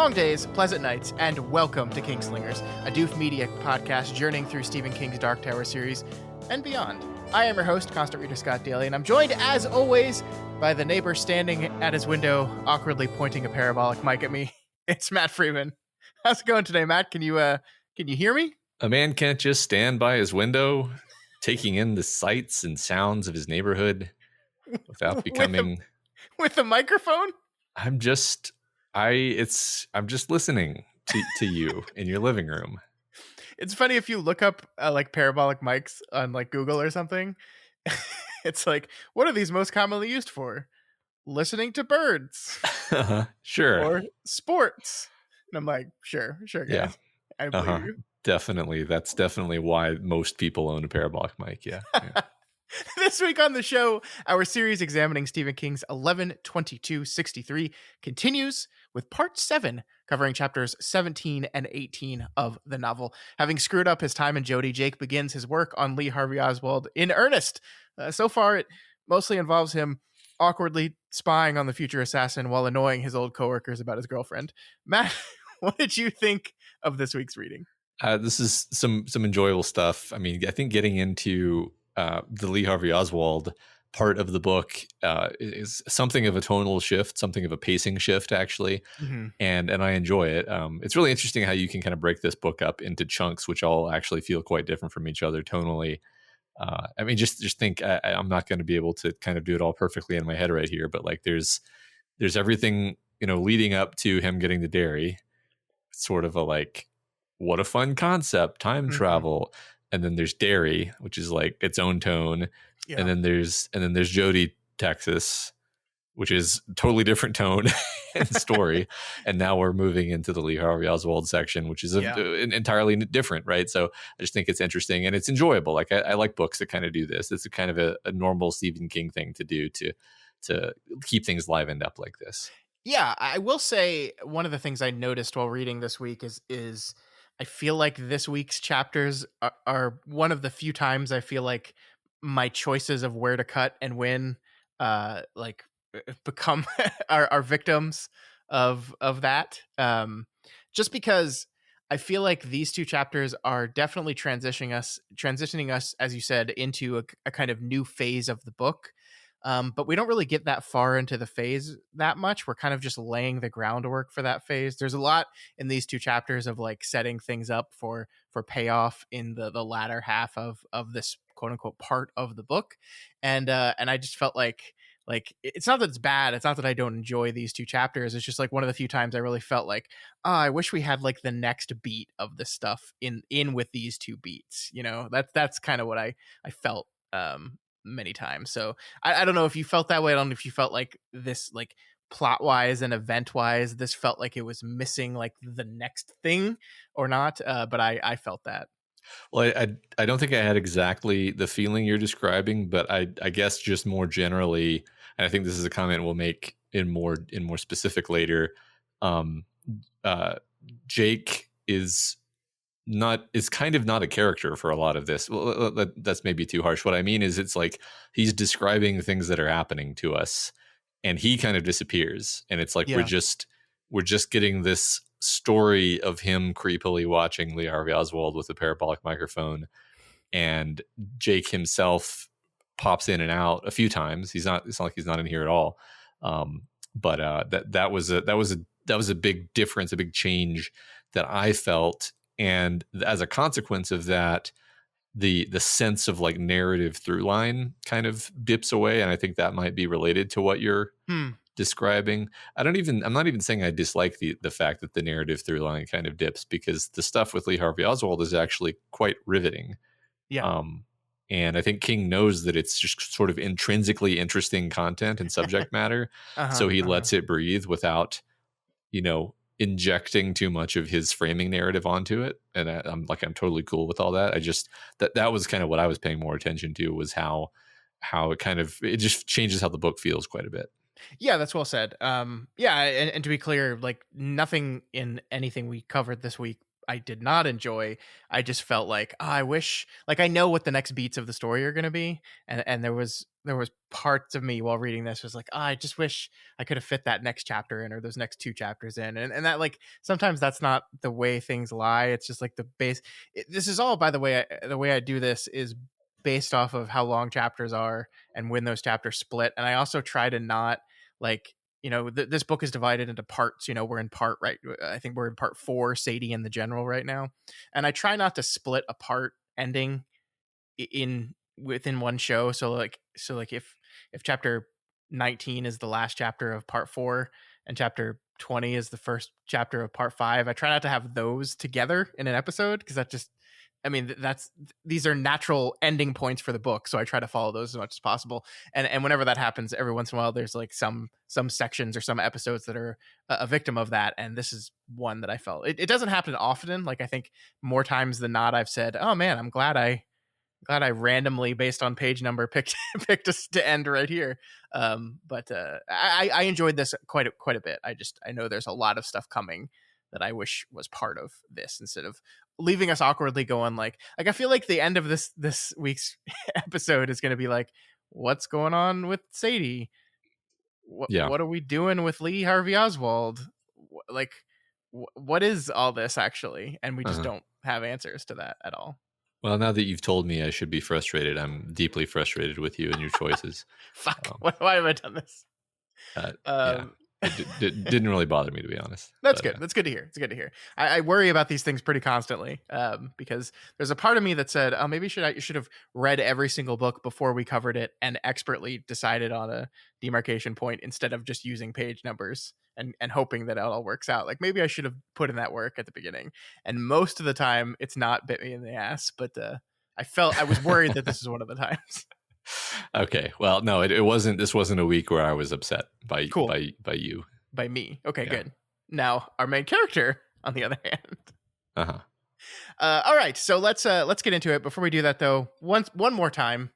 Long days, pleasant nights, and welcome to Kingslingers, a Doof Media podcast journeying through Stephen King's Dark Tower series and beyond. I am your host, Constant Reader Scott Daly, and I'm joined, as always, by the neighbor standing at his window, awkwardly pointing a parabolic mic at me. It's Matt Freeman. How's it going today, Matt? Can you hear me? A man can't just stand by his window, taking in the sights and sounds of his neighborhood without becoming with a microphone. I'm just listening to you in your living room. It's funny if you look up like parabolic mics on like Google or something. It's like, what are these most commonly used for? Listening to birds. Sure. Or sports. And I'm like, sure, guys. Yeah. I believe you. Definitely. That's definitely why most people own a parabolic mic. Yeah. This week on the show, our series examining Stephen King's 11/22/63 continues with part 7, covering chapters 17 and 18 of the novel. Having screwed up his time in Jody, Jake begins his work on Lee Harvey Oswald in earnest. So far, it mostly involves him awkwardly spying on the future assassin while annoying his old coworkers about his girlfriend. Matt, what did you think of this week's reading? This is some enjoyable stuff. I mean, I think getting into the Lee Harvey Oswald part of the book is something of a tonal shift, something of a pacing shift, actually. Mm-hmm. And I enjoy it. It's really interesting how you can kind of break this book up into chunks, which all actually feel quite different from each other tonally. I mean, just think I'm not going to be able to kind of do it all perfectly in my head right here, but like there's everything, leading up to him getting the dairy. It's sort of a like, what a fun concept, time travel. And then there's dairy, which is like its own tone. Yeah. And then there's Jody, Texas, which is totally different tone and story. And now we're moving into the Lee Harvey Oswald section, which is entirely different, right? So I just think it's interesting and it's enjoyable. Like I like books that kind of do this. It's a kind of a normal Stephen King thing to do to keep things livened up like this. Yeah, I will say one of the things I noticed while reading this week is I feel like this week's chapters are one of the few times I feel like my choices of where to cut and when become are victims of that. Just because I feel like these two chapters are definitely transitioning us, as you said, into a kind of new phase of the book. But we don't really get that far into the phase that much. We're kind of just laying the groundwork for that phase. There's a lot in these two chapters of like setting things up for payoff in the latter half of this quote unquote part of the book. And I just felt like it's not that it's bad. It's not that I don't enjoy these two chapters. It's just like one of the few times I really felt like, I wish we had like the next beat of this stuff in with these two beats. That's kind of what I felt many times. So I don't know if you felt that way. I don't know if you felt like this, like plot wise and event wise, this felt like it was missing like the next thing or not. But I felt that. Well, I don't think I had exactly the feeling you're describing, but I guess just more generally, and I think this is a comment we'll make in more specific later. Jake is kind of not a character for a lot of this. Well, that's maybe too harsh. What I mean is it's like he's describing things that are happening to us and he kind of disappears. And it's like we're just getting this story of him creepily watching Lee Harvey Oswald with a parabolic microphone, and Jake himself pops in and out a few times. It's not like he's not in here at all. But that was a big difference, a big change that I felt. And as a consequence of that, the sense of like narrative through line kind of dips away. And I think that might be related to what you're describing. I'm not even saying I dislike the fact that the narrative through line kind of dips, because the stuff with Lee Harvey Oswald is actually quite riveting. Yeah. And I think King knows that it's just sort of intrinsically interesting content and subject matter. So he lets it breathe without, injecting too much of his framing narrative onto it. And I'm totally cool with all that. I just, that was kind of what I was paying more attention to, was how it just changes how the book feels quite a bit. Yeah, that's well said. And to be clear, like nothing in anything we covered this week I did not enjoy. I just felt like, oh, I wish, like, I know what the next beats of the story are going to be, and there was parts of me while reading this was like, oh, I just wish I could have fit that next chapter in, or those next two chapters in, and that, like, sometimes that's not the way things lie. It's just like the base. This is all, by the way, the way I do this is based off of how long chapters are and when those chapters split, and I also try to not, like, this book is divided into parts. We're in part, right, I think we're in part 4, Sadie and the General, right now, and I try not to split a part ending in within one show. So like if chapter 19 is the last chapter of part 4 and chapter 20 is the first chapter of part 5, I try not to have those together in an episode, because that just, I mean, that's these are natural ending points for the book, so I try to follow those as much as possible. And whenever that happens, every once in a while, there's like some sections or some episodes that are a victim of that, and this is one that I felt it doesn't happen often. Like, I think more times than not, I've said, "Oh man, I'm glad I randomly, based on page number, picked us to end right here." But I enjoyed this quite a bit. I know there's a lot of stuff coming that I wish was part of this, instead of leaving us awkwardly going like I feel like the end of this week's episode is going to be like, what's going on with Sadie? What Yeah. what are we doing with Lee Harvey Oswald? Like, what is all this actually? And we just Uh-huh. don't have answers to that at all. Well, now that you've told me I should be frustrated, I'm deeply frustrated with you and your choices. Fuck. Um, Why have I done this? yeah, Um, didn't really bother me, to be honest. That's But good. That's good to hear. It's good to hear. I worry about these things pretty constantly, because there's a part of me that said, "Oh, maybe you should have read every single book before we covered it and expertly decided on a demarcation point, instead of just using page numbers and hoping that it all works out. Like, maybe I should have put in that work at the beginning." And most of the time, it's not bit me in the ass. But I was worried that this is one of the times. okay, well, no, it wasn't. This wasn't a week where I was upset by Cool. by you. By me. Okay, Yeah. good. Now our main character, on the other hand. Uh huh. All right, so let's get into it. Before we do that, though, one more time,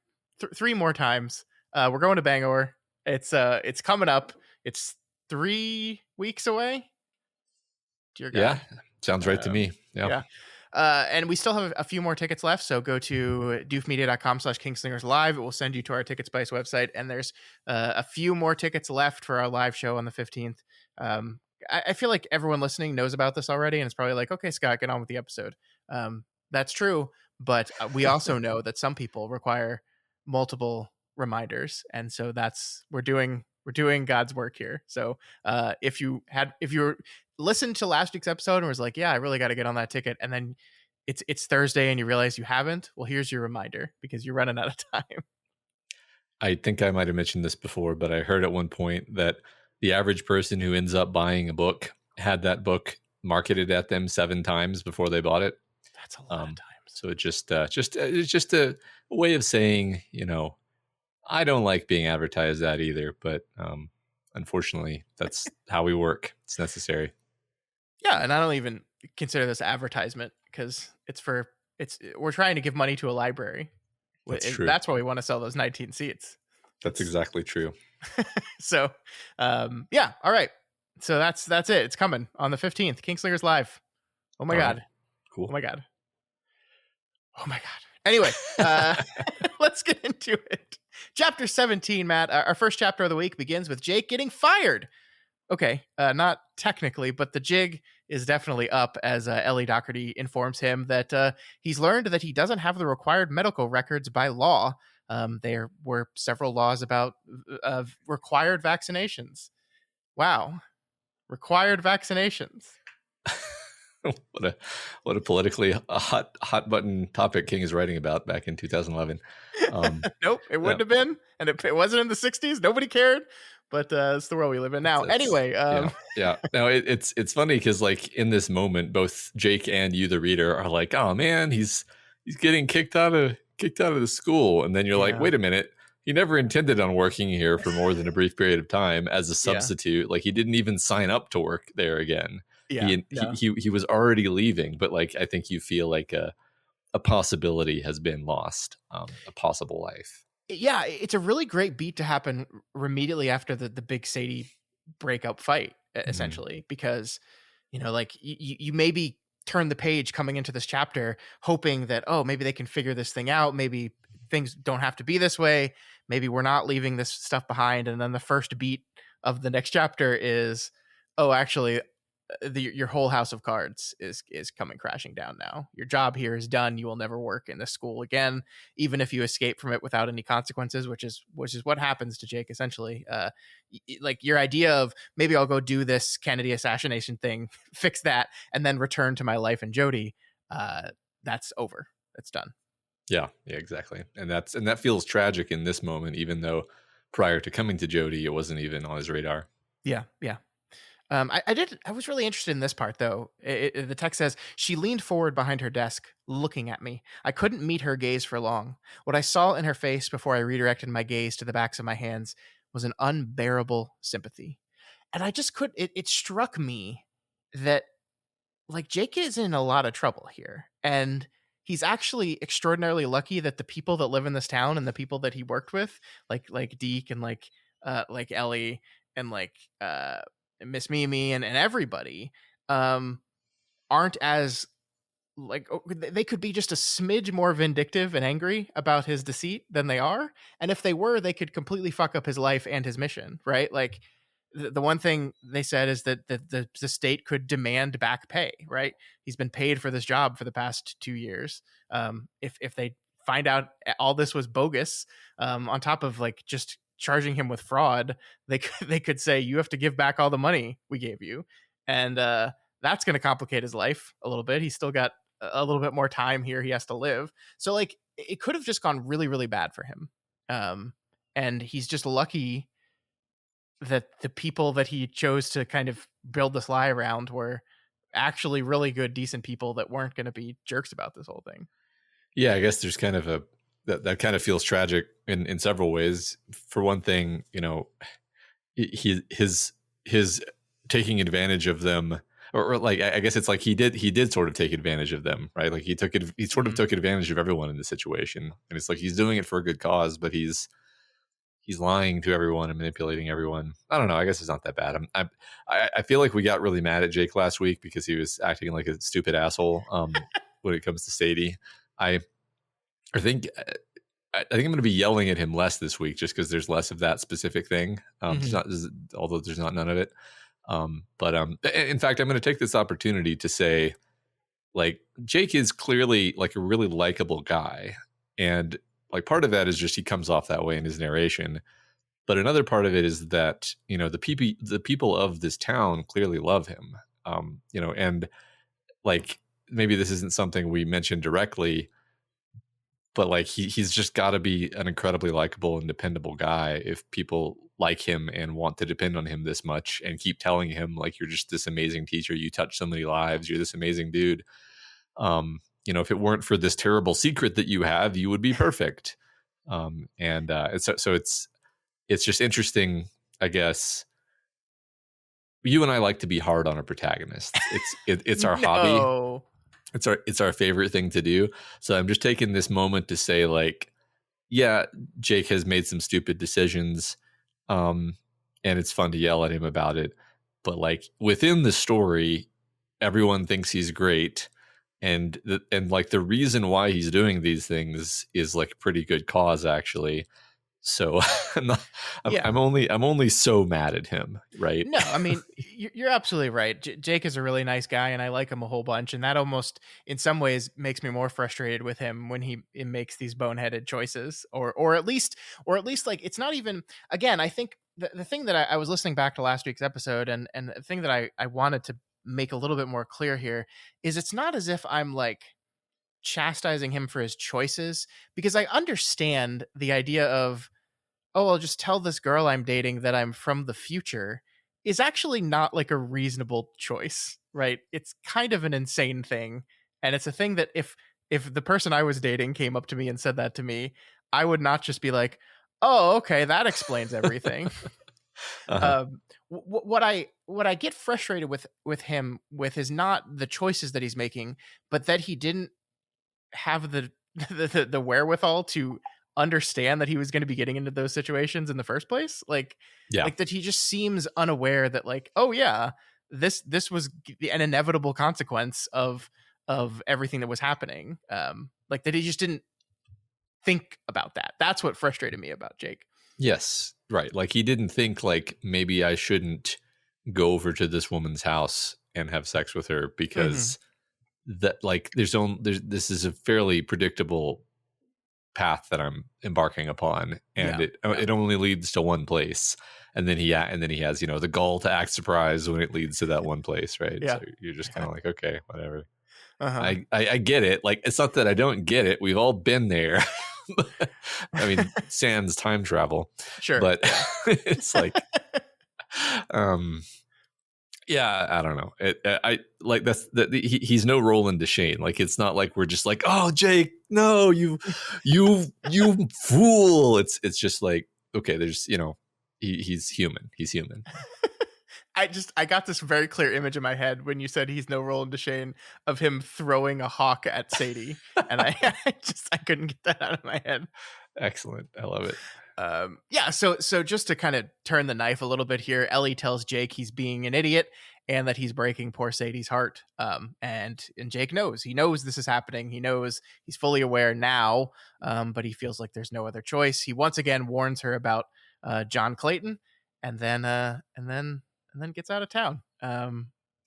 three more times. We're going to Bangor. It's coming up. It's 3 weeks away. Dear God. Yeah, sounds right to Um, me. Yeah. yeah. And we still have a few more tickets left. So go to doofmedia.com/Kingslingers live. It will send you to our Ticket Spice website. And there's a few more tickets left for our live show on the 15th. I feel like everyone listening knows about this already. And it's probably like, okay, Scott, get on with the episode. That's true. But we also know that some people require multiple reminders. And so we're doing God's work here. So if you listened to last week's episode and was like, yeah, I really got to get on that ticket, and then it's Thursday and you realize you haven't, well, here's your reminder, because you're running out of time. I think I might have mentioned this before, but I heard at one point that the average person who ends up buying a book had that book marketed at them 7 times before they bought it. That's a lot of times. So it's just a way of saying, I don't like being advertised that either, but unfortunately, that's how we work. It's necessary. Yeah, and I don't even consider this advertisement, because we're trying to give money to a library. That's true. That's why we want to sell those 19 seats. That's exactly true. So, yeah, all right. So that's it. It's coming on the 15th. Kingslingers live. Oh my God. Right. Cool. Oh my God. Oh my God. Anyway, let's get into it. Chapter 17, Matt. Our first chapter of the week begins with Jake getting fired. Okay, not technically, but the jig is definitely up, as Ellie Doherty informs him that he's learned that he doesn't have the required medical records by law. There were several laws about required vaccinations. Wow. Required vaccinations. what a politically hot button topic King is writing about back in 2011. Nope, it wouldn't have been, and it wasn't in the 60s. Nobody cared. But it's the world we live in now. Anyway, yeah. No, it's funny because, like, in this moment, both Jake and you, the reader, are like, "Oh man, he's getting kicked out of the school," and then you're like, "Wait a minute, he never intended on working here for more than a brief period of time as a substitute. Like, he didn't even sign up to work there again. He was already leaving, but like, I think you feel like a possibility has been lost, a possible life." Yeah, it's a really great beat to happen immediately after the big Sadie breakup fight, essentially, because like you maybe turn the page coming into this chapter, hoping that, oh, maybe they can figure this thing out. Maybe things don't have to be this way. Maybe we're not leaving this stuff behind. And then the first beat of the next chapter is, oh, actually, your whole house of cards is coming crashing down now. Your job here is done. You will never work in this school again, even if you escape from it without any consequences, which is what happens to Jake essentially. Like your idea of maybe I'll go do this Kennedy assassination thing, fix that, and then return to my life and Jody. That's over. That's done. Yeah, exactly. And that feels tragic in this moment, even though prior to coming to Jody, it wasn't even on his radar. Yeah. I was really interested in this part though. The text says, she leaned forward behind her desk, looking at me. I couldn't meet her gaze for long. What I saw in her face before I redirected my gaze to the backs of my hands was an unbearable sympathy. And it struck me that like Jake is in a lot of trouble here. And he's actually extraordinarily lucky that the people that live in this town and the people that he worked with, like Deke and like Ellie and Miss Mimi and everybody, aren't as like they could be just a smidge more vindictive and angry about his deceit than they are. And if they were, they could completely fuck up his life and his mission, right? Like the one thing they said is that the state could demand back pay, right? He's been paid for this job for the past 2 years. If they find out all this was bogus, on top of like just charging him with fraud, they could say you have to give back all the money we gave you, and that's going to complicate his life a little bit. He's still got a little bit more time here he has to live, so like it could have just gone really really bad for him, and he's just lucky that the people that he chose to kind of build this lie around were actually really good decent people that weren't going to be jerks about this whole thing. Yeah, I guess there's kind of that kind of feels tragic in several ways. For one thing, his taking advantage of them, or like I guess it's like he did sort of take advantage of them, right? Like he sort of took advantage of everyone in the situation, and it's like he's doing it for a good cause, but he's lying to everyone and manipulating everyone. I don't know. I guess it's not that bad. I feel like we got really mad at Jake last week because he was acting like a stupid asshole when it comes to Sadie. I think I'm going to be yelling at him less this week just because there's less of that specific thing. Although there's not none of it. But in fact, I'm going to take this opportunity to say, like, Jake is clearly like a really likable guy, and like part of that is just he comes off that way in his narration. But another part of it is that the people of this town clearly love him. And like maybe this isn't something we mentioned directly, but like he's just got to be an incredibly likable and dependable guy if people like him and want to depend on him this much and keep telling him like, you're just this amazing teacher, you touch so many lives, you're this amazing dude. If it weren't for this terrible secret that you have, you would be perfect. So it's just interesting, I guess. You and I like to be hard on a protagonist. It's our hobby. It's our favorite thing to do. So I'm just taking this moment to say, like, yeah, Jake has made some stupid decisions, and it's fun to yell at him about it. But like within the story, everyone thinks he's great, and like the reason why he's doing these things is like pretty good cause actually. So I'm only so mad at him, right? No, I mean, you're absolutely right. Jake is a really nice guy, and I like him a whole bunch. And that almost, in some ways, makes me more frustrated with him when he makes these boneheaded choices, or at least like it's not even. Again, I think the thing that I was listening back to last week's episode, and the thing that I wanted to make a little bit more clear here is it's not as if I'm like chastising him for his choices, because I understand the idea of, oh, I'll just tell this girl I'm dating that I'm from the future is actually not like a reasonable choice, right? It's kind of an insane thing. And it's a thing that if the person I was dating came up to me and said that to me, I would not just be like, oh, okay, that explains everything. What I get frustrated with him with is not the choices that he's making, but that he didn't have the wherewithal to understand that he was going to be getting into those situations in the first place. Like that he just seems unaware that like, oh yeah, this was an inevitable consequence of everything that was happening. Like that he just didn't think about that. That's what frustrated me about Jake. Yes, right. Like he didn't think like maybe I shouldn't go over to this woman's house and have sex with her Mm-hmm. because that like there's this is a fairly predictable path that I'm embarking upon, and Yeah, yeah, it only leads to one place. And then he has the gall to act surprised when it leads to that one place, right? yeah. So you're just kind of like, okay, whatever. Uh-huh. I get it. Like it's not that I don't get it. We've all been there. I mean, sans time travel, Sure. but Yeah. it's like, um, yeah, I don't know. I like he's no Roland Deschain. Like it's not like we're just like, oh, Jake, no, you fool. It's just like, okay, there's he's human. He's human. I got this very clear image in my head when you said he's no Roland Deschain of him throwing a hawk at Sadie, and I couldn't get that out of my head. Excellent. I love it. Yeah, so just to kind of turn the knife a little bit here, Ellie tells Jake he's being an idiot and that he's breaking poor Sadie's heart. And Jake knows. He knows this is happening. He knows, he's fully aware now, but he feels like there's no other choice. He once again warns her about John Clayton, and then gets out of town.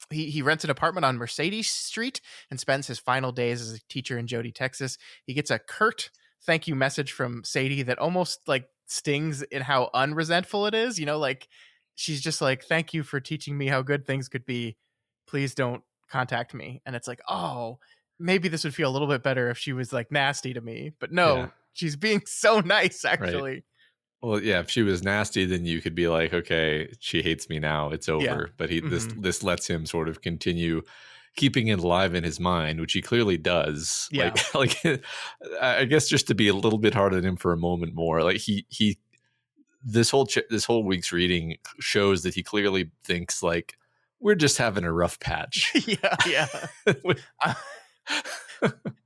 He rents an apartment on Mercedes Street and spends his final days as a teacher in Jody, Texas. He gets a curt thank you message from Sadie that almost like stings in how unresentful it is. Like she's just like, thank you for teaching me how good things could be. Please don't contact me. And it's like, oh, maybe this would feel a little bit better if she was like nasty to me. But Yeah. no, she's being so nice, Right. actually. Well, yeah, if she was nasty, then you could be like, okay, she hates me now. It's over. Yeah. But Mm-hmm. this lets him sort of continue keeping it alive in his mind, which he clearly does. Yeah. Like I guess just to be a little bit hard on him for a moment more. Like he this whole week's reading shows that he clearly thinks like we're just having a rough patch. Yeah. Yeah.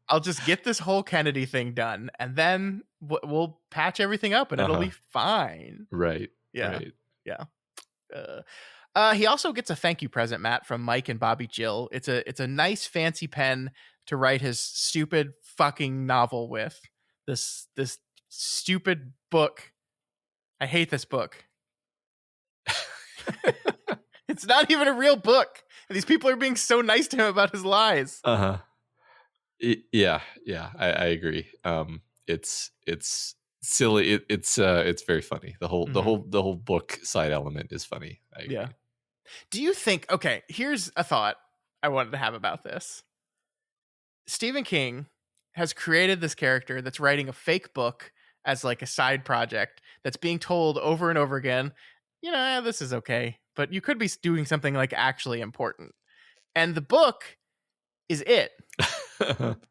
I'll just get this whole Kennedy thing done, and then we'll patch everything up, and it'll be fine. Right. Yeah, Right. yeah. He also gets a thank you present, Matt, from Mike and Bobby Jill. It's a nice fancy pen to write his stupid fucking novel with. This stupid book. I hate this book. It's not even a real book. These people are being so nice to him about his lies. Yeah, I agree. It's silly. It's very funny. The whole book side element is funny. I agree. Yeah. Do you think? Okay, here's a thought I wanted to have about this. Stephen King has created this character that's writing a fake book as like a side project that's being told over and over again. This is okay, but you could be doing something like actually important. And the book is it.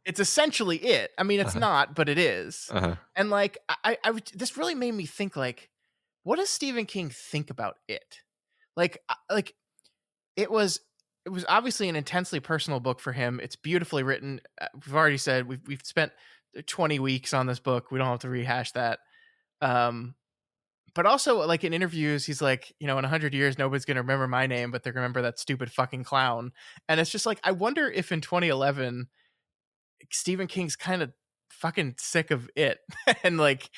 It's essentially it. I mean, it's not, but it is. And like, this really made me think like, what does Stephen King think about it? Like it was obviously an intensely personal book for him. It's beautifully written. We've already said we've spent 20 weeks on this book. We don't have to rehash that. But also like in interviews, he's like, in 100 years, nobody's going to remember my name, but they're going to remember that stupid fucking clown. And it's just like, I wonder if in 2011, Stephen King's kind of fucking sick of it. And like,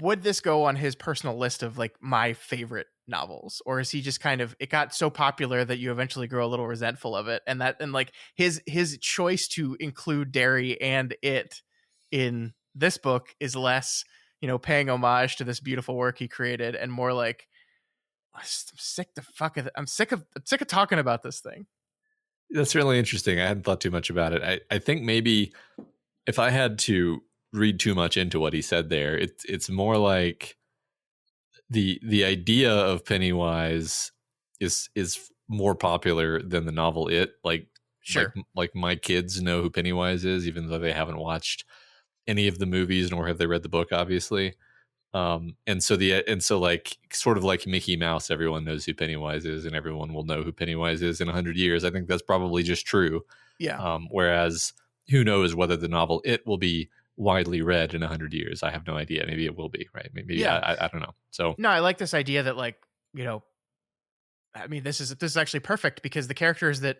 would this go on his personal list of like my favorite novels, or is he just kind of, it got so popular that you eventually grow a little resentful of it, and like his choice to include Derry and it in this book is less paying homage to this beautiful work he created and more like, I'm sick of talking about this thing. That's really interesting. I hadn't thought too much about it. I think maybe if I had to read too much into what he said there, it's more like the idea of Pennywise is more popular than the novel It. Like, sure, like my kids know who Pennywise is, even though they haven't watched any of the movies nor have they read the book, obviously. And so like sort of like Mickey Mouse, everyone knows who Pennywise is, and everyone will know who Pennywise is in 100 years. I think that's probably just true. Yeah. Whereas who knows whether the novel It will be widely read in 100 years. I have no idea. Maybe it will be, right? Maybe Yeah. I don't know. So no, I like this idea that like, I mean, this is actually perfect because the characters that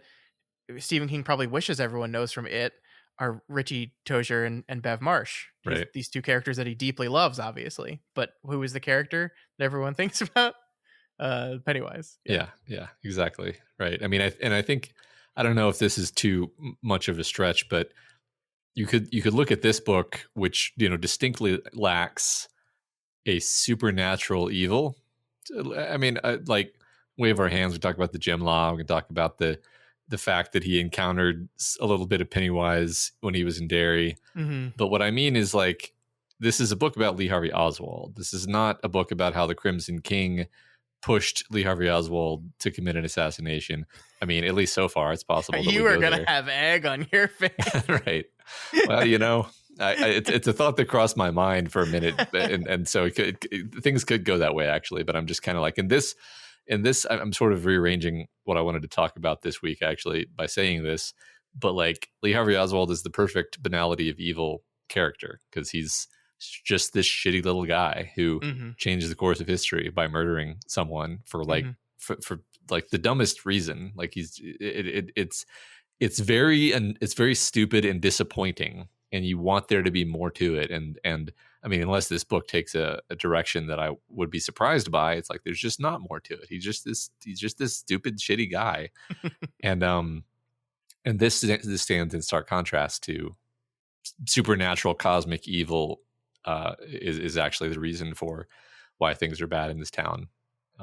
Stephen King probably wishes everyone knows from it are Richie Tozier and Bev Marsh. Right. These two characters that he deeply loves, obviously. But who is the character that everyone thinks about? Pennywise. Yeah. Yeah, exactly. Right. I mean, I think, I don't know if this is too much of a stretch, but you could look at this book, which, distinctly lacks a supernatural evil. I mean, like, wave our hands. We talk about the gem law. We can talk about the fact that he encountered a little bit of Pennywise when he was in Derry. Mm-hmm. But what I mean is, like, this is a book about Lee Harvey Oswald. This is not a book about how the Crimson King pushed Lee Harvey Oswald to commit an assassination. I mean, at least so far, it's possible that we You are go gonna there. have egg on your face. Right. Well, it's a thought that crossed my mind for a minute, and so things could go that way, actually. But I'm just kind of like, in this, I'm sort of rearranging what I wanted to talk about this week, actually, by saying this. But, like, Lee Harvey Oswald is the perfect banality of evil character, because he's just this shitty little guy who Mm-hmm. changed the course of history by murdering someone for, like, Mm-hmm. for like the dumbest reason. Like, it's very stupid and disappointing, and you want there to be more to it. And I mean, unless this book takes a direction that I would be surprised by, it's like there's just not more to it. He's just this stupid, shitty guy. And this stands in stark contrast to supernatural cosmic evil. Is actually the reason for why things are bad in this town.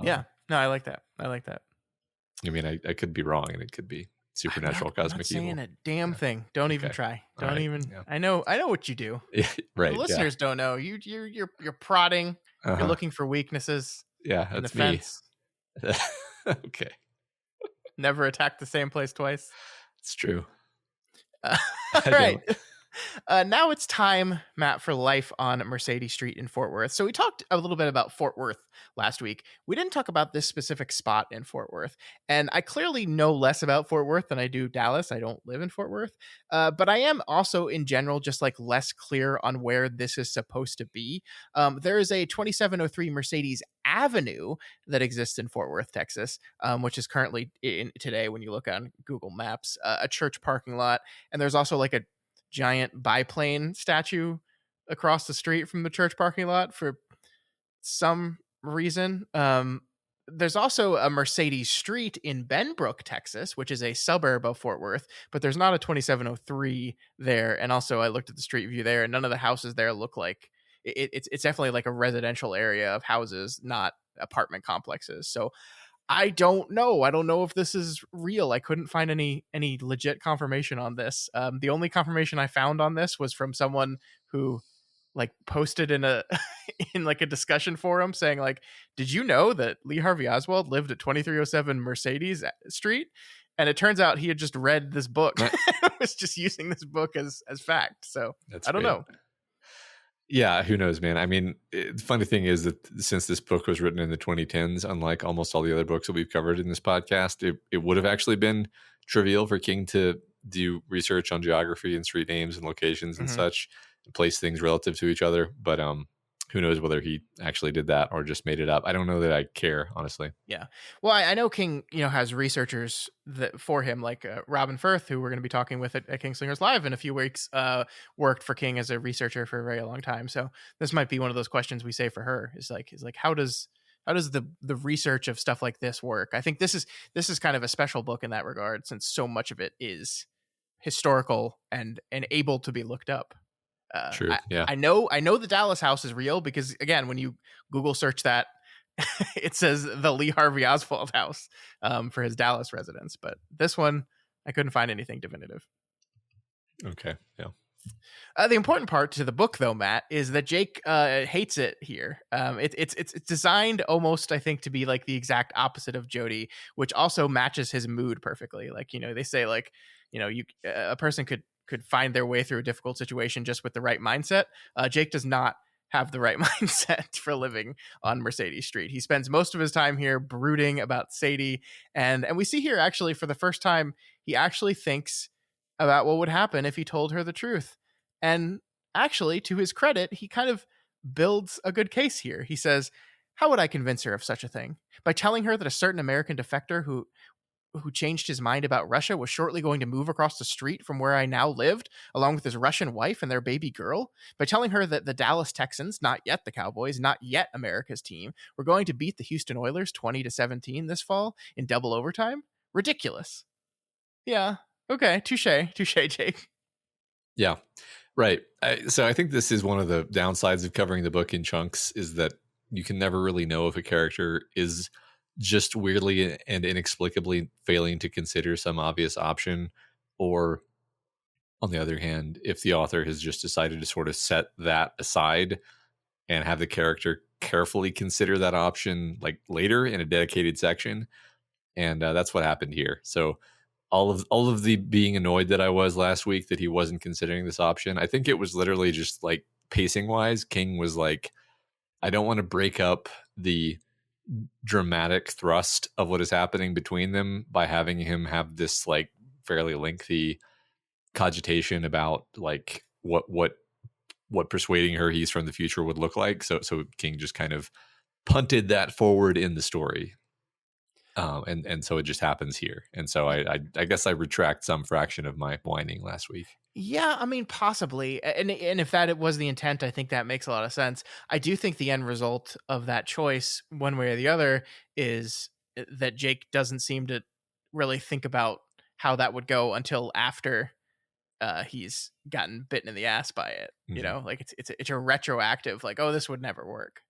Yeah. No, I like that. I mean, I could be wrong, and it could be supernatural I'm cosmic not saying evil. a damn thing. Don't even Okay. try. All Don't right. even. Yeah. I know what you do. Right. The listeners don't know. You're prodding. Uh-huh. You're looking for weaknesses Yeah, in the that's me. fence. Okay, Never attack the same place twice. it's true. All I right. don't. Now it's time, Matt, for life on Mercedes Street in Fort Worth. So we talked a little bit about Fort Worth last week. We didn't talk about this specific spot in Fort Worth. And I clearly know less about Fort Worth than I do Dallas. I don't live in Fort Worth. But I am also, in general, just like less clear on where this is supposed to be. There is a 2703 Mercedes Avenue that exists in Fort Worth, Texas, which is currently in today, when you look on Google Maps, a church parking lot. And there's also like a giant biplane statue across the street from the church parking lot for some reason. There's also a Mercedes Street in Benbrook, Texas, which is a suburb of Fort Worth, but there's not a 2703 there. And also, I looked at the street view there, and none of the houses there look like it's definitely like a residential area of houses, not apartment complexes. So I don't know. I don't know if this is real. I couldn't find any legit confirmation on this. The only confirmation I found on this was from someone who like posted in a in like a discussion forum saying like, "Did you know that Lee Harvey Oswald lived at 2307 Mercedes Street?" And it turns out he had just read this book. Was just using this book as fact. So That's I don't great. know. Yeah, who knows, man? I mean, the funny thing is that since this book was written in the 2010s, unlike almost all the other books that we've covered in this podcast, it would have actually been trivial for King to do research on geography and street names and locations and such, and place things relative to each other. But who knows whether he actually did that or just made it up. I don't know that I care, honestly. Yeah. Well, I know King, has researchers that for him, like Robin Firth, who we're going to be talking with at Kingslingers Live in a few weeks, worked for King as a researcher for a very long time. So this might be one of those questions we say for her is like how does the research of stuff like this work? I think this is kind of a special book in that regard, since so much of it is historical and able to be looked up. True. Yeah. I know the Dallas house is real because, again, when you Google search that, it says the Lee Harvey Oswald house for his Dallas residence. But this one, I couldn't find anything definitive. Okay. Yeah. The important part to the book, though, Matt, is that Jake hates it here. It's designed almost, I think, to be like the exact opposite of Jody, which also matches his mood perfectly. Like, they say, like, a person could find their way through a difficult situation just with the right mindset. Jake does not have the right mindset for living on Mercedes Street. He spends most of his time here brooding about Sadie, and we see here actually for the first time he actually thinks about what would happen if he told her the truth. And actually, to his credit, he kind of builds a good case here. He says, How would I convince her of such a thing? By telling her that a certain American defector who changed his mind about Russia was shortly going to move across the street from where I now lived, along with his Russian wife and their baby girl? By telling her that the Dallas Texans, not yet the Cowboys, not yet America's team, were going to beat the Houston Oilers 20-17 this fall in double overtime? Ridiculous. Yeah. Okay. Touche. Touche, Jake. Yeah. Right. So I think this is one of the downsides of covering the book in chunks, is that you can never really know if a character is just weirdly and inexplicably failing to consider some obvious option, or on the other hand, if the author has just decided to sort of set that aside and have the character carefully consider that option like later in a dedicated section. And that's what happened here. So all of the being annoyed that I was last week that he wasn't considering this option, I think it was literally just like pacing wise. King was like, I don't want to break up the dramatic thrust of what is happening between them by having him have this like fairly lengthy cogitation about like what persuading her he's from the future would look like. So King just kind of punted that forward in the story. And so it just happens here. And so I guess I retract some fraction of my whining last week. Yeah, I mean, possibly. And if that was the intent, I think that makes a lot of sense. I do think the end result of that choice, one way or the other, is that Jake doesn't seem to really think about how that would go until after he's gotten bitten in the ass by it. Mm-hmm. You know, like it's a retroactive, like, oh, this would never work.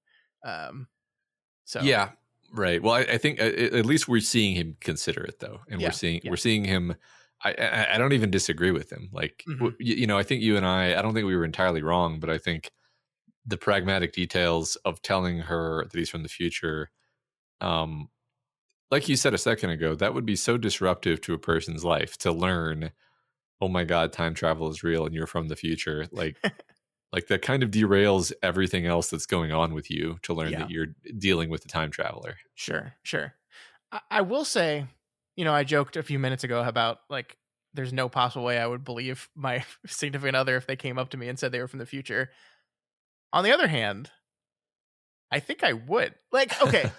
So yeah, right. Well, I think at least we're seeing him consider it though, and we're seeing him. I don't even disagree with him. Like, I think you and I don't think we were entirely wrong, but I think the pragmatic details of telling her that he's from the future, like you said a second ago, that would be so disruptive to a person's life to learn, oh my God, time travel is real and you're from the future. Like, like that kind of derails everything else that's going on with you to learn that you're dealing with a time traveler. Sure. I will say, I joked a few minutes ago about like, there's no possible way I would believe my significant other if they came up to me and said they were from the future. On the other hand, I think I would. Like, okay.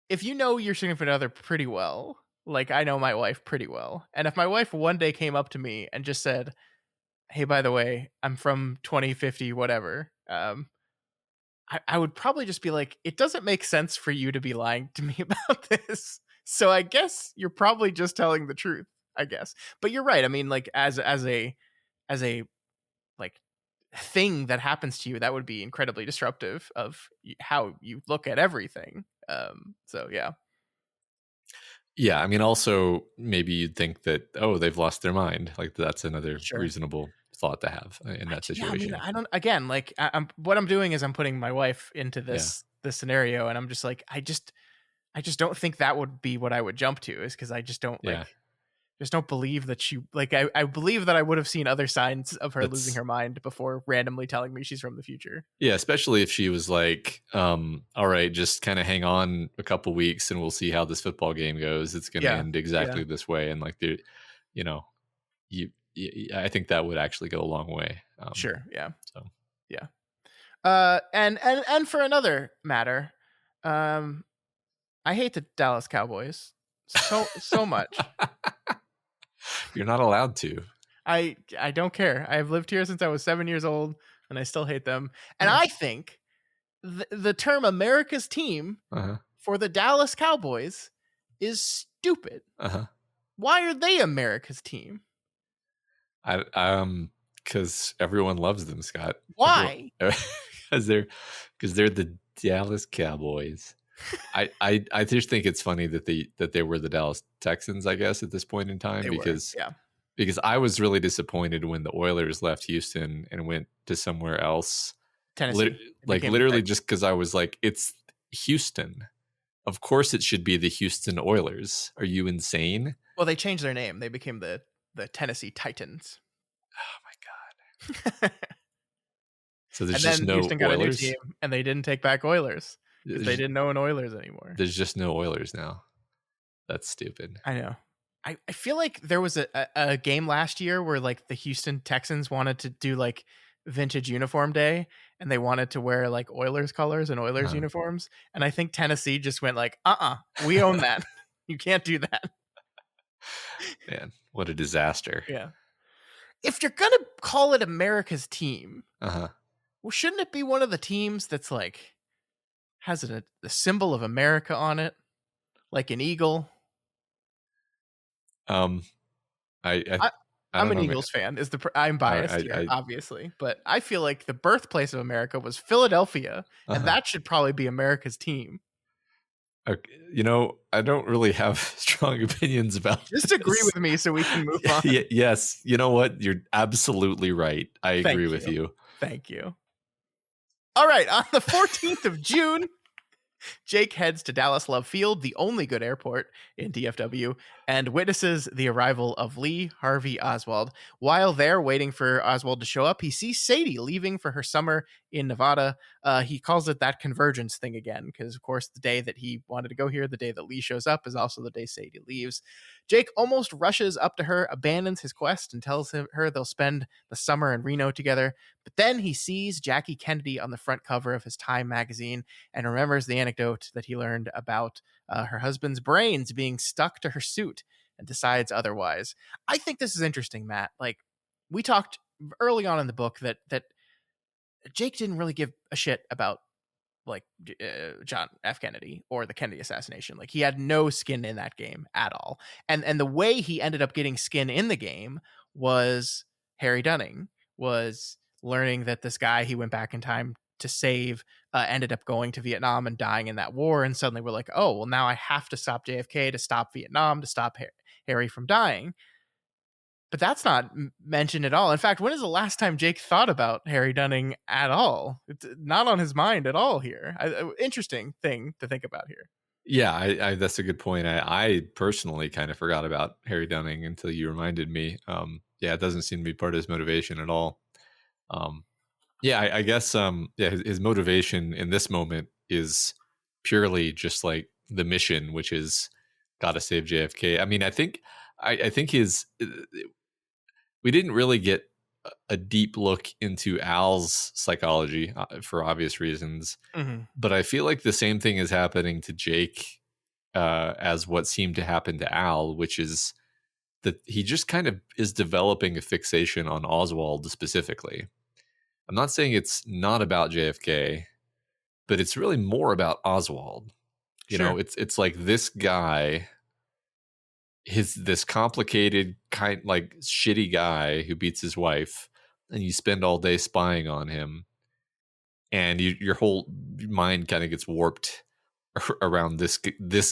If you know your significant other pretty well, like I know my wife pretty well, and if my wife one day came up to me and just said, hey, by the way, I'm from 2050, whatever, I would probably just be like, it doesn't make sense for you to be lying to me about this. So I guess you're probably just telling the truth, I guess. But you're right. I mean, like as a like thing that happens to you, that would be incredibly disruptive of how you look at everything. So yeah. Yeah, I mean, also maybe you'd think that, oh, they've lost their mind. Like that's another reasonable thought to have in that situation. Yeah, I mean, I don't. Again, like what I'm doing is I'm putting my wife into this scenario, and I'm just like, I just don't think that would be what I would jump to, is because I just don't just don't believe that she like. I believe that I would have seen other signs of her losing her mind before randomly telling me she's from the future. Yeah, especially if she was like, all right, just kind of hang on a couple weeks and we'll see how this football game goes. It's going to end exactly this way, and like, I think that would actually go a long way. Sure. Yeah. So yeah. And for another matter, I hate the Dallas Cowboys so much. You're not allowed to. I don't care. I've lived here since I was 7 years old, and I still hate them. And I think the term America's team for the Dallas Cowboys is stupid. Why are they America's team? Because everyone loves them, Scott. Why? Because they're the Dallas Cowboys. I just think it's funny that they were the Dallas Texans, I guess, at this point in time, because I was really disappointed when the Oilers left Houston and went to somewhere else, Tennessee. Literally just because I was like, it's Houston. Of course it should be the Houston Oilers. Are you insane? Well, they changed their name. They became the Tennessee Titans. Oh my God. So there's and just then no Houston got Oilers? a new team, and they didn't take back Oilers. They didn't own Oilers anymore. There's just no Oilers now. That's stupid. I know. I feel like there was a game last year where like the Houston Texans wanted to do like vintage uniform day, and they wanted to wear like Oilers colors and Oilers Uh, uniforms. And I think Tennessee just went like, we own that. You can't do that. man, what a disaster. Yeah. If you're going to call it America's team, Uh-huh. well, shouldn't it be one of the teams that's like has the symbol of America on it, like an eagle? Um, I I, I I'm don't an know, man. Eagles fan. I'm biased here, I obviously, but I feel like the birthplace of America was Philadelphia, and uh-huh. that should probably be America's team. Okay. You know, I don't really have strong opinions about Just agree this. with me so we can move on. Yes, you know what? You're absolutely right. I agree Thank with you. you. Thank you. All right, on the 14th of June, Jake heads to Dallas Love Field, the only good airport in DFW, and witnesses the arrival of Lee, Harvey, Oswald. While there waiting for Oswald to show up, he sees Sadie leaving for her summer in Nevada. He calls it that convergence thing again, because, of course, the day that he wanted to go here, the day that Lee shows up, is also the day Sadie leaves. Jake almost rushes up to her, abandons his quest, and tells her they'll spend the summer in Reno together. But then he sees Jackie Kennedy on the front cover of his Time magazine and remembers the anecdote that he learned about her husband's brains being stuck to her suit and decides otherwise. I think this is interesting, Matt. Like, we talked early on in the book that Jake didn't really give a shit about like John F. Kennedy or the Kennedy assassination. Like, he had no skin in that game at all. And the way he ended up getting skin in the game was Harry Dunning was learning that this guy he went back in time to save ended up going to Vietnam and dying in that war. And suddenly we're like, oh, well, now I have to stop JFK to stop Vietnam, to stop Harry from dying. But that's not mentioned at all. In fact, when is the last time Jake thought about Harry Dunning at all? It's not on his mind at all here. Interesting thing to think about here. Yeah, that's a good point. I personally kind of forgot about Harry Dunning until you reminded me. Yeah, it doesn't seem to be part of his motivation at all. Um, yeah, I guess yeah, his motivation in this moment is purely just like the mission, which is got to save JFK. I mean, I think his we didn't really get a deep look into Al's psychology for obvious reasons, Mm-hmm. but I feel like the same thing is happening to Jake as what seemed to happen to Al, which is that he just kind of is developing a fixation on Oswald specifically. I'm not saying it's not about JFK, but it's really more about Oswald. You know, Sure. it's like this guy, this complicated kind like shitty guy who beats his wife, and you spend all day spying on him, and your whole mind kind of gets warped around this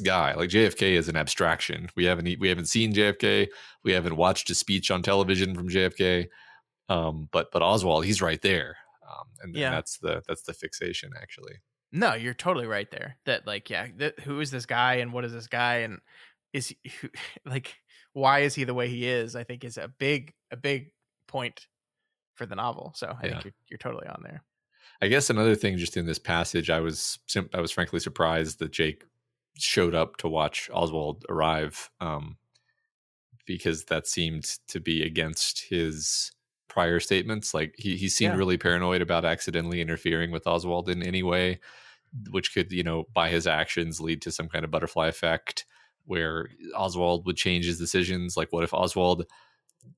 guy. Like JFK is an abstraction. We haven't seen JFK. We haven't watched a speech on television from JFK. But Oswald, he's right there. And Yeah. that's the fixation actually. No, you're totally right there. That like, yeah, who is this guy and what is this guy and is he like why is he the way he is? I think is a big point for the novel. So I Yeah. think you're totally on there. I guess another thing just in this passage, I was frankly surprised that Jake showed up to watch Oswald arrive, because that seemed to be against his prior statements. Like he seemed Yeah. really paranoid about accidentally interfering with Oswald in any way, which could, by his actions lead to some kind of butterfly effect where Oswald would change his decisions. Like, what if Oswald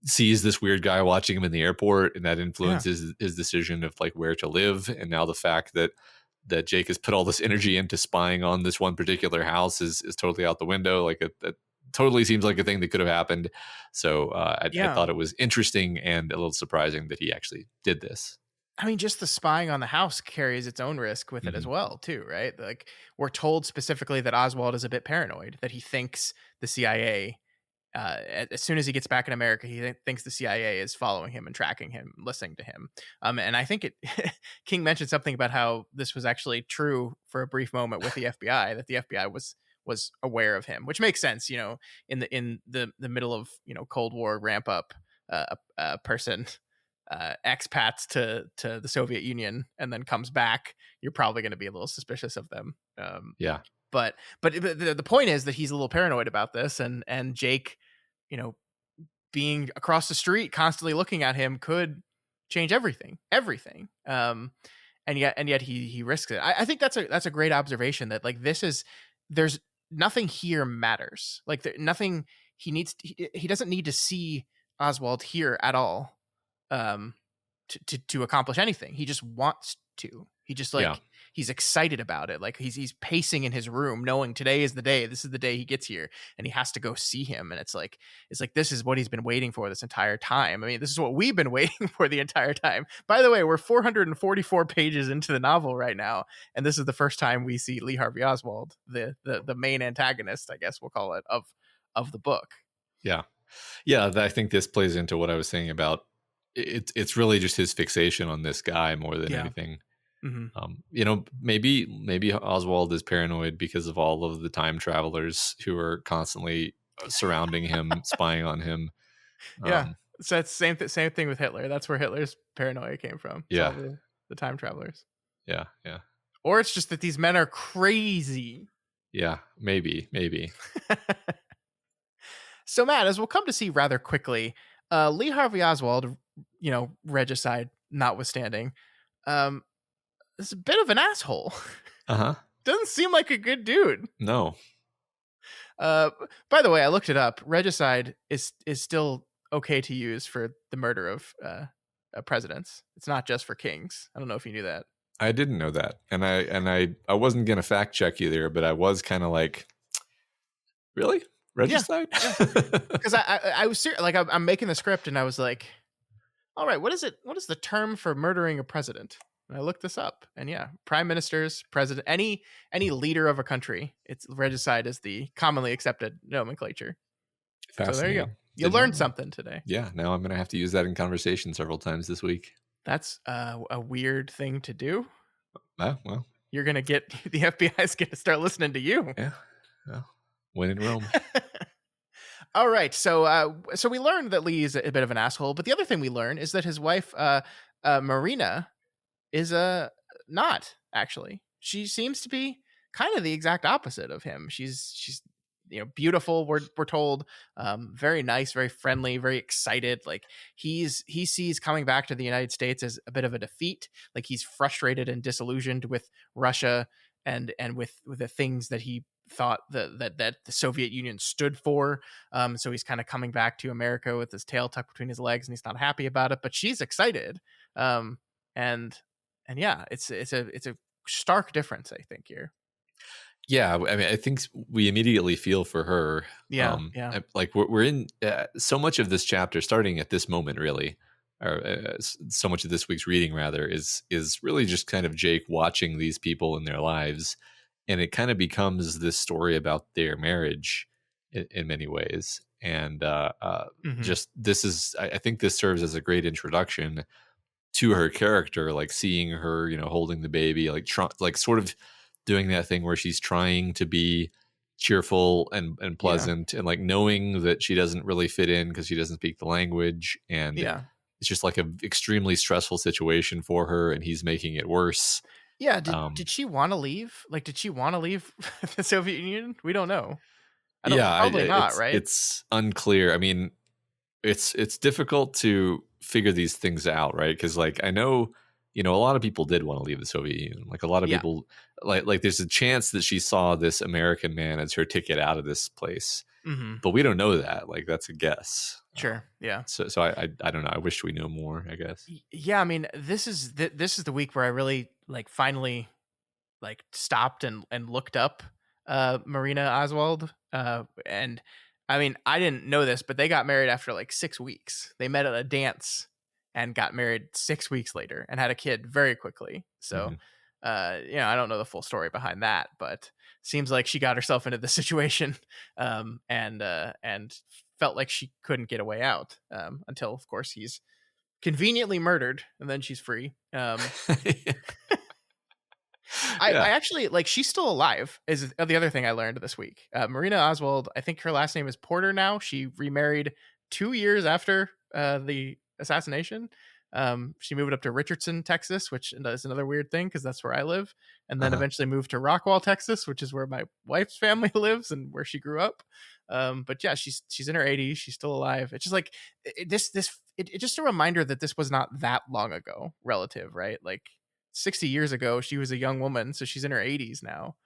sees this weird guy watching him in the airport and that Yeah. influences his decision of like where to live? And now the fact that Jake has put all this energy into spying on this one particular house is totally out the window. Like that totally seems like a thing that could have happened. So I Yeah. thought it was interesting and a little surprising that he actually did this. I mean, just the spying on the house carries its own risk with it as Mhm. well, too, right? Like, we're told specifically that Oswald is a bit paranoid, that he thinks the CIA, as soon as he gets back in America, he thinks the CIA is following him and tracking him, listening to him. And I think King mentioned something about how this was actually true for a brief moment with the FBI, that the FBI was aware of him, which makes sense, in the middle of Cold War ramp up, a person expats to the Soviet Union and then comes back, you're probably going to be a little suspicious of them. Yeah. But the point is that he's a little paranoid about this, and Jake, you know, being across the street, constantly looking at him could change everything. and yet he risks it. I think that's a great observation, that like there's nothing here matters. Like nothing he doesn't need to see Oswald here at all, um, to accomplish anything. He just wants to. He just Yeah. like he's excited about it. Like he's pacing in his room, knowing today is the day. This is the day he gets here, and he has to go see him. And it's like this is what he's been waiting for this entire time. I mean, this is what we've been waiting for the entire time. By the way, we're 444 pages into the novel right now, and this is the first time we see Lee Harvey Oswald, the main antagonist, I guess we'll call it, of the book. Yeah. Yeah. I think this plays into what I was saying about it's really just his fixation on this guy more than Yeah. anything. Mm-hmm. Maybe Oswald is paranoid because of all of the time travelers who are constantly surrounding him, spying on him. Yeah. So it's same thing with Hitler. That's where Hitler's paranoia came from. It's all Yeah. the time travelers. Yeah. Yeah. Or it's just that these men are crazy. Yeah. Maybe. So, Matt, as we'll come to see rather quickly, Lee Harvey Oswald, regicide notwithstanding, is a bit of an asshole. Uh-huh. Doesn't seem like a good dude. No. By the way, I looked it up. Regicide is still okay to use for the murder of presidents. It's not just for kings. I don't know if you knew that. I didn't know that. And I wasn't going to fact check either, but I was kind of like, really? Regicide? Because I was serious. Like I'm making the script and I was like, all right, what is it? What is the term for murdering a president? And I looked this up, and yeah, prime ministers, president, any leader of a country, it's regicide is the commonly accepted nomenclature. So there you go. You learned something today. Yeah, now I'm going to have to use that in conversation several times this week. That's a weird thing to do. Well, you're going to get the FBI's going to start listening to you. Yeah. Well, when in Rome. All right. So we learned that Lee is a bit of an asshole, but the other thing we learn is that his wife, Marina, is not actually. She seems to be kind of the exact opposite of him. She's beautiful. We're told, very nice, very friendly, very excited. Like he sees coming back to the United States as a bit of a defeat. Like he's frustrated and disillusioned with Russia and with the things that he thought that the Soviet Union stood for. So he's kind of coming back to America with his tail tucked between his legs, and he's not happy about it. But she's excited, and yeah, it's a stark difference, I think, here. Yeah, I mean, I think we immediately feel for her. Yeah. Like we're in so much of this chapter, starting at this moment, really, or so much of this week's reading, rather, is really just kind of Jake watching these people in their lives, and it kind of becomes this story about their marriage in many ways. And just this is, I think, this serves as a great introduction to her character, like seeing her, holding the baby, like sort of doing that thing where she's trying to be cheerful and pleasant, and like knowing that she doesn't really fit in because she doesn't speak the language, and it's just like an extremely stressful situation for her, and he's making it worse. Yeah. Did she want to leave? Like, did she want to leave the Soviet Union? We don't know. Probably not, right? It's unclear. I mean, it's difficult to figure these things out, right? Because like I know, a lot of people did want to leave the Soviet Union. Like a lot of people, like there's a chance that she saw this American man as her ticket out of this place, but we don't know that. Like that's a guess. Sure. Yeah. So I don't know. I wish we knew more, I guess. Yeah. I mean, this is the week where I really finally stopped and looked up Marina Oswald. And I mean, I didn't know this, but they got married after 6 weeks. They met at a dance and got married 6 weeks later and had a kid very quickly. So, I don't know the full story behind that, but seems like she got herself into the situation, and felt like she couldn't get a way out, until, of course, he's conveniently murdered, and then she's free. I actually she's still alive is the other thing I learned this week. Marina Oswald, I think her last name is Porter now. She remarried 2 years after the assassination. She moved up to Richardson, Texas, which is another weird thing because that's where I live, and then eventually moved to Rockwall, Texas, which is where my wife's family lives and where she grew up. But yeah, she's in her 80s. She's still alive. It's just it's just a reminder that this was not that long ago, relative, right? Like 60 years ago she was a young woman, so she's in her 80s now.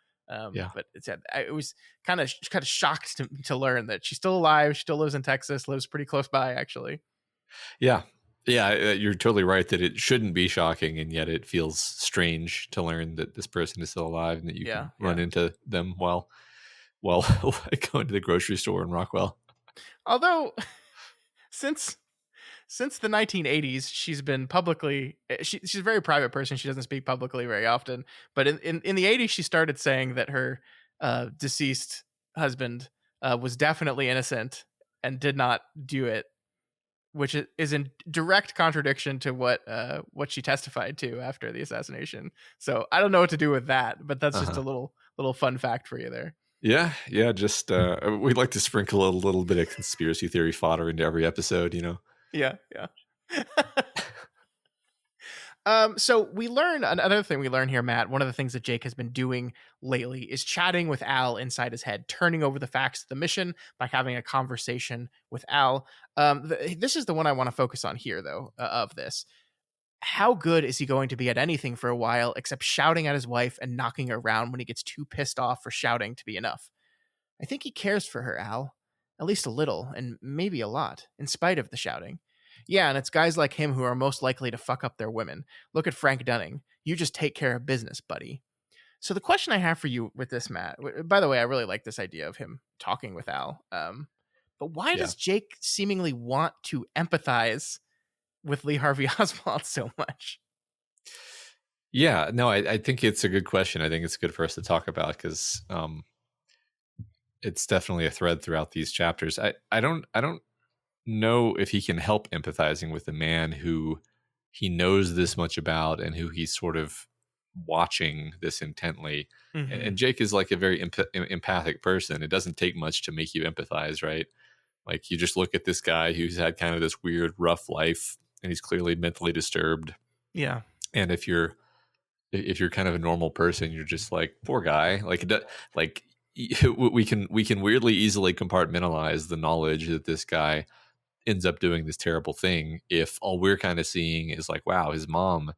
Yeah. But it was kind of shocked to learn that she's still alive. She still lives in Texas, lives pretty close by, actually. Yeah. Yeah, you're totally right that it shouldn't be shocking, and yet it feels strange to learn that this person is still alive and that you Yeah, can run yeah. into them while going to the grocery store in Rockwell. Although since the 1980s, she's been publicly she's a very private person. She doesn't speak publicly very often. But in the 80s, she started saying that her deceased husband was definitely innocent and did not do it, which is in direct contradiction to what she testified to after the assassination. So I don't know what to do with that, but that's just a Uh-huh. little fun fact for you there. Yeah, yeah. Just we'd like to sprinkle a little bit of conspiracy theory fodder into every episode. Yeah, yeah. So we learn another thing we learn here, Matt. One of the things that Jake has been doing lately is chatting with Al inside his head, turning over the facts of the mission by having a conversation with Al. This is the one I want to focus on here, though, of this. How good is he going to be at anything for a while except shouting at his wife and knocking her around when he gets too pissed off for shouting to be enough? I think he cares for her, Al. At least a little, and maybe a lot, in spite of the shouting. Yeah, and it's guys like him who are most likely to fuck up their women. Look at Frank Dunning. You just take care of business, buddy. So the question I have for you with this, Matt, by the way, I really like this idea of him talking with Al. But why Yeah. does Jake seemingly want to empathize with Lee Harvey Oswald so much? Yeah, no, I think it's a good question. I think it's good for us to talk about because it's definitely a thread throughout these chapters. I don't know if he can help empathizing with a man who he knows this much about and who he's sort of watching this intently. Mm-hmm. And Jake is like a very empathic person. It doesn't take much to make you empathize, right? Like you just look at this guy who's had kind of this weird, rough life, and he's clearly mentally disturbed. Yeah. And if you're kind of a normal person, you're just like, poor guy. Like we can weirdly easily compartmentalize the knowledge that this guy ends up doing this terrible thing if all we're kind of seeing is like, wow, his mom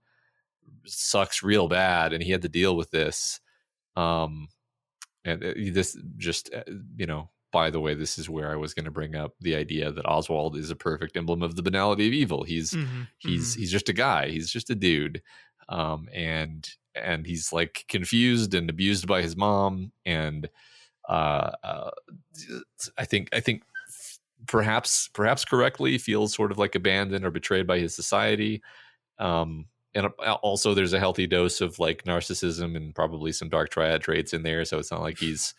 sucks real bad and he had to deal with this. And this just by the way, this is where I was going to bring up the idea that Oswald is a perfect emblem of the banality of evil. He's Mm-hmm. he's Mm-hmm. he's just a guy. He's just a dude. And he's like confused and abused by his mom. And I think perhaps correctly feels sort of like abandoned or betrayed by his society. And also there's a healthy dose of like narcissism and probably some dark triad traits in there. So it's not like he's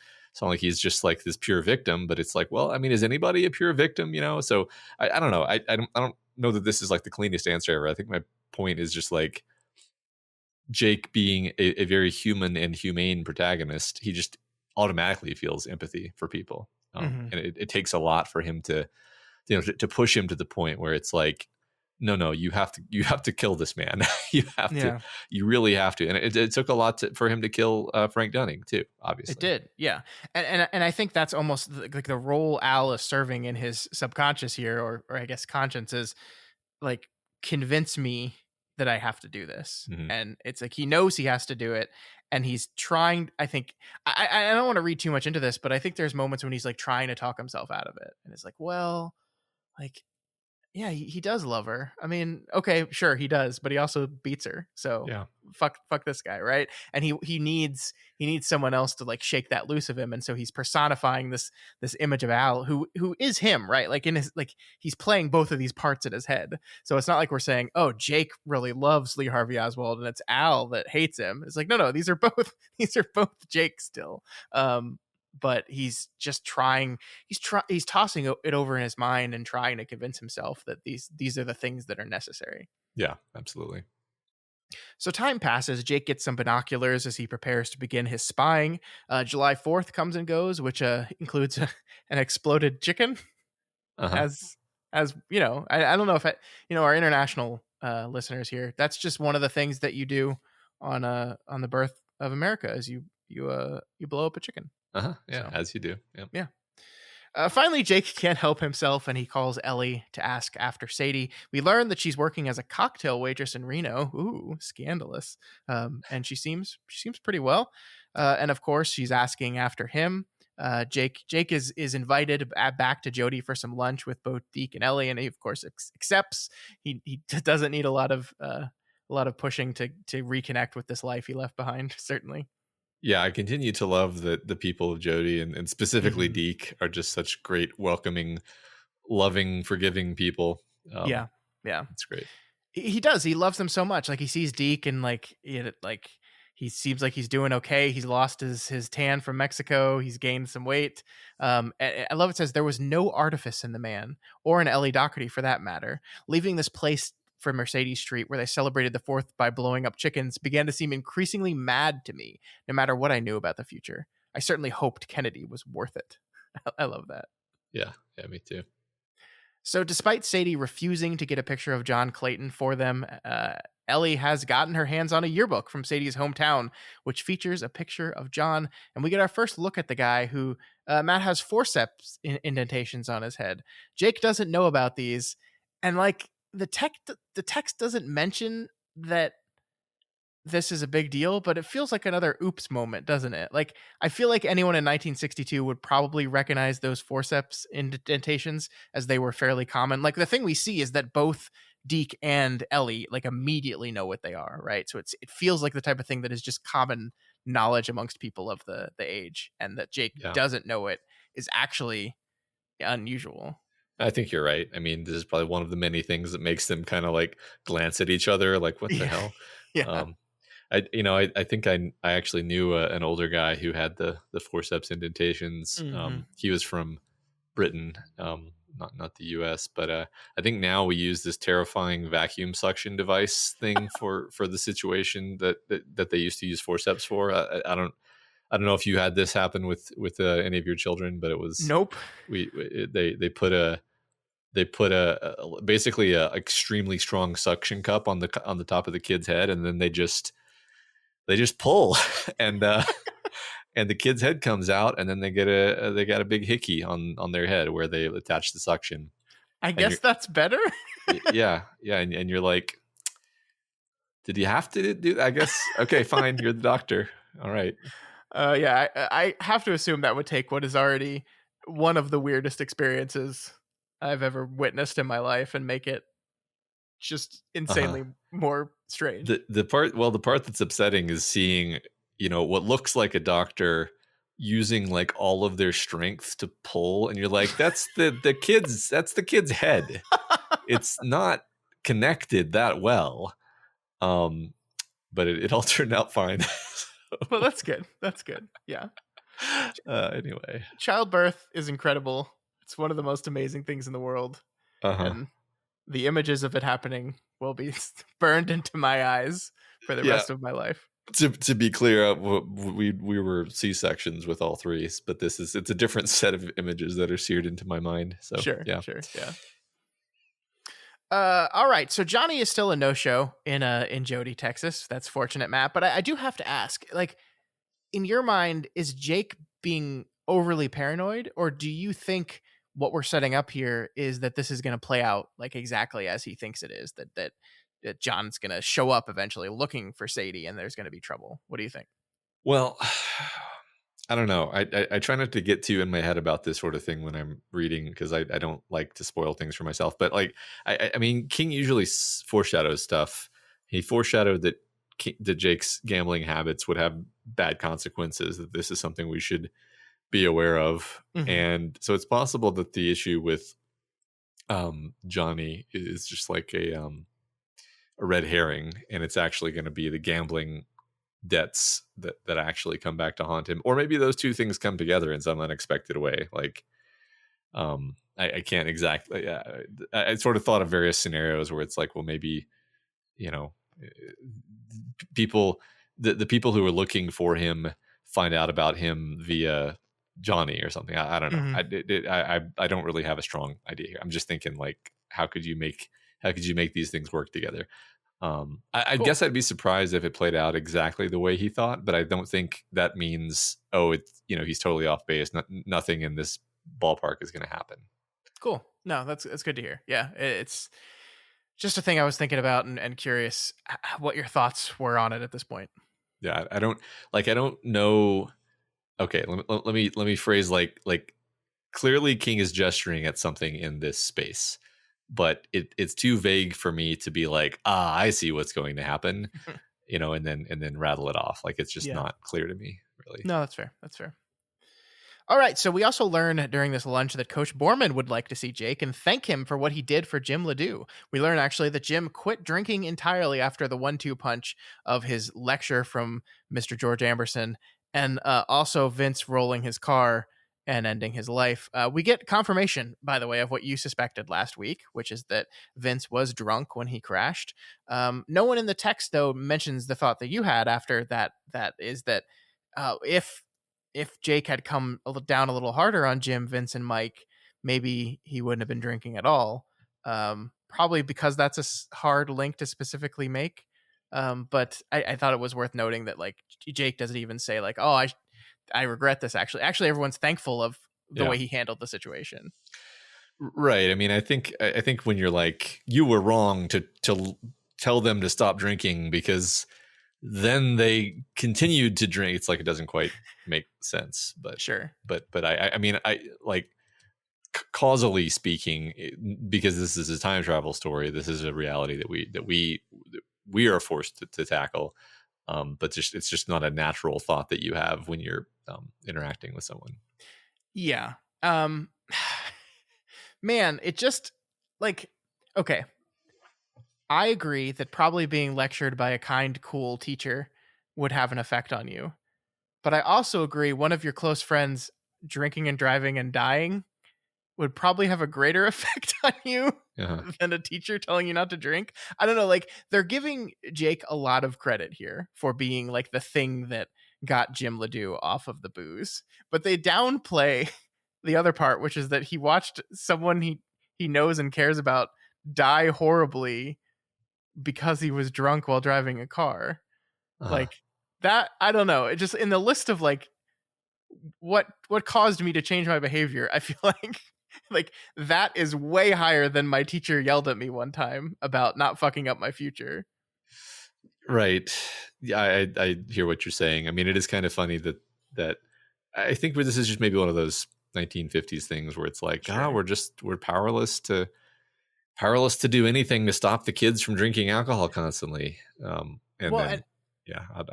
just like this pure victim, but it's like, well, I mean, is anybody a pure victim? So I don't know. I don't know that this is like the cleanest answer ever. I think my point is just like Jake being a very human and humane protagonist, he just automatically feels empathy for people. Mm-hmm. And it takes a lot for him to push him to the point where it's like, no, you have to kill this man. Yeah. You really have to. And it took a lot for him to kill Frank Dunning too, It obviously. did, yeah, and I think that's almost like the role Al is serving in his subconscious here, or I guess conscience is like, convince me that I have to do this, Mm-hmm. and it's like he knows he has to do it, and he's trying. I think I don't want to read too much into this, but I think there's moments when he's like trying to talk himself out of it, and it's like, well, like, yeah, he does love her. I mean, okay, sure, he does, but he also beats her. So Yeah. fuck this guy, right? And he needs someone else to like shake that loose of him. And so he's personifying this image of Al, who is him, right? Like in his, like, he's playing both of these parts in his head. So it's not like we're saying, oh, Jake really loves Lee Harvey Oswald and it's Al that hates him. It's like, no, these are both Jake still. But he's just trying. He's tossing it over in his mind and trying to convince himself that these are the things that are necessary. Yeah, absolutely. So time passes. Jake gets some binoculars as he prepares to begin his spying. July 4th comes and goes, which includes an exploded chicken. Uh-huh. As you know, I don't know if our international listeners here. That's just one of the things that you do on the birth of America, is you blow up a chicken. Uh-huh. Yeah, So as you do. Yeah. yeah. Finally, Jake can't help himself and he calls Ellie to ask after Sadie. We learn that she's working as a cocktail waitress in Reno. Ooh, scandalous. And she seems pretty well. And of course, she's asking after him. Jake is invited back to Jody for some lunch with both Deke and Ellie, and he of course accepts. He doesn't need a lot of pushing to reconnect with this life he left behind. Certainly. Yeah, I continue to love that the people of Jody and specifically Mhm. Deke are just such great, welcoming, loving, forgiving people. Yeah, yeah. It's great. He does. He loves them so much. Like he sees Deke and like he seems like he's doing okay. He's lost his tan from Mexico. He's gained some weight. I love it says there was no artifice in the man or in Ellie Doherty for that matter. Leaving this place for Mercedes Street where they celebrated the 4th by blowing up chickens began to seem increasingly mad to me, no matter what I knew about the future. I certainly hoped Kennedy was worth it. I love that. Yeah, yeah, me too. So, despite Sadie refusing to get a picture of John Clayton for them, Ellie has gotten her hands on a yearbook from Sadie's hometown, which features a picture of John. And we get our first look at the guy who, Matt, has forceps indentations on his head. Jake doesn't know about these. And like the text doesn't mention that this is a big deal, but it feels like another oops moment, doesn't it? Like, I feel like anyone in 1962 would probably recognize those forceps indentations as they were fairly common. Like, the thing we see is that both Deke and Ellie like immediately know what they are, right? So it feels like the type of thing that is just common knowledge amongst people of the age, and that Jake Yeah, doesn't know it is actually unusual. I think you're right. I mean, this is probably one of the many things that makes them kind of like glance at each other, like, what the Yeah. hell? Yeah. Um, I think I actually knew an older guy who had the forceps indentations. Hmm. He was from Britain, not the U.S., but I think now we use this terrifying vacuum suction device thing for the situation that they used to use forceps for. I don't know if you had this happen with any of your children, but it was Nope. they put basically a extremely strong suction cup on the top of the kid's head, and then they just pull and and the kid's head comes out, and then they got a big hickey on their head where they attach the suction. I And guess that's better. yeah, and you're like, did you have to do that? I guess, okay, fine, you're the doctor, all right. Yeah, I have to assume that would take what is already one of the weirdest experiences I've ever witnessed in my life and make it just Uh-huh. insanely more strange. The part that's upsetting is seeing, what looks like a doctor using like all of their strength to pull, and you're like, that's the kid's head. It's not connected that well. um but it all turned out fine. Well, that's good. That's good. Yeah. Anyway. Childbirth is incredible. It's one of the most amazing things in the world. Uh-huh. And the images of it happening will be burned into my eyes for the Yeah, rest of my life. to be clear, we were C-sections with all three, but it's a different set of images that are seared into my mind, so Sure, yeah. sure, yeah. All right. So Johnny is still a no-show in Jody, Texas. That's fortunate, Matt. But I do have to ask, like, in your mind, is Jake being overly paranoid, or do you think what we're setting up here is that this is going to play out like exactly as he thinks it is? That John's going to show up eventually looking for Sadie, and there's going to be trouble. What do you think? Well, I don't know. I try not to get too in my head about this sort of thing when I'm reading, because I don't like to spoil things for myself. But like, I mean, King usually foreshadows stuff. He foreshadowed that Jake's gambling habits would have bad consequences. That this is something we should be aware of, Hmm. and so it's possible that the issue with Johnny is just like a red herring, and it's actually going to be the gambling debts that actually come back to haunt him, or maybe those two things come together in some unexpected way. Like, I can't exactly. I sort of thought of various scenarios where it's like, well, maybe, you know, people, the people who are looking for him find out about him via Johnny or something. I don't know. Hmm. I don't really have a strong idea here. I'm just thinking, like, how could you make these things work together? I Cool. guess I'd be surprised if it played out exactly the way he thought, but I don't think that means, oh, it's, he's totally off base. Nothing in this ballpark is going to happen. Cool. No, that's good to hear. Yeah, it's just a thing I was thinking about and curious what your thoughts were on it at this point. Yeah, I don't know. Okay, let me phrase like clearly King is gesturing at something in this space, but it's too vague for me to be like, I see what's going to happen, and then rattle it off. Like, it's just Yeah. not clear to me, really. No, that's fair. That's fair. All right, so we also learn during this lunch that Coach Borman would like to see Jake and thank him for what he did for Jim Ledoux. We learn actually that Jim quit drinking entirely after the 1-2 punch of his lecture from Mr. George Amberson, and also Vince rolling his car and ending his life. We get confirmation, by the way, of what you suspected last week, which is that Vince was drunk when he crashed. No one in the text, though, mentions the thought that you had after that. That is that if Jake had come down a little harder on Jim, Vince, and Mike, maybe he wouldn't have been drinking at all. Probably because that's a hard link to specifically make. But I thought it was worth noting that like Jake doesn't even say like, oh, I regret this. Actually, everyone's thankful of the way he handled the situation. Right. I mean, I think when you're like, you were wrong to tell them to stop drinking because then they continued to drink. It's like, it doesn't quite make sense, but sure. But I mean, I like causally speaking, because this is a time travel story. This is a reality that we are forced to tackle. But it's just not a natural thought that you have when you're interacting with someone. Yeah. Man, it just like, okay. I agree that probably being lectured by a kind, cool teacher would have an effect on you. But I also agree one of your close friends drinking and driving and dying would probably have a greater effect on you than a teacher telling you not to drink. I don't know, like they're giving Jake a lot of credit here for being like the thing that got Jim Ledoux off of the booze, but they downplay the other part, which is that he watched someone he knows and cares about die horribly because he was drunk while driving a car. Like that, I don't know. It just in the list of like what caused me to change my behavior, I feel like that is way higher than my teacher yelled at me one time about not fucking up my future. Right. Yeah, I hear what you're saying. I mean, it is kind of funny that I think this is just maybe one of those 1950s things where it's like, Sure. we're powerless to do anything to stop the kids from drinking alcohol constantly. I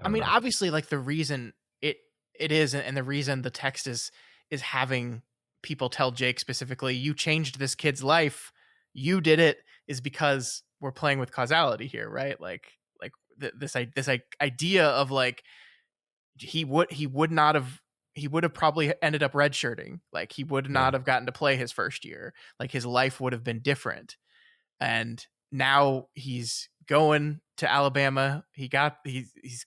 mean, obviously, like the reason it is, and the reason the text is having people tell Jake specifically, you changed this kid's life, you did it, is because we're playing with causality here, right? Like this idea of like he would have probably ended up redshirting, like he would not have gotten to play his first year, like his life would have been different. And now he's going to Alabama. He's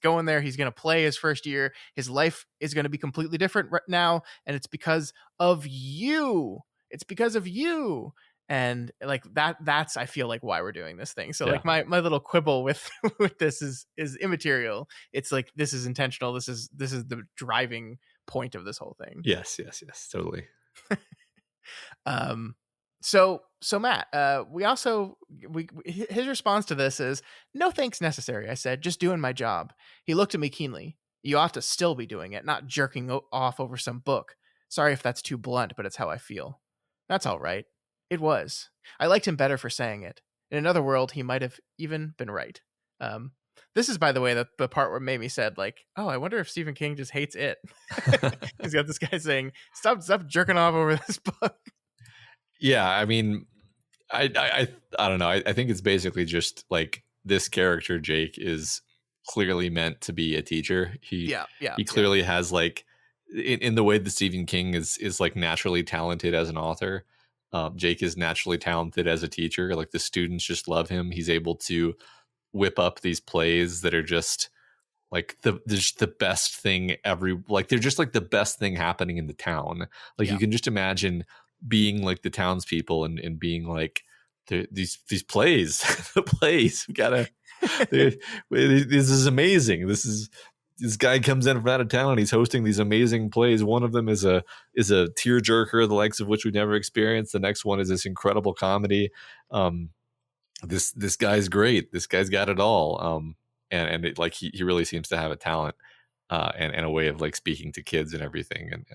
going there. He's going to play his first year. His life is going to be completely different right now. And it's because of you. It's because of you. And like that's, I feel like why we're doing this thing. So like my little quibble with this is immaterial. It's like, this is intentional. This is the driving point of this whole thing. Yes, totally. So Matt, his response to this is, no thanks necessary. I said, just doing my job. He looked at me keenly. You ought to still be doing it, not jerking off over some book. Sorry if that's too blunt, but it's how I feel. That's all right. It was. I liked him better for saying it. In another world, he might have even been right. This is, by the way, the part where Mamie said, like, oh, I wonder if Stephen King just hates it. He's got this guy saying, stop jerking off over this book. Yeah, I mean, I don't know. I think it's basically just like this character Jake is clearly meant to be a teacher. He clearly has like in the way that Stephen King is like naturally talented as an author. Jake is naturally talented as a teacher. Like the students just love him. He's able to whip up these plays that are just like the best thing they're just like the best thing happening in the town. Like you can just imagine being like the townspeople and being like these plays, the plays we gotta. This is amazing. This is this guy comes in from out of town and he's hosting these amazing plays. One of them is a tearjerker, the likes of which we've never experienced. The next one is this incredible comedy. This guy's great. This guy's got it all. And it, like he really seems to have a talent and a way of like speaking to kids and everything.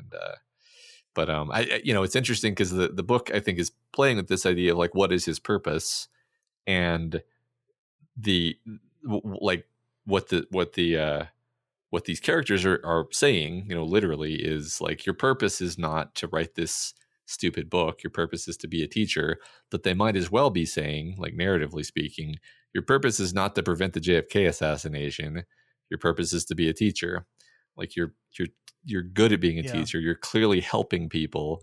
But I it's interesting because the book I think is playing with this idea of like what is his purpose and like what these characters are saying, literally is like your purpose is not to write this stupid book. Your purpose is to be a teacher, but they might as well be saying, like narratively speaking, your purpose is not to prevent the JFK assassination. Your purpose is to be a teacher. Like you're good at being a teacher. You're clearly helping people.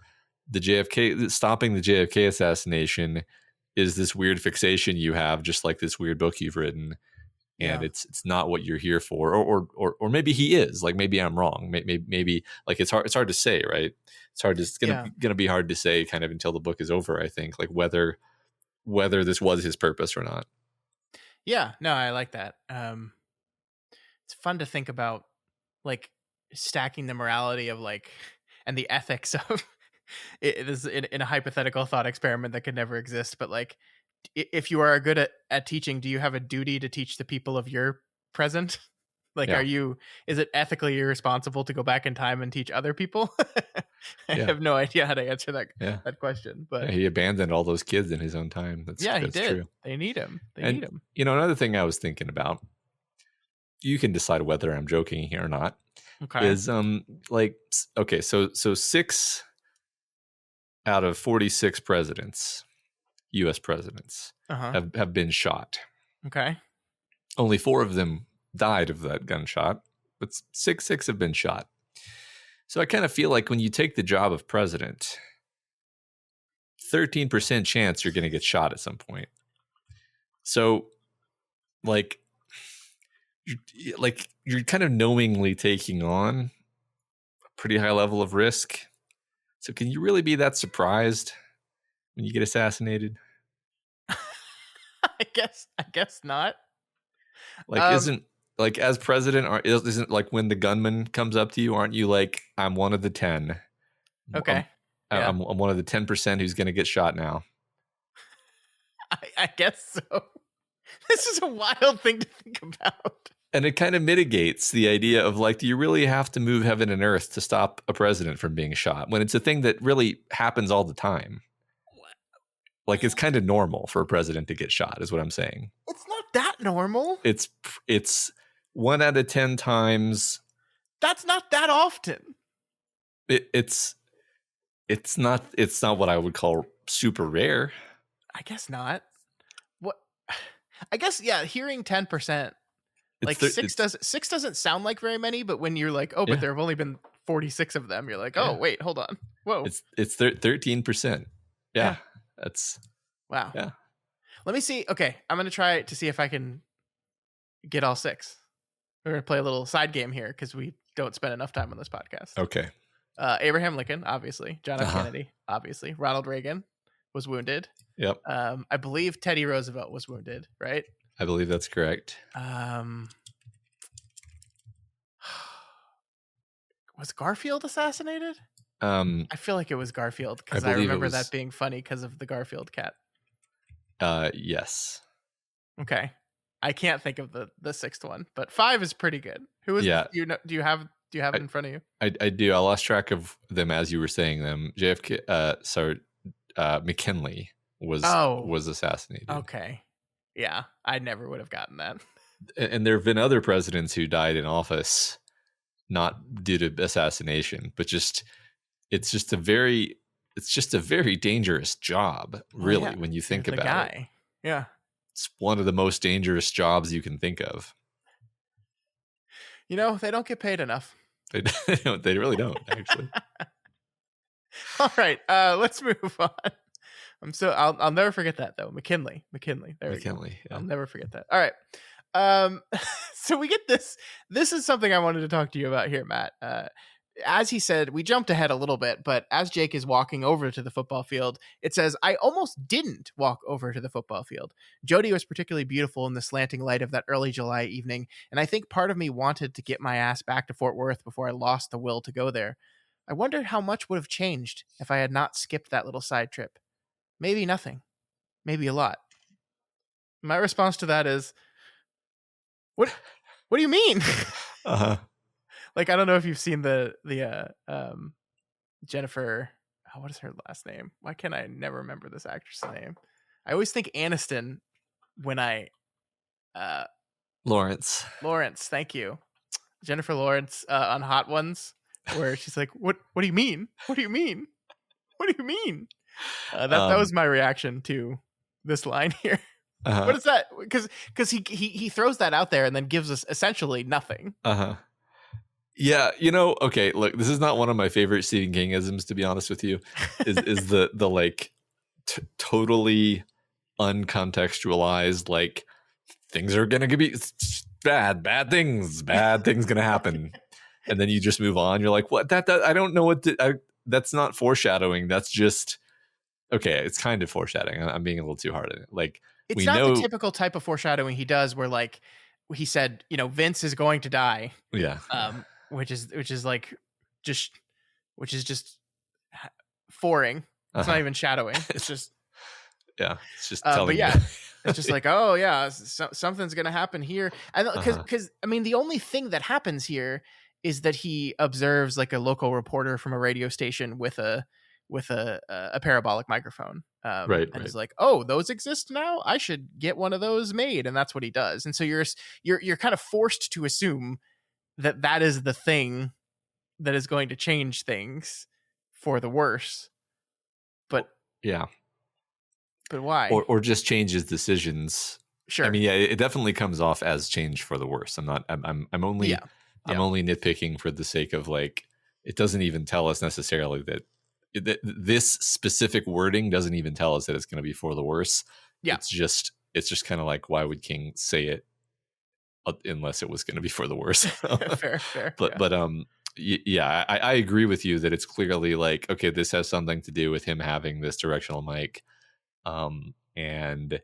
Stopping the JFK assassination is this weird fixation you have, just like this weird book you've written. And it's not what you're here for, or maybe he is. Like maybe I'm wrong. Maybe like it's hard to say, right? It's gonna be hard to say kind of until the book is over. I think like whether this was his purpose or not. Yeah, no, I like that. It's fun to think about, like stacking the morality of like and the ethics of it is in a hypothetical thought experiment that could never exist, but like, if you are good at teaching, do you have a duty to teach the people of your present? Like, is it ethically irresponsible to go back in time and teach other people? I have no idea how to answer that question, but he abandoned all those kids in his own time. That's he did. True. They need him. Need him. Another thing I was thinking about, you can decide whether I'm joking here or not. Okay. Is so 6 out of 46 presidents, U.S. presidents, have been shot. Okay. Only 4 of them died of that gunshot, but six have been shot. So I kind of feel like when you take the job of president, 13% chance you're going to get shot at some point. So, you're kind of knowingly taking on a pretty high level of risk. So can you really be that surprised when you get assassinated? I guess not. Isn't like as president, isn't like when the gunman comes up to you, aren't you like, I'm one of the 10? Okay. I'm one of the 10% who's going to get shot now. I guess so. This is a wild thing to think about. And it kind of mitigates the idea of like, do you really have to move heaven and earth to stop a president from being shot when it's a thing that really happens all the time? Like, it's kind of normal for a president to get shot, is what I'm saying. It's not that normal. It's 1 out of 10 times. That's not that often. It's not what I would call super rare. I guess not. What? I guess hearing 10%, like 6 doesn't sound like very many, but when you're like, but there have only been 46 of them, you're like, wait, hold on. Whoa. It's 13%. Yeah. That's wow. Yeah. Let me see. Okay, I'm gonna try to see if I can get all 6. We're gonna play a little side game here because we don't spend enough time on this podcast. Okay. Abraham Lincoln, obviously. John F. Kennedy, obviously. Ronald Reagan was wounded. Yep. I believe Teddy Roosevelt was wounded, right? I believe that's correct. Was Garfield assassinated? I feel like it was Garfield because I remember that being funny because of the Garfield cat. Yes. Okay. I can't think of the 6th one, but 5 is pretty good. Who is do you have it in front of you? I do. I lost track of them as you were saying them. JFK McKinley was assassinated. Okay. Yeah, I never would have gotten that. And there have been other presidents who died in office not due to assassination, but it's just a very dangerous job, really, when you think about it. Yeah. It's one of the most dangerous jobs you can think of. They don't get paid enough. They really don't, actually. All right, let's move on. I'll never forget that though. McKinley. There we go. Yeah. I'll never forget that. All right. So we get this. This is something I wanted to talk to you about here, Matt. as he said, we jumped ahead a little bit, but as Jake is walking over to the football field, it says, I almost didn't walk over to the football field. Jody was particularly beautiful in the slanting light of that early July evening, and I think part of me wanted to get my ass back to Fort Worth before I lost the will to go there. I wondered how much would have changed if I had not skipped that little side trip. Maybe nothing. Maybe a lot. My response to that is, what do you mean? Uh-huh. Like, I don't know if you've seen the Jennifer, what is her last name? Why can't I never remember this actress's name? I always think Aniston when I Lawrence, thank you. Jennifer Lawrence on Hot Ones, where she's like, what do you mean? What do you mean? What do you mean? That was my reaction to this line here. Uh-huh. What is that? Because he throws that out there and then gives us essentially nothing. Uh-huh. Yeah, okay, look, this is not one of my favorite Stephen King-isms, to be honest with you, is the like totally uncontextualized, like, things are gonna be bad things gonna happen. And then you just move on. You're like, what? That I don't know that's not foreshadowing. That's just, okay, it's kind of foreshadowing. I'm being a little too hard at it. Like, it's we not know the typical type of foreshadowing he does where, like, he said, Vince is going to die. Yeah. Which is just foring. It's not even shadowing. It's just yeah. It's just telling. But yeah, you. it's just like, oh yeah, something's gonna happen here. And because I mean, the only thing that happens here is that he observes like a local reporter from a radio station with a parabolic microphone. Right. And is like, oh, those exist now? I should get one of those made. And that's what he does. And so you're kind of forced to assume that is the thing that is going to change things for the worse. But yeah. But why? Or just changes decisions. Sure. I mean, yeah, it definitely comes off as change for the worse. I'm only nitpicking for the sake of, like, it doesn't even tell us necessarily that this specific wording doesn't even tell us that it's going to be for the worse. Yeah. It's just kind of like, why would King say it unless it was going to be for the worse? fair. But yeah, I agree with you that it's clearly like, okay, this has something to do with him having this directional mic, and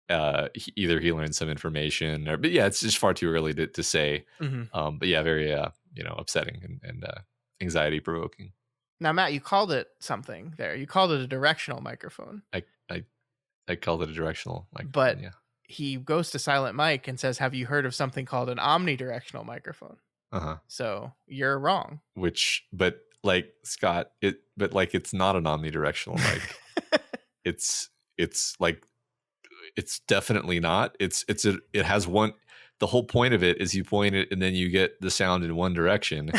either he learned some information, but yeah, it's just far too early to say. Mm-hmm. But yeah, very upsetting and anxiety provoking. Now, Matt, you called it something there. You called it a directional microphone. I called it a directional microphone. But yeah. He goes to Silent Mike and says, have you heard of something called an omnidirectional microphone? So you're wrong. But like, Scott, it's not an omnidirectional mic. it's like, it's definitely not. It has one. The whole point of it is you point it and then you get the sound in one direction.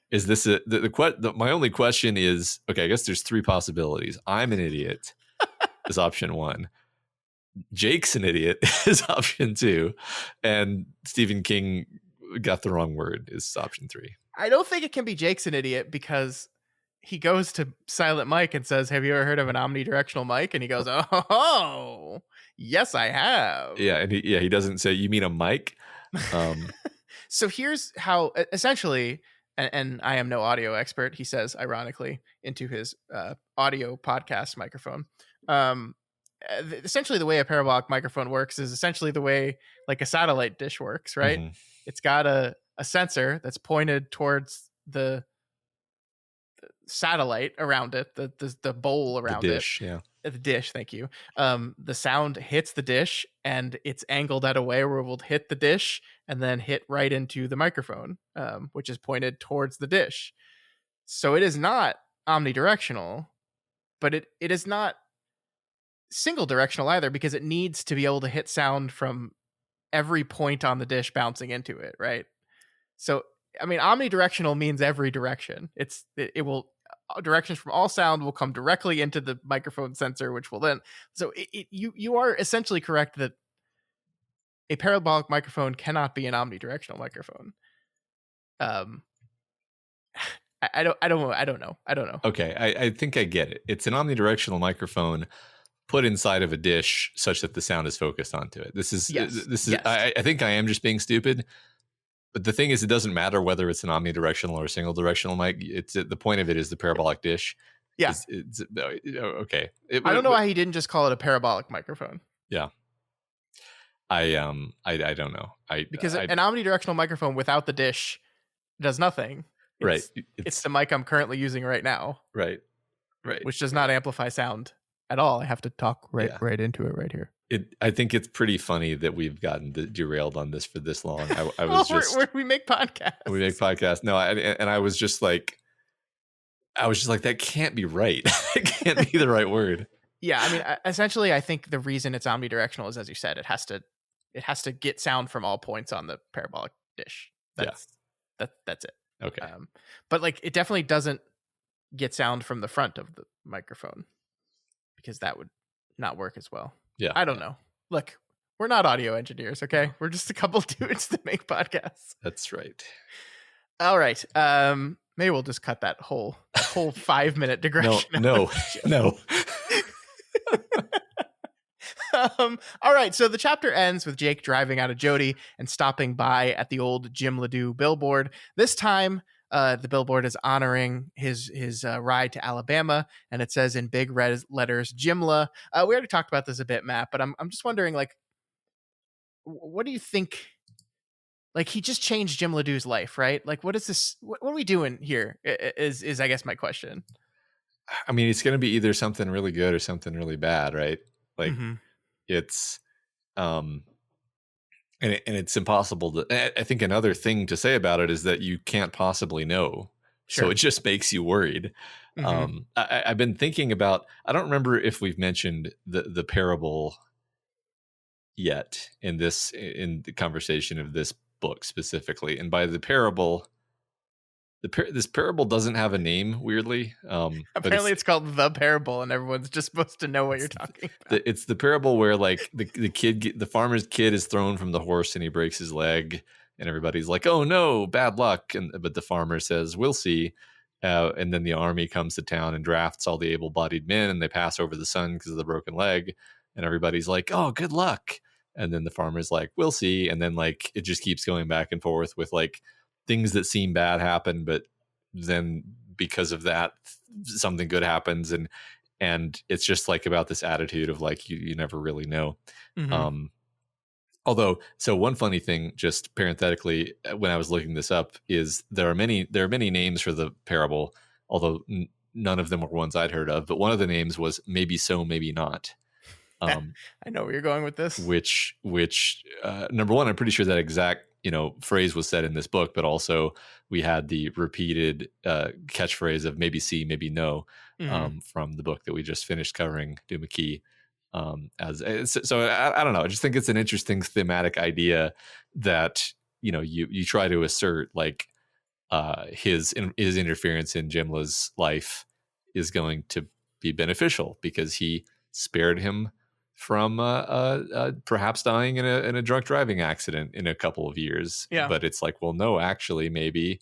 Is this my only question is, okay, I guess there's three possibilities. I'm an idiot is option one. Jake's an idiot is option two. And Stephen King got the wrong word is option three. I don't think it can be Jake's an idiot, because he goes to Silent Mike and says, have you ever heard of an omnidirectional mic? And he goes, oh, yes, I have. Yeah. And he doesn't say, you mean a mic? So here's how, essentially, and I am no audio expert, he says, ironically, into his audio podcast microphone. Essentially, the way a parabolic microphone works is essentially the way like a satellite dish works, right? Mm-hmm. It's got a sensor that's pointed towards the satellite around it, the bowl around the dish, it. Yeah. The dish, thank you. The sound hits the dish and it's angled at a way where it will hit the dish and then hit right into the microphone, which is pointed towards the dish. So it is not omnidirectional, but it is not single directional either, because it needs to be able to hit sound from every point on the dish bouncing into it, right? So, I mean, omnidirectional means every direction. It will, directions from all sound will come directly into the microphone sensor, which will then, so you are essentially correct that a parabolic microphone cannot be an omnidirectional microphone. I don't know. Okay, I think I get it. It's an omnidirectional microphone put inside of a dish such that the sound is focused onto it. This is. Yes. I think I am just being stupid. But the thing is, it doesn't matter whether it's an omnidirectional or a single directional mic. It's the point of it is the parabolic dish. Yeah. It's okay. I don't know why he didn't just call it a parabolic microphone. Yeah. I don't know. Because an omnidirectional microphone without the dish does nothing. It's the mic I'm currently using right now. Right. Which does not amplify sound at all. I have to talk right into it right here. I think it's pretty funny that we've gotten derailed on this for this long. I was we make podcasts. We make podcasts. No, I was just like, that can't be right. It can't be the right word. Yeah, I mean, essentially, I think the reason it's omnidirectional is, as you said, it has to get sound from all points on the parabolic dish. That's it. Okay. But like, it definitely doesn't get sound from the front of the microphone, because that would not work as well. Yeah. I don't know. Look, we're not audio engineers, okay? We're just a couple dudes that make podcasts. That's right. All right. Maybe we'll just cut that whole 5-minute digression. No. All right, so the chapter ends with Jake driving out of Jody and stopping by at the old Jim Ledoux billboard. This time, the billboard is honoring his ride to Alabama, and it says in big red letters, Jimla. We already talked about this a bit, Matt, but I'm just wondering, like, what do you think? Like, he just changed Jim Ledoux's life, right? Like, what is this? What are we doing here? Is I guess my question. I mean, it's going to be either something really good or something really bad, right? Like, it's and it's impossible to. I think another thing to say about it is that you can't possibly know. Sure. So it just makes you worried. I've been thinking about, I don't remember if we've mentioned the parable yet in the conversation of this book specifically. And by the parable, this parable doesn't have a name, weirdly. Apparently it's called The Parable, and everyone's just supposed to know what you're talking about. It's the parable where, like, the farmer's kid is thrown from the horse and he breaks his leg, and everybody's like, oh no, bad luck. But the farmer says, we'll see. And then the army comes to town and drafts all the able-bodied men, and they pass over the son because of the broken leg. And everybody's like, oh, good luck. And then the farmer's like, we'll see. And then, like, it just keeps going back and forth with, like, things that seem bad happen, but then because of that, something good happens. And it's just like about this attitude of, like, you never really know. Although, so one funny thing, just parenthetically, when I was looking this up, is there are many names for the parable, although none of them were ones I'd heard of. But one of the names was Maybe So, Maybe Not. I know where you're going with this. Which number one, I'm pretty sure that exact phrase was said in this book, but also we had the repeated catchphrase of maybe see, maybe no, from the book that we just finished covering, Do McKee. So I don't know. I just think it's an interesting thematic idea that you try to assert, like, his interference in Jimla's life is going to be beneficial because he spared him from perhaps dying in a drunk driving accident in a couple of years. Yeah. But it's like, well, no, actually, maybe.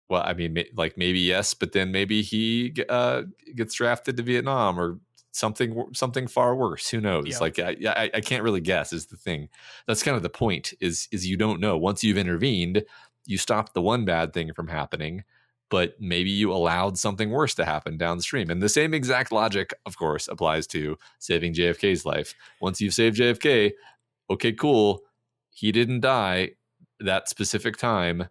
Well, I mean, like, maybe yes, but then maybe he gets drafted to Vietnam or something far worse. Who knows? Yeah. Like, I can't really guess is the thing. That's kind of the point is you don't know. Once you've intervened, you stopped the one bad thing from happening, but maybe you allowed something worse to happen downstream. And the same exact logic, of course, applies to saving JFK's life. Once you've saved JFK, okay, cool. He didn't die that specific time,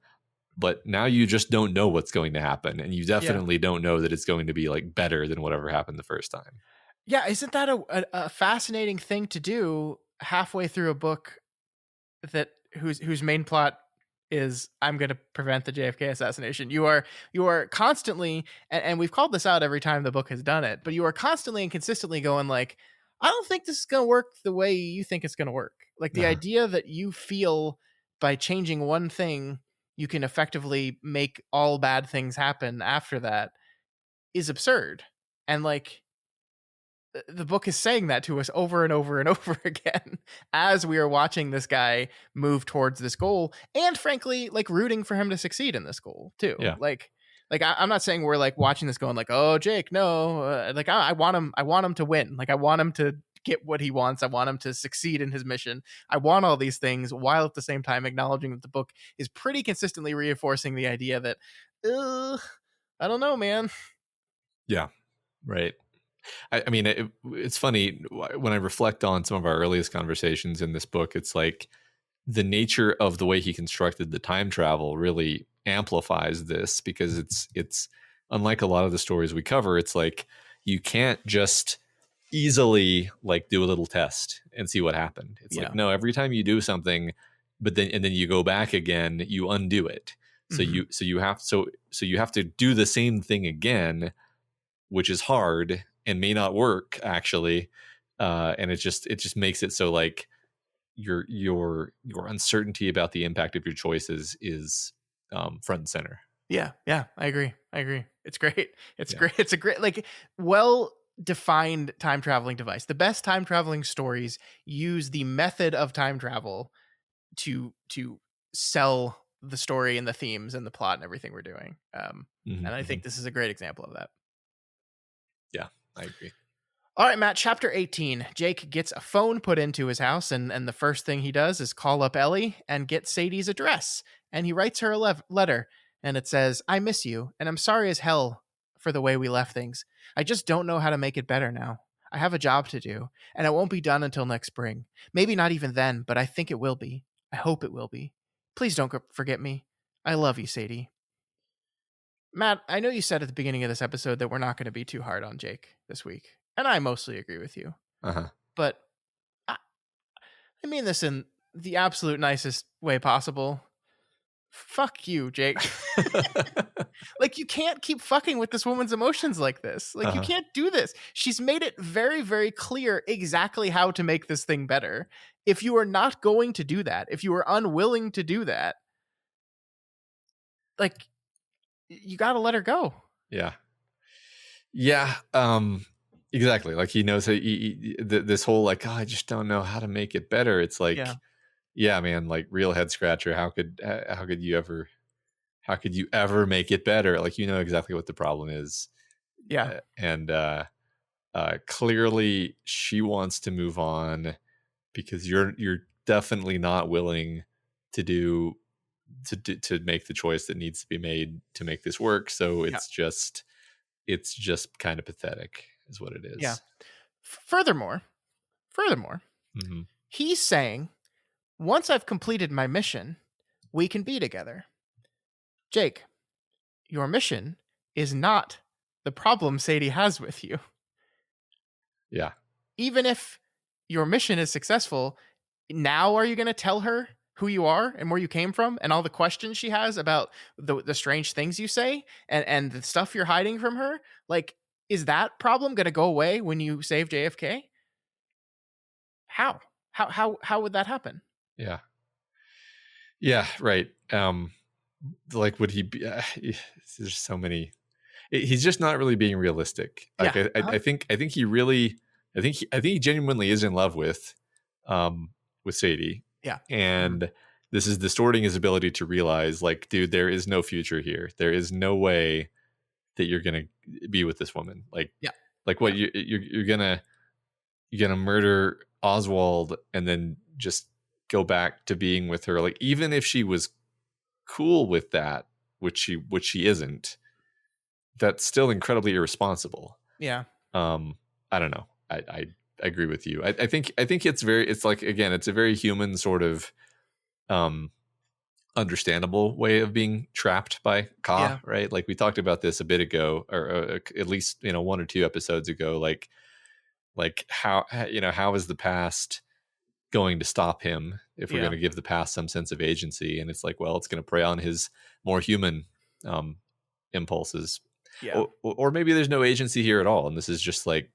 but now you just don't know what's going to happen. And you definitely don't know that it's going to be, like, better than whatever happened the first time. Yeah. Isn't that a fascinating thing to do halfway through a book whose main plot is I'm going to prevent the JFK assassination? You are constantly, and we've called this out every time the book has done it, but you are constantly and consistently going, like, I don't think this is going to work the way you think it's going to work. Like, the idea that you feel by changing one thing, you can effectively make all bad things happen after that is absurd. And, like, the book is saying that to us over and over and over again as we are watching this guy move towards this goal, and frankly, like, rooting for him to succeed in this goal too. Yeah. Like I'm not saying we're, like, watching this going, like, oh, Jake, no, like, I want him to win. Like, I want him to get what he wants. I want him to succeed in his mission. I want all these things, while at the same time acknowledging that the book is pretty consistently reinforcing the idea that, I don't know, man. Yeah, right. I mean, it's funny when I reflect on some of our earliest conversations in this book. It's like the nature of the way he constructed the time travel really amplifies this, because it's unlike a lot of the stories we cover. It's like you can't just easily like do a little test and see what happened. It's like, no, every time you do something, but then you go back again, you undo it. So you have to do the same thing again, which is hard and may not work actually. And it just makes it so like your uncertainty about the impact of your choices is front and center. Yeah, I agree. It's great. Great. It's a great, like, well defined time traveling device. The best time traveling stories use the method of time travel to sell the story and the themes and the plot and everything we're doing. And I think this is a great example of that. Yeah, I agree. All right, Matt, chapter 18. Jake gets a phone put into his house, and the first thing he does is call up Ellie and get Sadie's address. And he writes her a letter, and it says, "I miss you, and I'm sorry as hell for the way we left things. I just don't know how to make it better now. I have a job to do, and it won't be done until next spring. Maybe not even then, but I think it will be. I hope it will be. Please don't forget me. I love you, Sadie." Matt, I know you said at the beginning of this episode that we're not going to be too hard on Jake this week, and I mostly agree with you. But I mean this in the absolute nicest way possible. Fuck you, Jake. Like, you can't keep fucking with this woman's emotions like this. Like, you can't do this. She's made it very, very clear exactly how to make this thing better. If you are not going to do that, if you are unwilling to do that, like, you got to let her go. Yeah. Exactly. Like, he knows this whole like, oh, I just don't know how to make it better. It's like, yeah, man, like, real head scratcher. How could you ever make it better? Like, you know exactly what the problem is. Yeah. And clearly she wants to move on because you're definitely not willing to make the choice that needs to be made to make this work. So it's just kind of pathetic is what it is. Yeah. Furthermore, he's saying, once I've completed my mission, we can be together. Jake, your mission is not the problem Sadie has with you. Yeah. Even if your mission is successful, now are you going to tell her who you are and where you came from and all the questions she has about the strange things you say and the stuff you're hiding from her? Like, is that problem going to go away when you save JFK? How would that happen? Yeah. Yeah. Right. Like, would he be? There's so many. He's just not really being realistic. Like, I think he genuinely is in love with Sadie. Yeah. And this is distorting his ability to realize, like, dude, there is no future here. There is no way that you're gonna be with this woman. Like, like what you're gonna murder Oswald and then just go back to being with her. Like, even if she was cool with that, which she isn't, that's still incredibly irresponsible. Yeah. I don't know. I agree with you. I think it's like, again, it's a very human sort of understandable way of being trapped by Ka, right? Like, we talked about this a bit ago, or at least, 1 or 2 episodes ago, like how is the past going to stop him if we're going to give the past some sense of agency? And it's like, well, it's going to prey on his more human impulses. Or maybe there's no agency here at all, and this is just like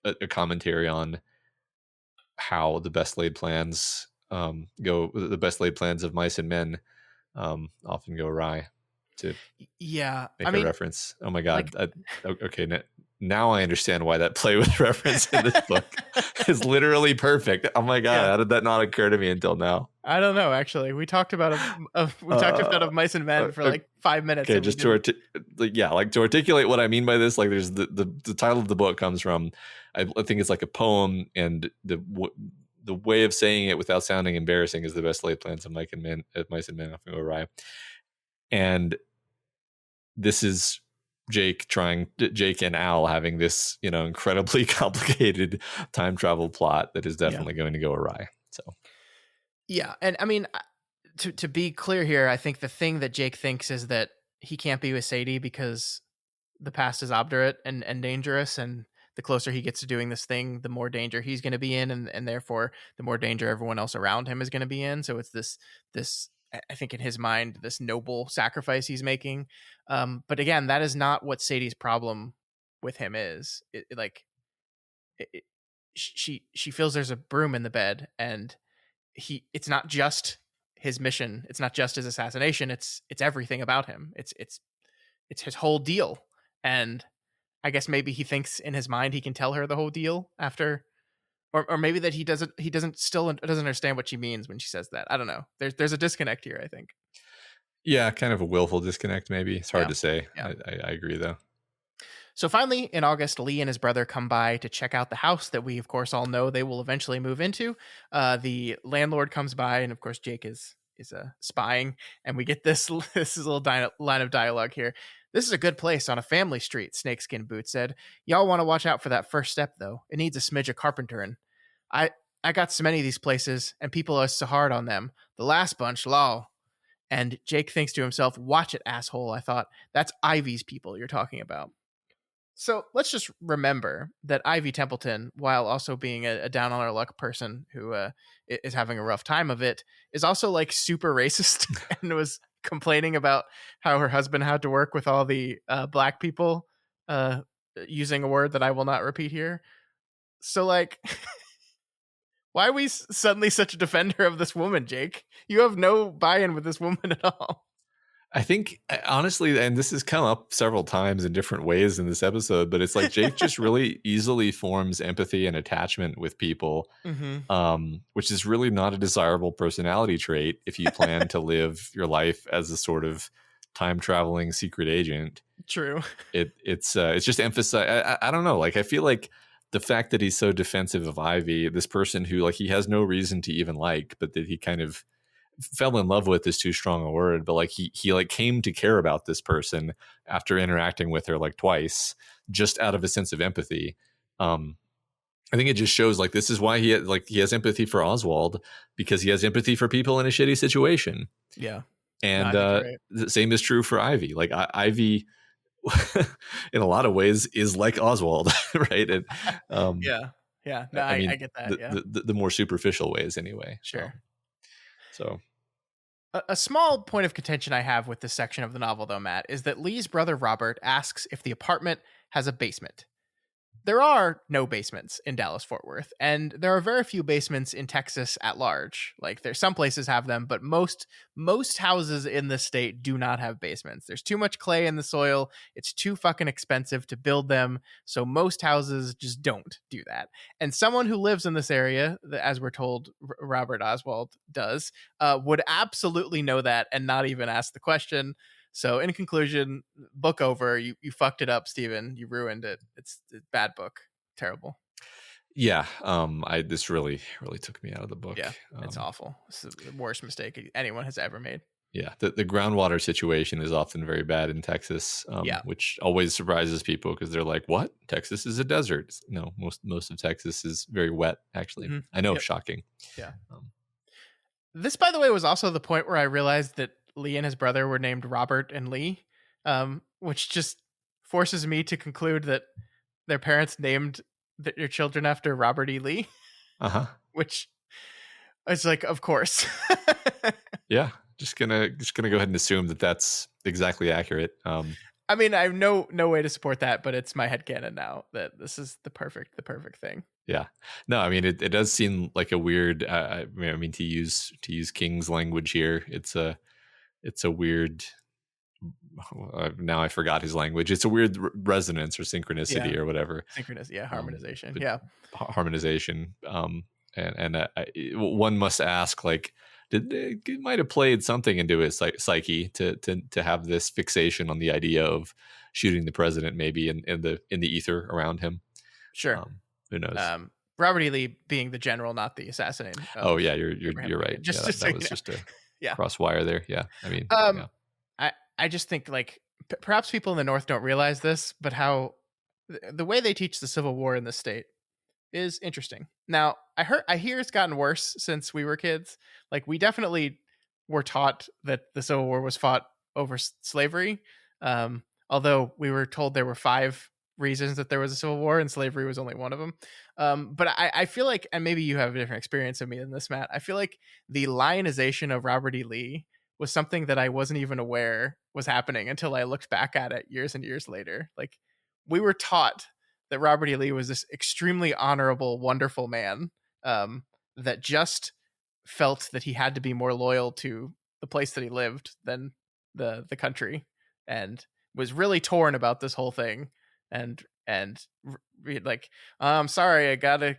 a commentary on how the best laid plans go. The best laid plans of mice and men often go awry. To make a reference. Oh my god. Like, okay, now I understand why that play with reference in this book is literally perfect. Oh my god, Yeah. how did that not occur to me until now? I don't know. Actually, we talked about we talked about Uh, of Mice and Men for uh, like 5 minutes, okay, and we just to didn't. like to articulate what I mean by this, like there's the title of the book comes from, I think it's like a poem, and the way of saying it without sounding embarrassing is the best laid plans of Mice and Men often go awry. And this is Jake and Al having this, incredibly complicated time travel plot that is Yeah. definitely going to go awry. So Yeah, and I mean, to be clear here, I think the thing that Jake thinks is that he can't be with Sadie because the past is obdurate and dangerous, and the closer he gets to doing this thing, the more danger he's going to be in, and therefore the more danger everyone else around him is going to be in. So it's this I think in his mind, this noble sacrifice he's making. But again, that is not what Sadie's problem with him is. It, she feels there's a broom in the bed, and it's not just his mission, it's not just his assassination, it's everything about him. It's his whole deal. And I guess maybe he thinks in his mind he can tell her the whole deal after, or maybe that he doesn't understand what she means when she says that. I don't know. There's a disconnect here, I think. yeah, kind of a willful disconnect. Maybe it's hard Yeah. to say. Yeah. I agree though. So finally, in August, Lee and his brother come by to check out the house that we, of course, all know they will eventually move into. The landlord comes by, and of course, Jake is spying, and we get this this little line of dialogue here. "This is a good place on a family street," Snakeskin Boots said. "Y'all want to watch out for that first step, though. It needs a smidge of carpentering. I I got so many of these places, and people are so hard on them. The last bunch, law." And Jake thinks to himself, "Watch it, asshole." I thought, that's Ivy's people you're talking about. So let's just remember that Ivy Templeton, while also being a down on her luck person who is having a rough time of it, is also like super racist and was complaining about how her husband had to work with all the black people, uh, using a word that I will not repeat here. So, like, why are we suddenly such a defender of this woman, Jake? You have no buy in with this woman at all. I think honestly, and this has come up several times in different ways in this episode, but it's like Jake just really easily forms empathy and attachment with people, Mm-hmm. which is really not a desirable personality trait if you plan to live your life as a sort of time traveling secret agent. True. It's just emphasize. I don't know. Like I feel like the fact that he's so defensive of Ivy, this person who like he has no reason to even like, but that he kind of fell in love with is too strong a word, but like he like came to care about this person after interacting with her like twice, just out of a sense of empathy. I think it just shows like this is why he has empathy for Oswald, because he has empathy for people in a shitty situation. Yeah. No, And I think you're right. the same is true for Ivy. Like Ivy in a lot of ways is like Oswald, right? And Yeah. Yeah. No, I mean I get that. Yeah. the more superficial ways anyway. Sure. So A small point of contention I have with this section of the novel, though, Matt, is that Lee's brother Robert asks if the apartment has a basement. There are no basements in Dallas Fort Worth, and there are very few basements in Texas at large. Like there's some places have them, but most houses in the state do not have basements. There's too much clay in the soil. It's too fucking expensive to build them, so most houses just don't do that. And someone who lives in this area, as we're told Robert Oswald does, would absolutely know that and not even ask the question. So in conclusion, book over. You fucked it up, Steven. You ruined it. It's a bad book. Terrible. yeah, this really took me out of the book. Yeah, it's awful. It's the worst mistake anyone has ever made. Yeah, the groundwater situation is often very bad in Texas, Yeah. which always surprises people because they're like, "What? Texas is a desert?" No, most of Texas is very wet. Actually, Mm-hmm. I know, Yep. shocking. Yeah. This, by the way, was also the point where I realized that Lee and his brother were named Robert and Lee, which just forces me to conclude that their parents named their children after Robert E. Lee, which is like, of course. Yeah, just gonna go ahead and assume that that's exactly accurate. I mean, I have no way to support that, but it's my headcanon now that this is the perfect thing. Yeah, no, I mean it does seem like a weird. I mean to use King's language here, it's a weird now I forgot his language. It's a weird resonance or Yeah. synchronicity or whatever. Synchronous. Yeah. Um, Harmonization. but Yeah. harmonization. One must ask, like, did it might have played something into his psyche to have this fixation on the idea of shooting the president, maybe in the ether around him. Sure. Um, who knows? Robert E. Lee being the general, not the assassin Oh of yeah, Abraham you're right. Lincoln. Yeah, Just so that you was know. just a Yeah. cross wire there. Yeah, I mean, Um, yeah. I just think like perhaps people in the North don't realize this, but how the way they teach the Civil War in the state is interesting. Now, I hear it's gotten worse since we were kids. Like we definitely were taught that the Civil War was fought over slavery. Although we were told there were 5 reasons that there was a Civil War and slavery was only one of them. But I feel like, and maybe you have a different experience of me than this, Matt. I feel like the lionization of Robert E. Lee was something that I wasn't even aware was happening until I looked back at it years and years later. Like we were taught that Robert E. Lee was this extremely honorable, wonderful man that just felt that he had to be more loyal to the place that he lived than the country, and was really torn about this whole thing. Like, I'm sorry, I gotta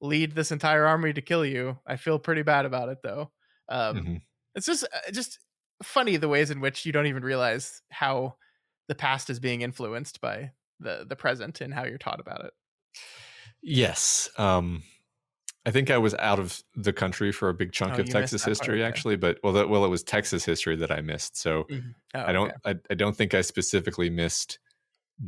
lead this entire army to kill you. I feel pretty bad about it though. Um, Mhm. it's just funny the ways in which you don't even realize how the past is being influenced by the present and how you're taught about it. Yes. I think I was out of the country for a big chunk Oh, of you missed Texas that part. history, Okay. actually, but it was Texas history that I missed. So Mhm. Oh, okay. I don't think I specifically missed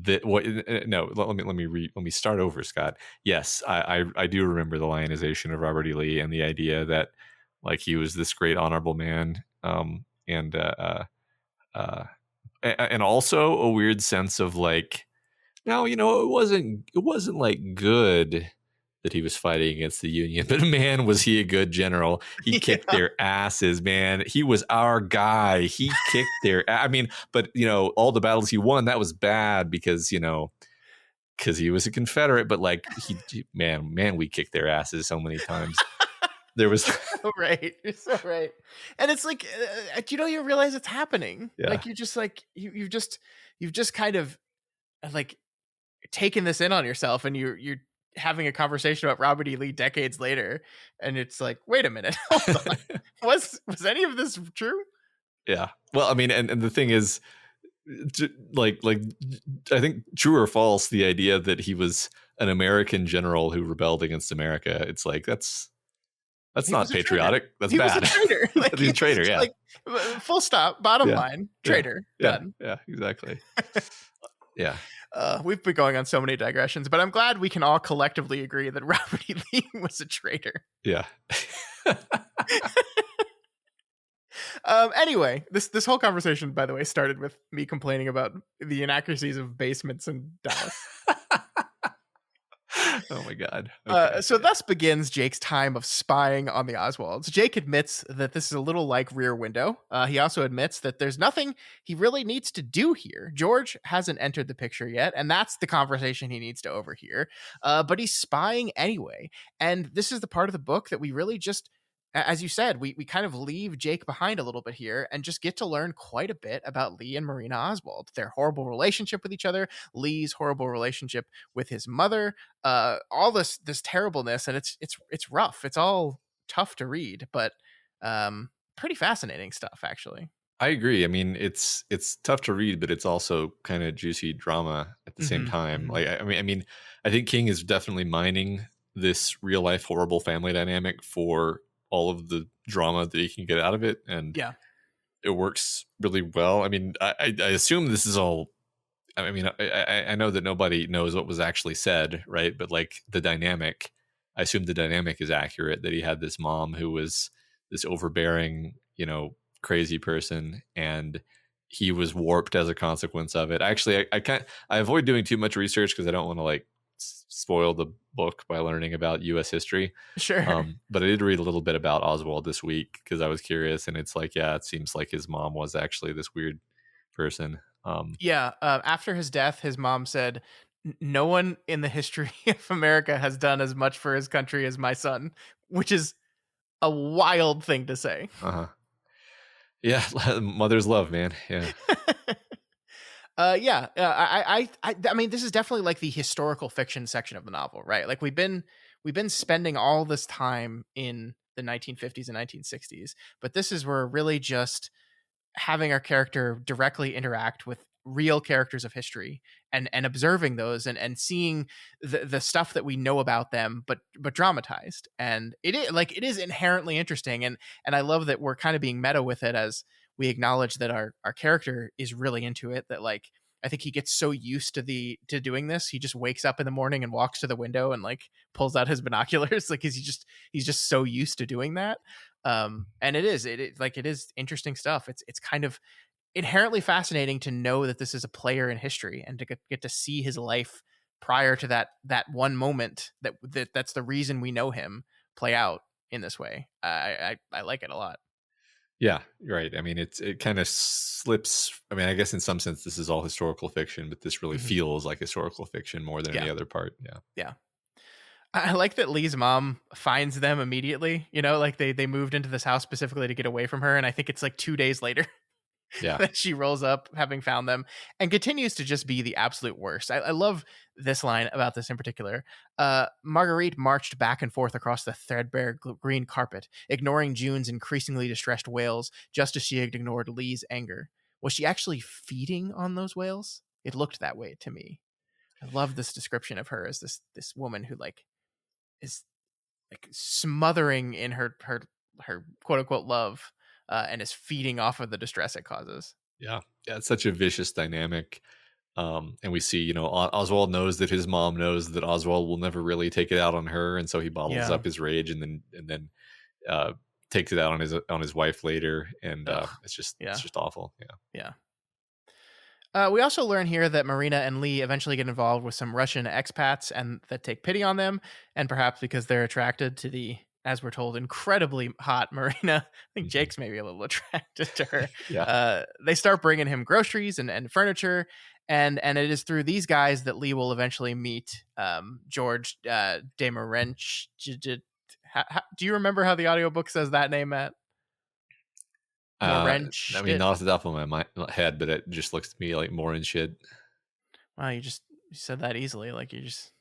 that. What? No, let me start over, Scott. Yes, I do remember the lionization of Robert E. Lee and the idea that like he was this great honorable man, and also a weird sense of like, no, it wasn't like good that he was fighting against the Union, but man, was he a good general. He kicked Yeah. their asses, man. He was our guy. He kicked I mean, but all the battles he won, that was bad because, because he was a Confederate, but like man, we kicked their asses so many times. There was So right. You're so right. And it's like, you realize it's happening. yeah. Like you just like you've just kind of like taken this in on yourself, and you're having a conversation about Robert E. Lee decades later, and it's like, wait a minute, hold on. Was any of this true? Yeah. Well, I mean, and the thing is, like I think true or false, the idea that he was an American general who rebelled against America, it's like that's He was not a traitor. patriotic. That's He was a bad. traitor. Like He's a he's traitor. just Yeah. like full stop, bottom Yeah. line, Yeah. traitor, Yeah. done. Yeah. Exactly. Yeah. We've been going on so many digressions, but I'm glad we can all collectively agree that Robert E. Lee was a traitor. Yeah. Anyway, this whole conversation, by the way, started with me complaining about the inaccuracies of basements in Dallas. Oh my God. Okay. So thus begins Jake's time of spying on the Oswalds. Jake admits that this is a little like Rear Window. He also admits that there's nothing he really needs to do here. George hasn't entered the picture yet, and that's the conversation he needs to overhear. But he's spying anyway. And this is the part of the book that we really just, as you said, we kind of leave Jake behind a little bit here and just get to learn quite a bit about Lee and Marina Oswald, their horrible relationship with each other, Lee's horrible relationship with his mother, all this terribleness, and it's rough. It's all tough to read, but pretty fascinating stuff, actually. I agree. I mean, it's tough to read, but it's also kind of juicy drama at the same Mm-hmm, time. mm-hmm. Like, I think King is definitely mining this real life horrible family dynamic for all of the drama that he can get out of it, and Yeah, it works really well. I mean, I assume this is all. I mean, I know that nobody knows what was actually said, right? But like the dynamic, I assume the dynamic is accurate. That he had this mom who was this overbearing, crazy person, and he was warped as a consequence of it. Actually, I avoid doing too much research because I don't want to like spoil the book by learning about U.S. history. sure. But I did read a little bit about Oswald this week because I was curious, and it's like, yeah, it seems like his mom was actually this weird person. Yeah, after his death, his mom said, No one in the history of America has done as much for his country as my son," which is a wild thing to say. Yeah, mother's love, man. Yeah. Yeah, I mean, this is definitely like the historical fiction section of the novel, right? Like we've been spending all this time in the 1950s and 1960s, but this is where really just having our character directly interact with real characters of history and observing those and seeing the stuff that we know about them but dramatized, and it is inherently interesting, and I love that we're kind of being meta with it as we acknowledge that our character is really into it, that like I think he gets so used to doing this, he just wakes up in the morning and walks to the window and like pulls out his binoculars like he's just so used to doing that. And it is interesting stuff. It's kind of inherently fascinating to know that this is a player in history and to get to see his life prior to that one moment that's the reason we know him play out in this way. I like it a lot. Yeah, right. I mean, it kind of slips. I mean, I guess in some sense this is all historical fiction, but this really Hmm. feels like historical fiction more than Yeah, any other part. Yeah, yeah. I like that Lee's mom finds them immediately. You know, like they moved into this house specifically to get away from her, and I think it's like 2 days later yeah, that she rolls up having found them and continues to just be the absolute worst. I love this line about this in particular. Marguerite marched back and forth across the threadbare green carpet, ignoring June's increasingly distressed wails, just as she had ignored Lee's anger. Was she actually feeding on those wails? It looked that way to me. I love this description of her as this woman who like is like smothering in her quote unquote love, and is feeding off of the distress it causes. yeah, yeah. It's such a vicious dynamic. And we see, Oswald knows that his mom knows that Oswald will never really take it out on her, and so he bottles Yeah. up his rage and then uh, takes it out on his wife later, and Ugh. it's Yeah. just awful. Yeah, Yeah. We also learn here that Marina and Lee eventually get involved with some Russian expats and that take pity on them, and perhaps because they're attracted to the, as we're told, incredibly hot Marina. I think hmm Jake's maybe a little attracted to her. yeah. They start bringing him groceries and furniture, and it is through these guys that Lee will eventually meet George Demerench. Do you remember how the audiobook says that name, Matt? I Morench. mean, not off the top of my head, but it just looks to me like more and shit. Wow, you said that easily, like you just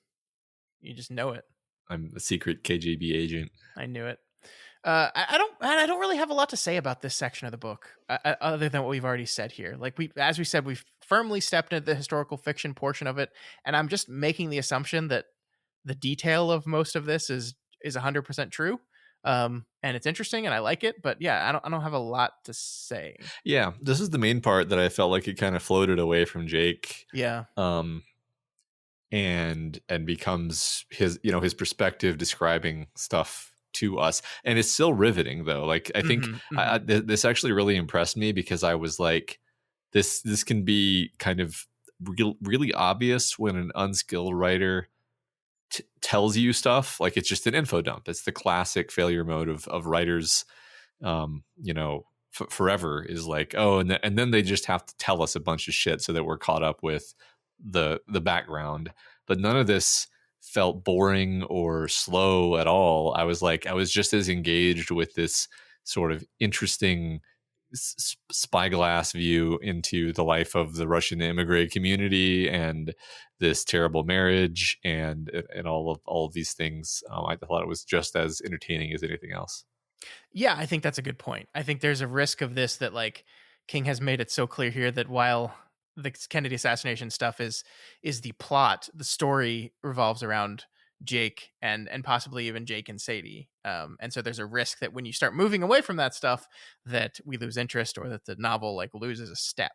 know it. I'm a secret KGB agent. I knew it. I don't really have a lot to say about this section of the book, other than what we've already said here. Like as we said, we've firmly stepped into the historical fiction portion of it, and I'm just making the assumption that the detail of most of this is 100% true. And it's interesting, and I like it, but yeah, I don't have a lot to say. Yeah, this is the main part that I felt like it kind of floated away from Jake, Yeah. um, and becomes his perspective describing stuff to us, and it's still riveting though. Like I think Hmm. Hmm. this actually really impressed me because I was like, this can be kind of really obvious when an unskilled writer tells you stuff. Like it's just an info dump. It's the classic failure mode of writers. Forever is like, oh, and then they just have to tell us a bunch of shit so that we're caught up with the background. But none of this felt boring or slow at all. I was just as engaged with this sort of interesting spyglass view into the life of the Russian immigrant community and this terrible marriage and all of these things. I thought it was just as entertaining as anything else. Yeah, I think that's a good point. I think there's a risk of this that like King has made it so clear here that while the Kennedy assassination stuff is the plot, the story revolves around Jake and possibly even Jake and Sadie. And so there's a risk that when you start moving away from that stuff, that we lose interest or that the novel like loses a step.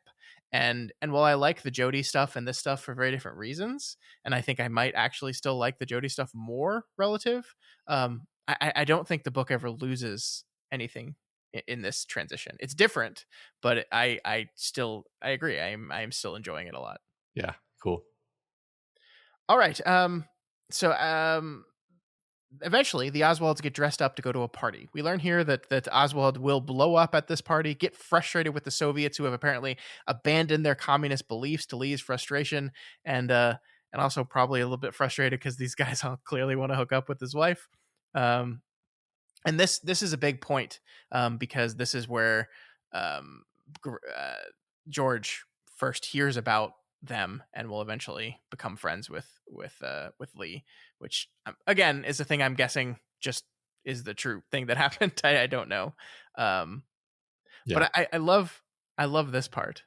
And while I like the Jody stuff and this stuff for very different reasons, and I think I might actually still like the Jody stuff more relative, I don't think the book ever loses anything in this transition. It's different, but I agree. I am still enjoying it a lot. Yeah, cool. All right. So eventually the Oswalds get dressed up to go to a party. We learn here that Oswald will blow up at this party, get frustrated with the Soviets who have apparently abandoned their communist beliefs to Lee's frustration, and also probably a little bit frustrated because these guys all clearly want to hook up with his wife. Um, and this is a big point, because this is where um, George first hears about them and will eventually become friends with Lee, which again is a thing I'm guessing just is the true thing that happened. I don't know. Um, Yeah. but I love this part.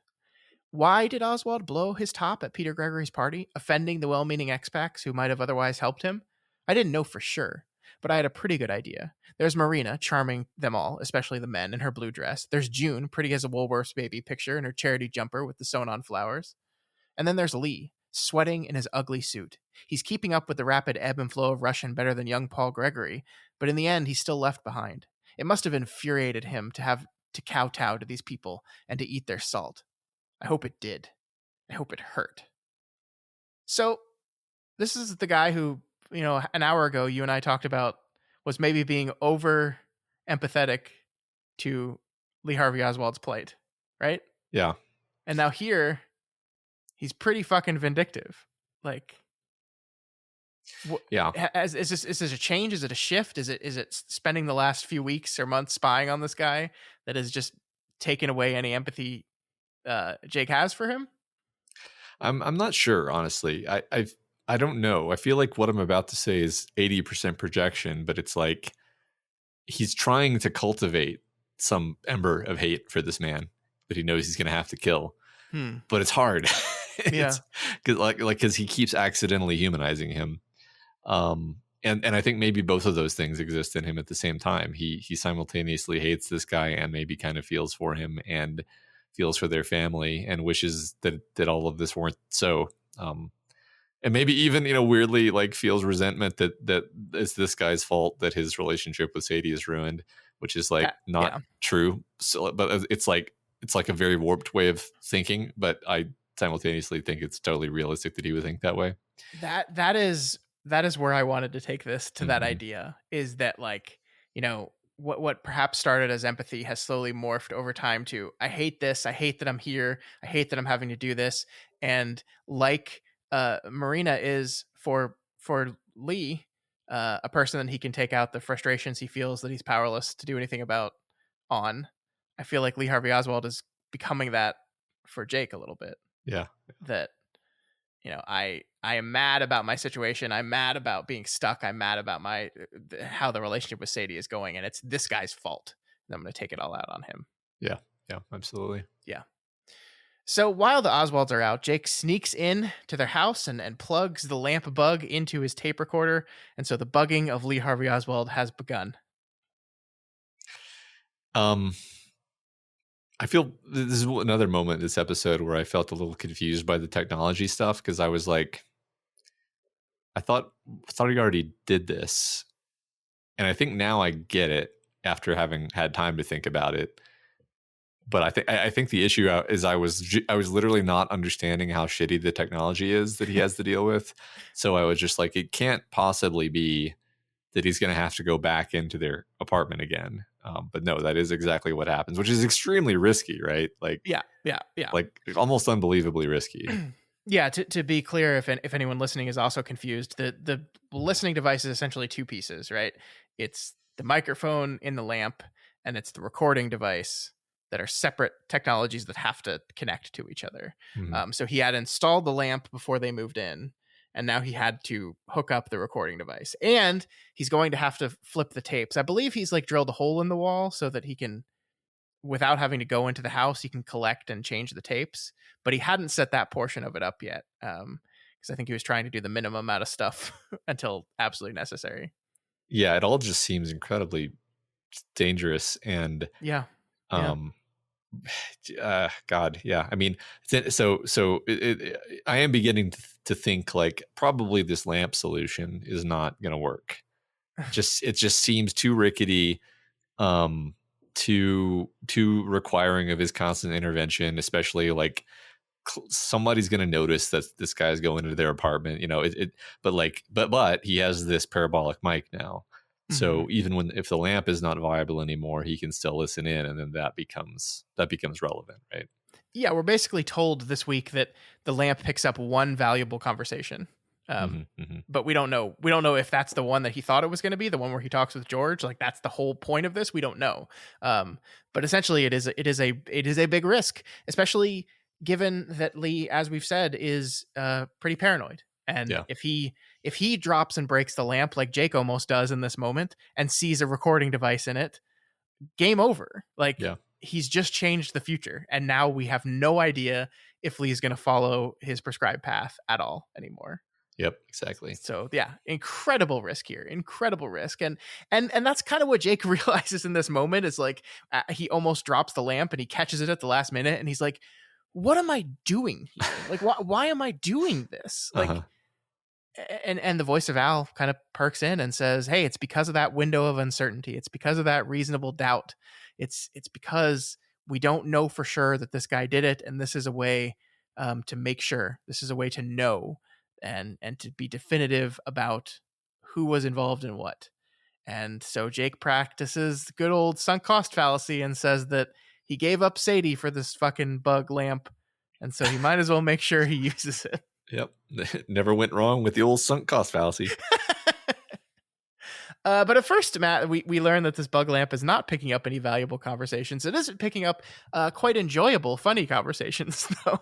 Why did Oswald blow his top at Peter Gregory's party, offending the well-meaning expats who might have otherwise helped him? I didn't know for sure, but I had a pretty good idea. There's Marina, charming them all, especially the men, in her blue dress. There's June, pretty as a Woolworth's baby picture in her charity jumper with the sewn-on flowers. And then there's Lee, sweating in his ugly suit. He's keeping up with the rapid ebb and flow of Russian better than young Paul Gregory, but in the end, he's still left behind. It must have infuriated him to have to kowtow to these people and to eat their salt. I hope it did. I hope it hurt. So, this is the guy who, an hour ago you and I talked about was maybe being over empathetic to Lee Harvey Oswald's plight, right? Yeah. And now here, he's pretty fucking vindictive. Like, yeah. Is this a change? Is it a shift? Is it spending the last few weeks or months spying on this guy that has just taken away any empathy Jake has for him? I'm not sure, honestly. I don't know. I feel like what I'm about to say is 80% projection, but it's like he's trying to cultivate some ember of hate for this man that he knows he's going to have to kill. But it's hard. Yeah. Because he keeps accidentally humanizing him. And I think maybe both of those things exist in him at the same time. He simultaneously hates this guy and maybe kind of feels for him and feels for their family and wishes that all of this weren't so. And maybe even, weirdly like feels resentment that it's this guy's fault that his relationship with Sadie is ruined, which is like not true. So, but it's like a very warped way of thinking, but I simultaneously think it's totally realistic that he would think that way. That is where I wanted to take this to. That idea is that, like, what perhaps started as empathy has slowly morphed over time to, I hate this. I hate that I'm here. I hate that I'm having to do this. And like Marina is for Lee, a person that he can take out the frustrations he feels that he's powerless to do anything about on. I feel like Lee Harvey Oswald is becoming that for Jake a little bit. Yeah. That, I am mad about my situation. I'm mad about being stuck. I'm mad about how the relationship with Sadie is going, and it's this guy's fault. And I'm going to take it all out on him. Yeah, absolutely. Yeah. So while the Oswalds are out, Jake sneaks in to their house and plugs the lamp bug into his tape recorder, and so the bugging of Lee Harvey Oswald has begun. I feel this is another moment in this episode where I felt a little confused by the technology stuff, because I was like, I thought he already did this. And I think now I get it after having had time to think about it. But I think the issue is I was literally not understanding how shitty the technology is that he has to deal with. So I was just like, it can't possibly be that he's going to have to go back into their apartment again. But no, that is exactly what happens, which is extremely risky, right? Like, yeah. Like almost unbelievably risky. Yeah. To be clear, if anyone listening is also confused, the listening device is essentially two pieces, right? It's the microphone in the lamp, and it's the recording device, that are separate technologies that have to connect to each other. Mm-hmm. So he had installed the lamp before they moved in, and now he had to hook up the recording device. And he's going to have to flip the tapes. I believe he's like drilled a hole in the wall so that he can, without having to go into the house, he can collect and change the tapes. But he hadn't set that portion of it up yet, because I think he was trying to do the minimum amount of stuff until absolutely necessary. Yeah, it all just seems incredibly dangerous. And God, yeah. I mean, so I am beginning to think like probably this lamp solution is not going to work. It just seems too rickety, too requiring of his constant intervention, especially like somebody's going to notice that this guy's going into their apartment, but he has this parabolic mic now. So even if the lamp is not viable anymore, he can still listen in, and then that becomes relevant, right? Yeah, we're basically told this week that the lamp picks up one valuable conversation, but we don't know. We don't know if that's the one that he thought it was going to be, the one where he talks with George. Like, that's the whole point of this. We don't know. But essentially, it is a big risk, especially given that Lee, as we've said, is pretty paranoid. And Yeah. if he drops and breaks the lamp like Jake almost does in this moment and sees a recording device in it, game over. Like, Yeah. he's just changed the future, and now we have no idea if Lee's going to follow his prescribed path at all anymore. Yep. Exactly. So yeah, incredible risk here, incredible risk, and that's kind of what Jake realizes in this moment is like he almost drops the lamp and he catches it at the last minute, and he's like, "What am I doing here? Like, why am I doing this?" Like, Uh-huh. and the voice of Al kind of perks in and says, "Hey, it's because of that window of uncertainty. It's because of that reasonable doubt. It's because we don't know for sure that this guy did it, and this is a way to make sure. This is a way to know and to be definitive about who was involved in what." And so Jake practices the good old sunk cost fallacy and says that he gave up Sadie for this fucking bug lamp, and so he might as well make sure he uses it. Yep. Never went wrong with the old sunk cost fallacy. But at first, Matt, we learn that this bug lamp is not picking up any valuable conversations. It isn't picking up quite enjoyable, funny conversations, though.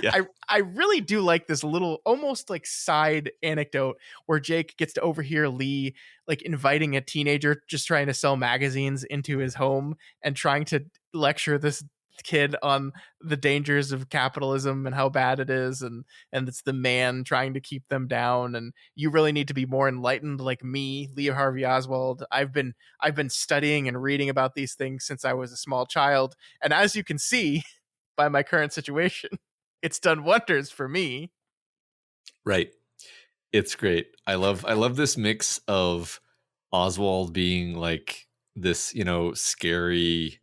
Yeah. I really do like this little, almost like side anecdote where Jake gets to overhear Lee like inviting a teenager just trying to sell magazines into his home and trying to lecture this kid on the dangers of capitalism and how bad it is, and it's the man trying to keep them down, and you really need to be more enlightened like me, Lee Harvey Oswald. I've been studying and reading about these things since I was a small child, and as you can see by my current situation, it's done wonders for me. Right. It's great. I love this mix of Oswald being like this, scary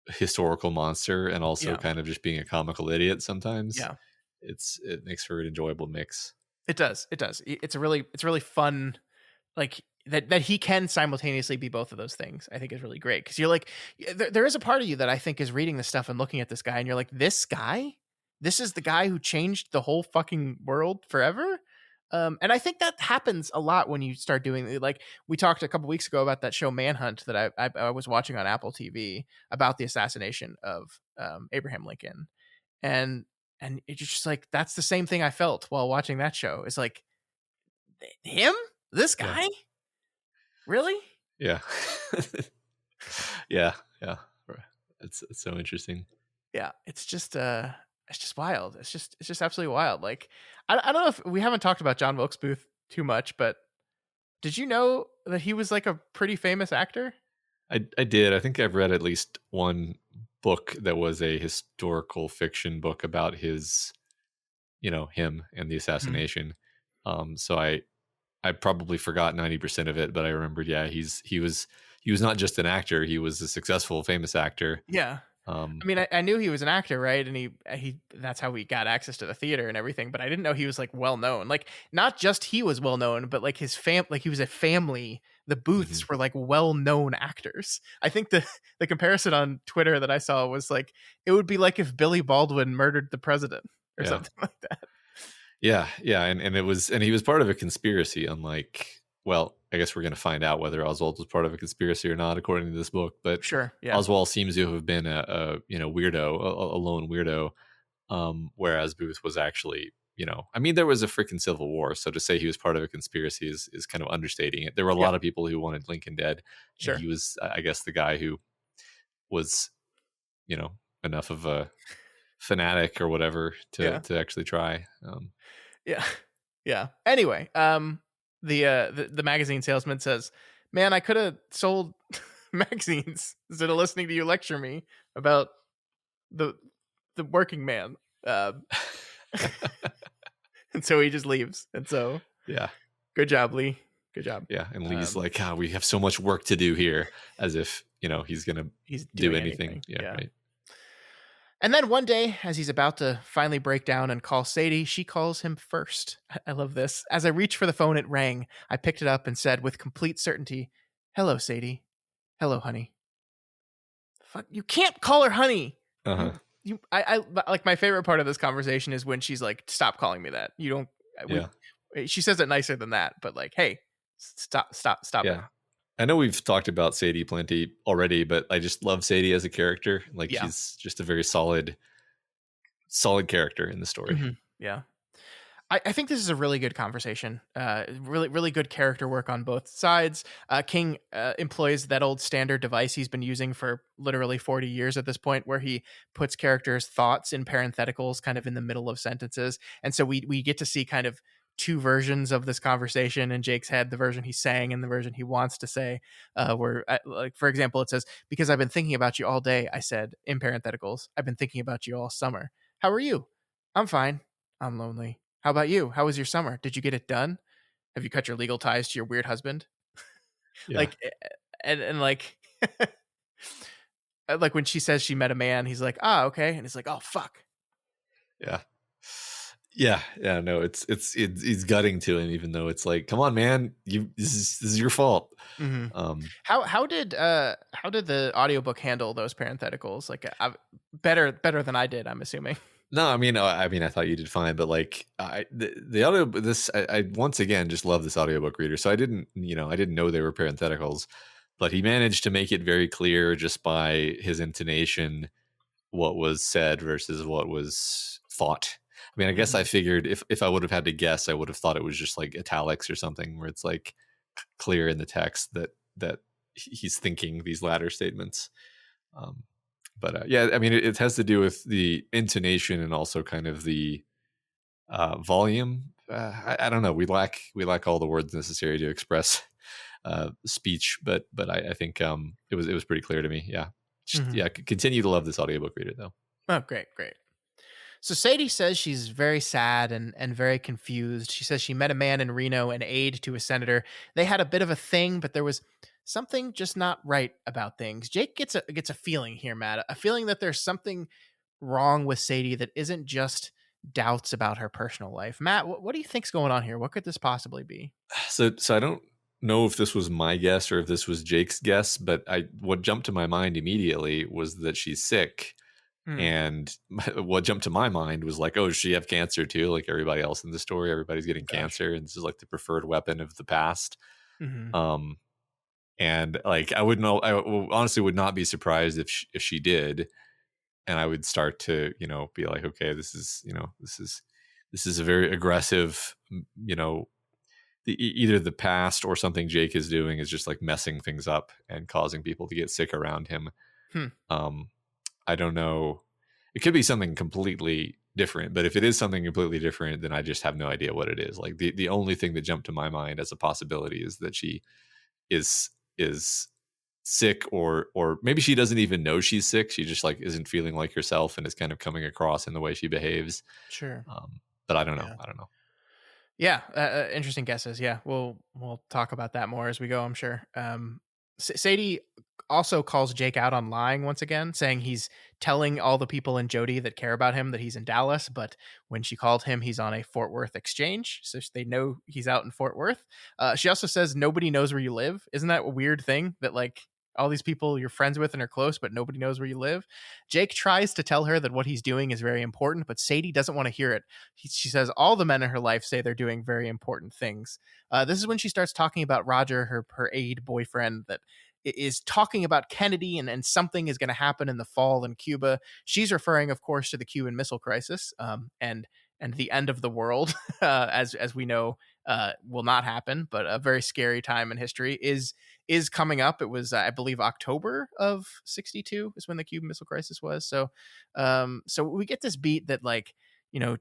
historical monster and also Yeah. kind of just being a comical idiot sometimes. Yeah. It makes for an enjoyable mix. It does. It's a really fun, like, that he can simultaneously be both of those things. I think is really great, because you're like, there is a part of you that I think is reading this stuff and looking at this guy, and you're like, this guy, this is the guy who changed the whole fucking world forever. And I think that happens a lot when you start doing, like, we talked a couple weeks ago about that show Manhunt that I was watching on Apple TV about the assassination of Abraham Lincoln, and it's just like, that's the same thing I felt while watching that show. It's like, him, this Yeah. guy, really? Yeah. Yeah. Yeah. It's so interesting. Yeah, it's just wild. It's just absolutely wild. Like, I don't know if we haven't talked about John Wilkes Booth too much, but did you know that he was like a pretty famous actor? I did. I think I've read at least one book that was a historical fiction book about his, him and the Mhm. assassination. So I probably forgot 90% of it, but I remembered, yeah, he was not just an actor, he was a successful, famous actor. Yeah. Um, I mean, I knew he was an actor, right? And he that's how we got access to the theater and everything. But I didn't know he was like well known. Like, not just he was well known, but like his like he was a family. The mhm. Booths were like well known actors. I think the comparison on Twitter that I saw was like, it would be like if Billy Baldwin murdered the president or Yeah. something like that. Yeah, yeah, and he was part of a conspiracy, unlike, well, I guess we're going to find out whether Oswald was part of a conspiracy or not, according to this book. But Sure. Yeah. Oswald seems to have been a weirdo, a lone weirdo, whereas Booth was actually, I mean, there was a freaking civil war, so to say he was part of a conspiracy is kind of understating it. There were a Yeah. lot of people who wanted Lincoln dead, and Sure. he was, I guess, the guy who was, enough of a fanatic or whatever Yeah. to actually try. Yeah. Yeah. Anyway, the magazine salesman says, "Man, I could have sold magazines instead of listening to you lecture me about the working man." And so he just leaves. And so, Yeah. good job, Lee. Good job. Yeah, and Lee's Um, like, we have so much work to do here," as if, he's going to he's do doing anything. anything. Yeah, Yeah. right. And then one day, as he's about to finally break down and call Sadie, she calls him first. I love this. As I reached for the phone, it rang. I picked it up and said with complete certainty, "Hello, Sadie. Hello, honey." Fuck, you can't call her honey. Uh-huh. I like, my favorite part of this conversation is when she's like, "Stop calling me that. You don't." Yeah. She says it nicer than that, but like, "Hey, stop it." Yeah. I know we've talked about Sadie plenty already, but I just love Sadie as a character. Like, Yeah. she's just a very solid solid character in the story. Yeah. I think this is a really good conversation. Really, really good character work on both sides. King employs that old standard device he's been using for literally 40 years at this point, where he puts characters' thoughts in parentheticals kind of in the middle of sentences. And so we get to see kind of two versions of this conversation in Jake's head, the version he's saying and the version he wants to say. Like, for example, it says, because I've been thinking about you all day, I said in parentheticals, I've been thinking about you all summer. How are you? I'm fine. I'm lonely. How about you? How was your summer? Did you get it done? Have you cut your legal ties to your weird husband? Yeah. Like, and like, like when she says she met a man, he's like, ah, okay, and he's like, oh fuck. Yeah. Yeah. No, it's gutting to him, even though it's like, come on, man, this is your fault. Mm-hmm. Um, How did the audiobook handle those parentheticals? Like, better than I did, I'm assuming. no, I thought you did fine, but like, the audio, I once again just love this audiobook reader. So I didn't know they were parentheticals, but he managed to make it very clear just by his intonation what was said versus what was thought. I mean, I guess I Mm-hmm. figured if I would have had to guess, I would have thought it was just like italics or something, where it's like clear in the text that he's thinking these latter statements. Um, but yeah, I mean, it has to do with the intonation and also kind of the volume. I don't know. We lack all the words necessary to express speech, but I think it was pretty clear to me. Yeah, Mm-hmm. yeah. Continue to love this audiobook reader though. Oh, great, great. So Sadie says she's very sad and very confused. She says she met a man in Reno, an aide to a senator. They had a bit of a thing, but there was something just not right about things. Jake gets a feeling here, Matt, a feeling that there's something wrong with Sadie that isn't just doubts about her personal life. Matt, what do you think's going on here? What could this possibly be? So I don't know if this was my guess or if this was Jake's guess, but what jumped to my mind immediately was that she's sick. Hmm. And what jumped to my mind was like, oh, does she have cancer too? Like everybody else in the story, everybody's getting Gosh. cancer, and this is like the preferred weapon of the past. Hmm. Um, and like I wouldn't know. Honestly would not be surprised if she did, and I would start to be like, okay, this is a very aggressive, either the past or something Jake is doing is just like messing things up and causing people to get sick around him. Hmm. Um, I don't know. It could be something completely different, but if it is something completely different, then I just have no idea what it is. Like the only thing that jumped to my mind as a possibility is that she is sick, or maybe she doesn't even know she's sick. She just like isn't feeling like herself and is kind of coming across in the way she behaves. Sure. But I don't know. Yeah. I don't know. Yeah, interesting guesses. Yeah, we'll talk about that more as we go, I'm sure. Sadie also calls Jake out on lying once again, saying he's telling all the people in Jody that care about him that he's in Dallas, but when she called him, he's on a Fort Worth exchange, so they know he's out in Fort Worth. She also says nobody knows where you live. Isn't that a weird thing that like all these people you're friends with and are close, but nobody knows where you live? Jake tries to tell her that what he's doing is very important, but Sadie doesn't want to hear it. She says all the men in her life say they're doing very important things. This is when she starts talking about Roger, her aide boyfriend, that is talking about Kennedy and something is going to happen in the fall in Cuba. She's referring, of course, to the Cuban Missile Crisis, and the end of the world, as we know, will not happen. But a very scary time in history is coming up. It was, I believe, October of '62 is when the Cuban Missile Crisis was. So we get this beat that like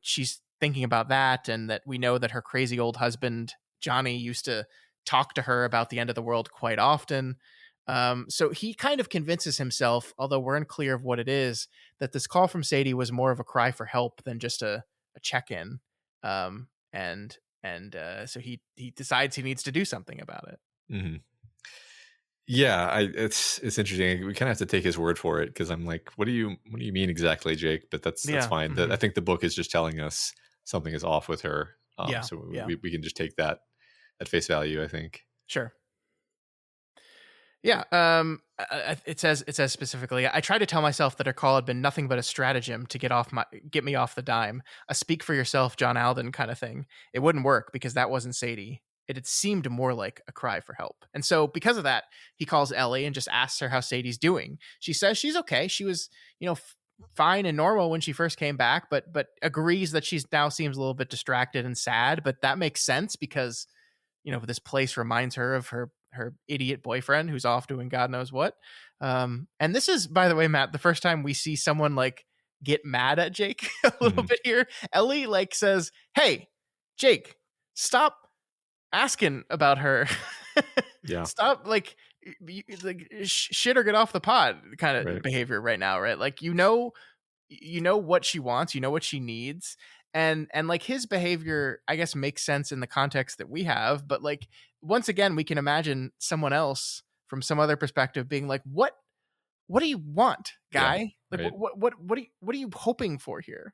she's thinking about that, and that we know that her crazy old husband Johnny used to talk to her about the end of the world quite often. So he kind of convinces himself, although we're unclear of what it is, that this call from Sadie was more of a cry for help than just a check-in. So he decides he needs to do something about it. Mm-hmm. Yeah, it's interesting. We kind of have to take his word for it because I'm like, what do you mean exactly, Jake? But that's Yeah. fine. Mhm. I think the book is just telling us something is off with her. Yeah. So Yeah. we can just take that at face value, I think. Sure. Yeah. It says specifically, I tried to tell myself that her call had been nothing but a stratagem to get me off the dime, a speak for yourself, John Alden kind of thing. It wouldn't work because that wasn't Sadie. It had seemed more like a cry for help. And so because of that, he calls Ellie and just asks her how Sadie's doing. She says she's okay. She was, fine and normal when she first came back, but agrees that she's now seems a little bit distracted and sad. But that makes sense because this place reminds her of her idiot boyfriend who's off doing God knows what. And this is, by the way, Matt, the first time we see someone like get mad at Jake a little Mhm. bit here. Ellie like says, "Hey, Jake, stop asking about her. Yeah. Stop like shit or get off the pot kind of Right. behavior right now, right? Like you know what she wants, you know what she needs." And like his behavior I guess makes sense in the context that we have, but like once again we can imagine someone else from some other perspective being like, what do you want, Yeah. guy? Like Right. what are you hoping for here?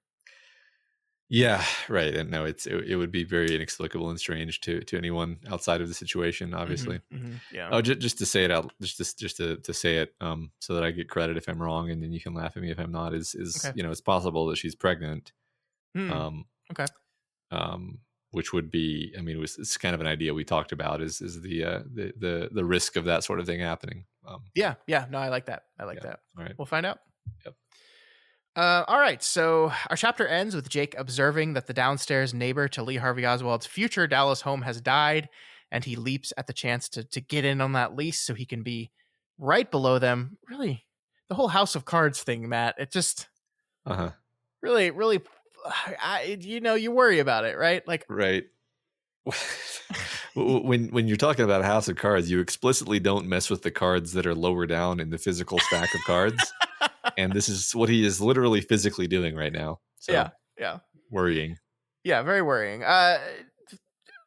Yeah. Right. And no, it would be very inexplicable and strange to anyone outside of the situation, obviously. Yeah. Oh, just to say it out, just to say it, so that I get credit if I'm wrong, and then you can laugh at me if I'm not. Is Okay. it's possible that she's pregnant, Hmm. um, Okay. um, which would be, I mean, it's kind of an idea we talked about. Is the risk of that sort of thing happening? Yeah. Yeah. No, I like that. I like Yeah. that. All right. We'll find out. Yep. All right, so our chapter ends with Jake observing that the downstairs neighbor to Lee Harvey Oswald's future Dallas home has died, and he leaps at the chance to get in on that lease so he can be right below them. Really, the whole House of Cards thing, Matt. It just Uh huh. really, you worry about it, right? Like, Right. When you're talking about House of Cards, you explicitly don't mess with the cards that are lower down in the physical stack of cards, and this is what he is literally physically doing right now. yeah, So yeah, worrying. yeah, very worrying.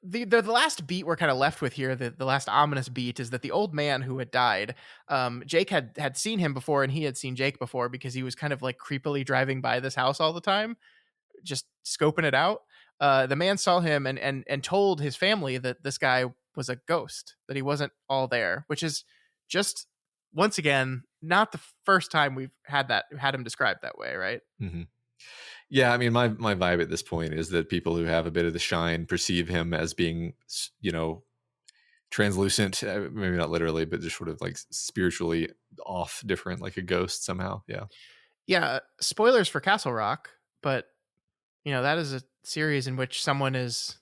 The last beat we're kind of left with here, the last ominous beat, is that the old man who had died, Jake had seen him before, and he had seen Jake before because he was kind of like creepily driving by this house all the time, just scoping it out. The man saw him and told his family that this guy was a ghost, that he wasn't all there, which is just once again not the first time we've had him described that way, right? Hmm. Yeah, I mean, my vibe at this point is that people who have a bit of the shine perceive him as being, translucent, maybe not literally, but just sort of like spiritually off, different, like a ghost somehow. Yeah. Yeah, spoilers for Castle Rock, but that is a series in which someone is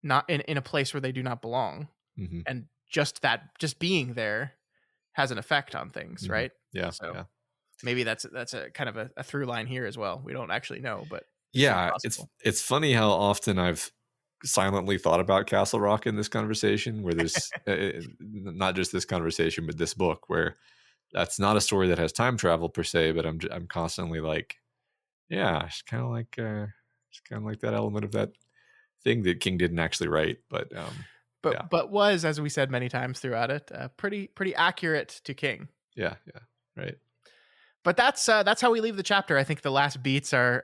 not in a place where they do not belong, Hmm. and just being there has an effect on things, Hmm. right? Yeah. So Yeah. maybe that's a kind of a through line here as well. We don't actually know, but it seems Yeah, possible. it's funny how often I've silently thought about Castle Rock in this conversation, where there's not just this conversation, but this book, where that's not a story that has time travel per se, but I'm constantly like, yeah, it's kind of like that element of that thing that King didn't actually write, but yeah, But was, as we said many times throughout it, pretty accurate to King. yeah, right, But that's how we leave the chapter. I think the last beats are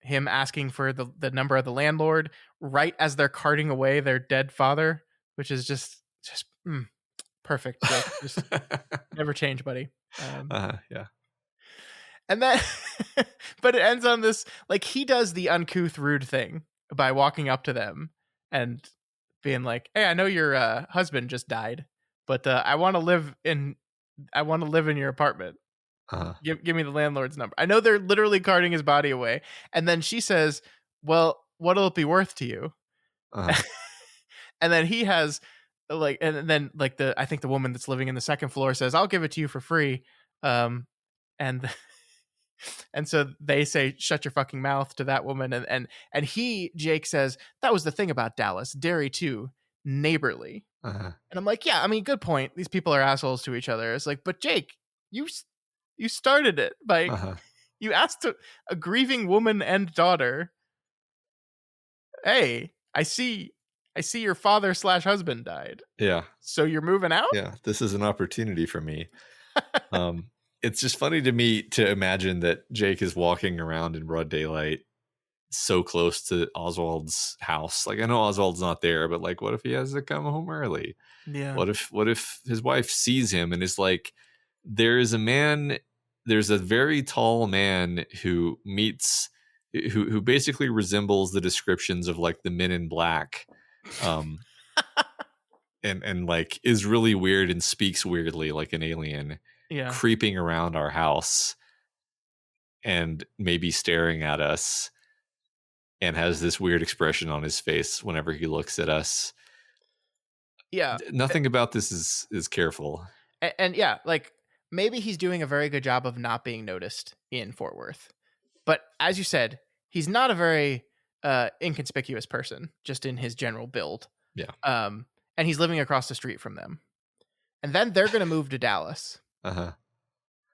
him asking for the number of the landlord right as they're carting away their dead father, which is just perfect. Jake. Just never change, buddy. Yeah, And then, but it ends on this, like, he does the uncouth, rude thing by walking up to them and being like, "Hey, I know your husband just died, but I want to live in your apartment. uh-huh, Give me the landlord's number." I know they're literally carting his body away, and then she says, "Well, what'll it be worth to you?" uh-huh, And then he has and then like I think the woman that's living in the second floor says, "I'll give it to you for free." And and so they say, "Shut your fucking mouth" to that woman, and Jake says, "That was the thing about Dallas, dairy too, neighborly." uh-huh, And I'm like, yeah, I mean, good point. These people are assholes to each other. It's like, but Jake, you you started it by uh-huh, you asked a grieving woman and daughter, "Hey, I see your father/husband died, yeah. so you're moving out?" Yeah, this is an opportunity for me. Um, it's just funny to me to imagine that Jake is walking around in broad daylight so close to Oswald's house. Like, I know Oswald's not there, but like, what if he has to come home early? Yeah. What if his wife sees him and is like, there's a very tall man who basically resembles the descriptions of like the Men in Black. Um, and like is really weird and speaks weirdly like an alien Yeah. creeping around our house. and maybe staring at us, and has this weird expression on his face whenever he looks at us. Yeah. Nothing about this is careful. And yeah, like maybe he's doing a very good job of not being noticed in Fort Worth. But as you said, he's not a very inconspicuous person just in his general build. Yeah. And he's living across the street from them. And then they're going to move to Dallas. Uh-huh.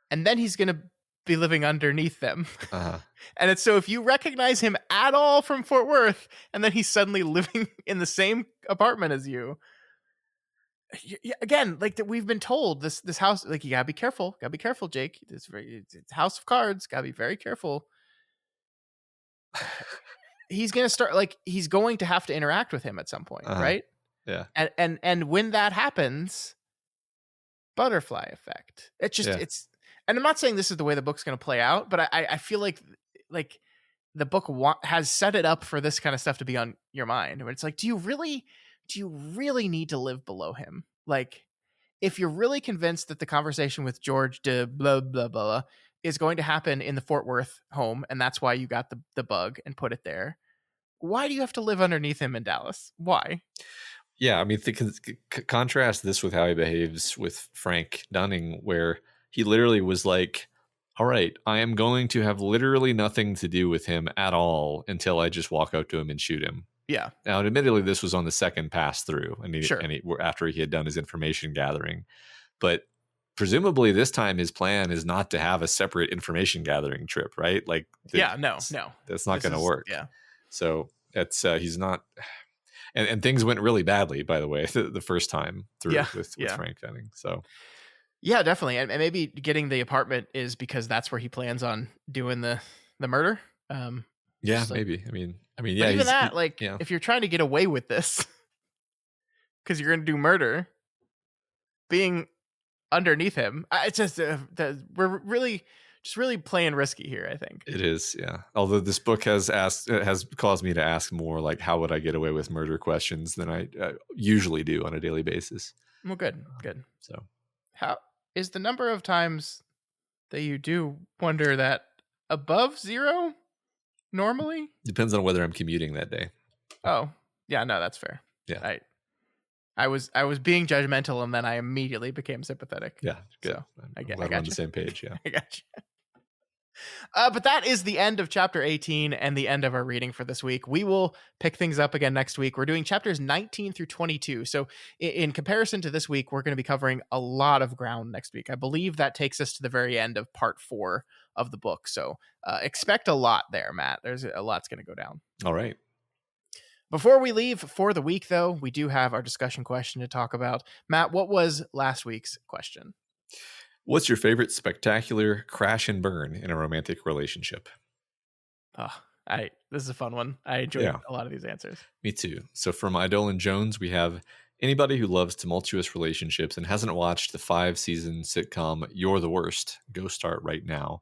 And then he's going to be living underneath them. Uh-huh. And it's so if you recognize him at all from Fort Worth and then he's suddenly living in the same apartment as you, again, like that we've been told this house, like you gotta be careful, Jake. It's a house of cards, gotta be very careful. He's gonna start, like he's going to have to interact with him at some point, right? Yeah. And when that happens, butterfly effect. It's just it's, and I'm not saying this is the way the book's gonna play out, but I feel like the book has set it up for this kind of stuff to be on your mind. Where it's like, do you really need to live below him? Like, if you're really convinced that the conversation with George de blah, blah, blah is going to happen in the Fort Worth home, and that's why you got the bug and put it there, why do you have to live underneath him in Dallas? Why? Yeah, I mean, contrast this with how he behaves with Frank Dunning, where he literally was like, all right, I am going to have literally nothing to do with him at all until I just walk up to him and shoot him. Yeah. Now, admittedly, this was on the second pass through, and Sure. after he had done his information gathering. But presumably, this time his plan is not to have a separate information gathering trip, right? Like, no, that's not going to work. Yeah. So it's he's not, and things went really badly, by the way, the first time through with Frank Dunning. So. Yeah, definitely, and maybe getting the apartment is because that's where he plans on doing the murder. Yeah, maybe. I mean, yeah. But even that, if you're trying to get away with this, because you're going to do murder, being underneath him, it's just we're really playing risky here. I think it is. Yeah. Although this book has caused me to ask more like, how would I get away with murder questions than I usually do on a daily basis. Well, good. So, how is the number of times that you do wonder that above zero? Normally depends on whether I'm commuting that day. Oh yeah, no, that's fair. Yeah, I was being judgmental, and then I immediately became sympathetic. Yeah, good. So, I got on the same page. Yeah, I got you. But that is the end of chapter 18 and the end of our reading for this week. We will pick things up again next week. We're doing chapters 19 through 22. So in comparison to this week, we're going to be covering a lot of ground next week. I believe that takes us to the very end of part 4 of the book. So expect a lot there, Matt. There's a lot's going to go down. All right. Before we leave for the week, though, we do have our discussion question to talk about. Matt, what was last week's question? What's your favorite spectacular crash and burn in a romantic relationship? Oh, this is a fun one. I enjoyed a lot of these answers. Me too. So from Idolin Jones, we have anybody who loves tumultuous relationships and hasn't watched the 5-season sitcom You're the Worst, go start right now.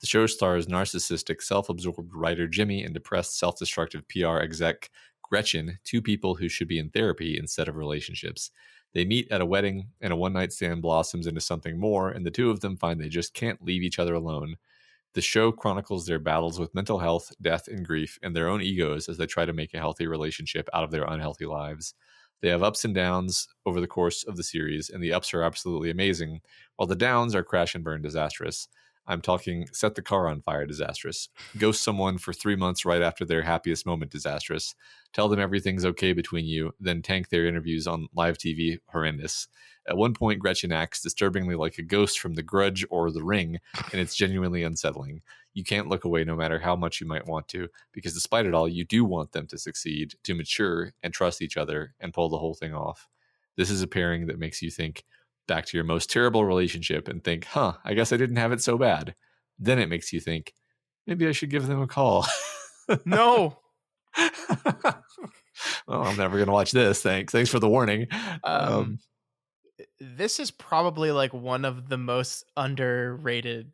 The show stars narcissistic, self-absorbed writer Jimmy and depressed, self-destructive PR exec Gretchen, two people who should be in therapy instead of relationships. They meet at a wedding, and a one-night stand blossoms into something more, and the two of them find they just can't leave each other alone. The show chronicles their battles with mental health, death, and grief, and their own egos as they try to make a healthy relationship out of their unhealthy lives. They have ups and downs over the course of the series, and the ups are absolutely amazing, while the downs are crash and burn disastrous. I'm talking set the car on fire disastrous. Ghost someone for 3 months right after their happiest moment disastrous. Tell them everything's okay between you, then tank their interviews on live TV horrendous. At one point, Gretchen acts disturbingly like a ghost from The Grudge or The Ring, and it's genuinely unsettling. You can't look away no matter how much you might want to, because despite it all, you do want them to succeed, to mature, and trust each other, and pull the whole thing off. This is a pairing that makes you think back to your most terrible relationship and think, I guess I didn't have it so bad. Then it makes you think, maybe I should give them a call. No. Well, I'm never going to watch this. Thanks for the warning. This is probably like one of the most underrated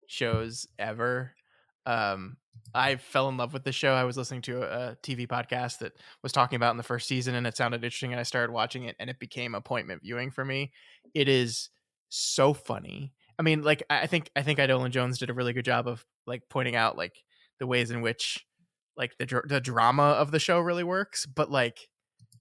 shows ever. I fell in love with the show. I was listening to a TV podcast that was talking about in the first season, and it sounded interesting, and I started watching it, and it became appointment viewing for me. It is so funny, I mean, like I think Idola Jones did a really good job of like pointing out like the ways in which like the drama of the show really works, but like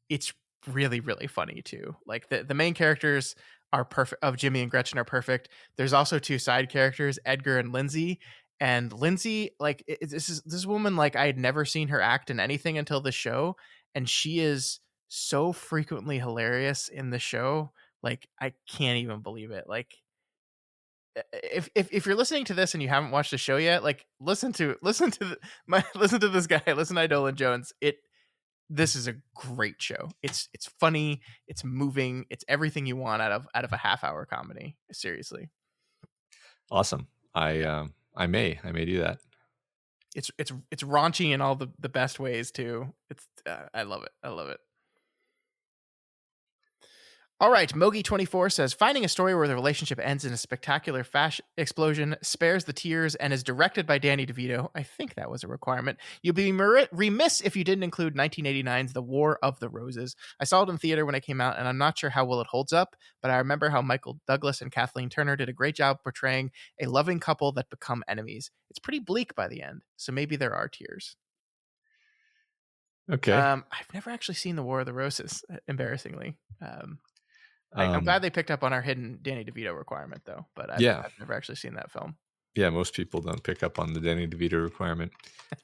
it's really really funny too. Like the main characters are perfect of Jimmy and Gretchen are perfect. There's also two side characters, Edgar and Lindsay. And Lindsay, like this is this woman, like I had never seen her act in anything until the show, and she is so frequently hilarious in the show. Like I can't even believe it. Like if you're listening to this and you haven't watched the show yet, like listen to this guy, listen to Idola Jones. This is a great show. It's funny, it's moving, it's everything you want out of a half hour comedy. Seriously. Awesome. I may do that. It's raunchy in all the best ways too. It's I love it. I love it. All right, Mogi24 says, finding a story where the relationship ends in a spectacular explosion, spares the tears, and is directed by Danny DeVito. I think that was a requirement. You'd be remiss if you didn't include 1989's The War of the Roses. I saw it in theater when it came out, and I'm not sure how well it holds up, but I remember how Michael Douglas and Kathleen Turner did a great job portraying a loving couple that become enemies. It's pretty bleak by the end, so maybe there are tears. Okay. I've never actually seen The War of the Roses, embarrassingly. I'm glad they picked up on our hidden Danny DeVito requirement, though. But I've never actually seen that film. Yeah, most people don't pick up on the Danny DeVito requirement.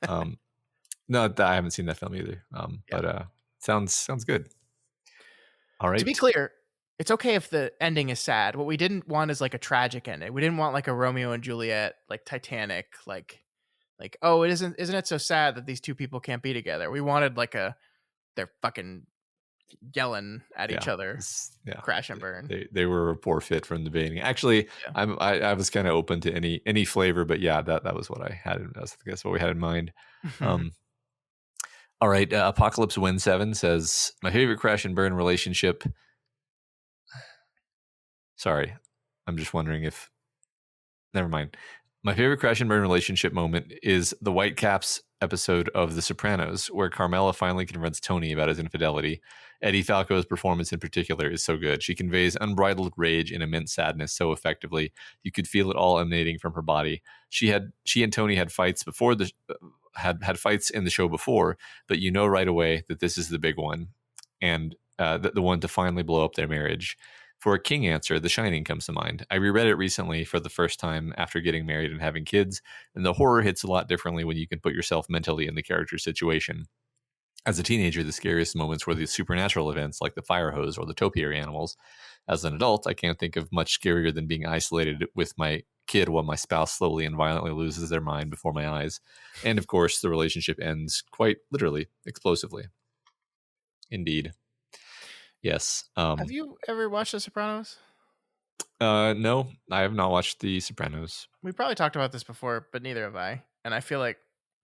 No, I haven't seen that film either. But sounds good. All right. To be clear, it's okay if the ending is sad. What we didn't want is like a tragic ending. We didn't want like a Romeo and Juliet, like Titanic, like oh, isn't it so sad that these two people can't be together? We wanted like they're fucking yelling at each other, crash and burn. They were a poor fit from the beginning. Actually, I was kind of open to any flavor, but yeah, that was what I had. That's I guess what we had in mind. All right, Apocalypse Win 7 says my favorite crash and burn relationship. Sorry, I'm just wondering if. Never mind. My favorite crash and burn relationship moment is the Whitecaps episode of The Sopranos, where Carmela finally confronts Tony about his infidelity. Eddie Falco's performance in particular is so good. She conveys unbridled rage and immense sadness so effectively. You could feel it all emanating from her body. She and Tony had fights before had fights in the show before, but you know right away that this is the big one, and the one to finally blow up their marriage. For a King answer, The Shining comes to mind. I reread it recently for the first time after getting married and having kids, and the horror hits a lot differently when you can put yourself mentally in the character's situation. As a teenager, the scariest moments were the supernatural events like the fire hose or the topiary animals. As an adult, I can't think of much scarier than being isolated with my kid while my spouse slowly and violently loses their mind before my eyes. And of course, the relationship ends quite literally, explosively. Indeed. Yes. Have you ever watched The Sopranos? No, I have not watched The Sopranos. We probably talked about this before, but neither have I. And I feel like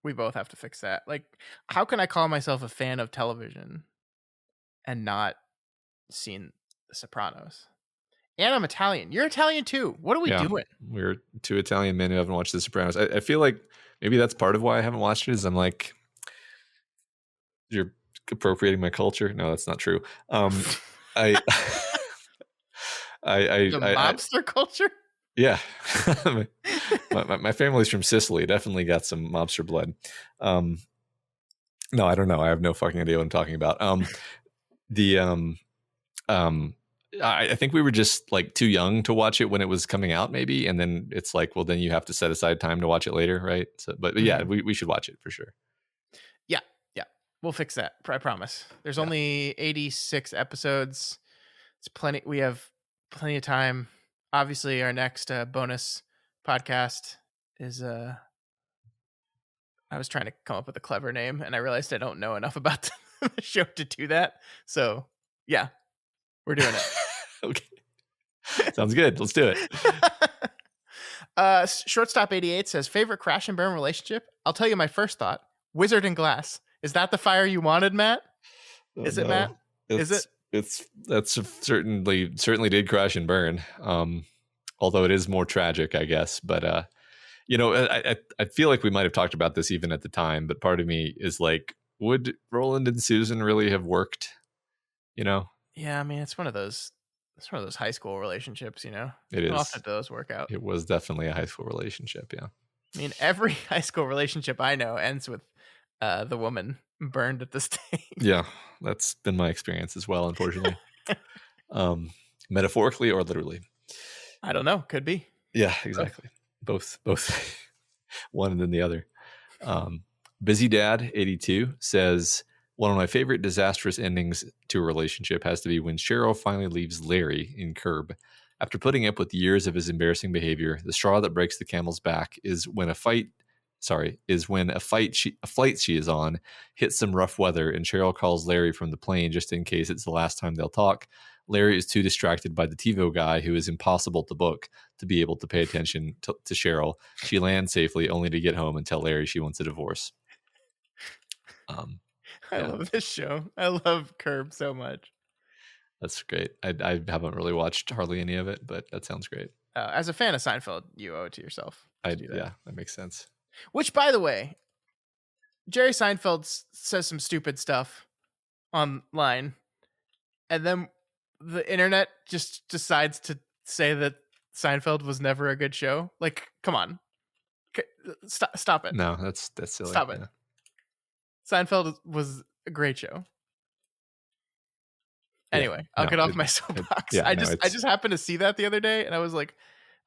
we both have to fix that. Like, how can I call myself a fan of television and not seen The Sopranos? And I'm Italian. You're Italian too. What are we doing? We're two Italian men who haven't watched The Sopranos. I feel like maybe that's part of why I haven't watched it. Is I'm like, you're appropriating my culture. No, that's not true. The mobster culture. Yeah, my family's from Sicily. Definitely got some mobster blood. No, I don't know. I have no fucking idea what I'm talking about. I think we were just like too young to watch it when it was coming out, maybe, and then it's like, well, then you have to set aside time to watch it later, right? So, but yeah, we should watch it for sure. Yeah, we'll fix that. I promise. There's only 86 episodes. It's plenty. We have plenty of time. Obviously, our next bonus podcast is I was trying to come up with a clever name, and I realized I don't know enough about the show to do that. So, yeah, we're doing it. Okay, sounds good. Let's do it. Shortstop 88 says, favorite crash and burn relationship? I'll tell you my first thought. Wizard and Glass. Is that the fire you wanted, Matt? Is it, Matt? Is it? That's certainly did crash and burn. Although it is more tragic, I guess. But I feel like we might have talked about this even at the time. But part of me is like, would Roland and Susan really have worked? Yeah, I mean, it's one of those It's one of those high school relationships, you know? It How often is. do those work out? It was definitely a high school relationship. Yeah. I mean, every high school relationship I know ends with the woman burned at the stake. Yeah. That's been my experience as well, unfortunately. Metaphorically or literally. I don't know. Could be. Yeah, exactly. Both one and then the other. Busy Dad 82 says, one of my favorite disastrous endings to a relationship has to be when Cheryl finally leaves Larry in Curb. After putting up with years of his embarrassing behavior, the straw that breaks the camel's back is when a flight she is on hits some rough weather and Cheryl calls Larry from the plane just in case it's the last time they'll talk. Larry is too distracted by the TiVo guy, who is impossible to book, to be able to pay attention to Cheryl. She lands safely only to get home and tell Larry she wants a divorce. I love this show. I love Curb so much. That's great. I haven't really watched hardly any of it, but that sounds great. As a fan of Seinfeld, you owe it to yourself to do that. Yeah, that makes sense. Which, by the way, Jerry Seinfeld says some stupid stuff online, and then the internet just decides to say that Seinfeld was never a good show. Like, come on. Stop it. No, that's silly. Stop it. Seinfeld was a great show. Anyway, I'll get off my soapbox. I just happened to see that the other day, and I was like,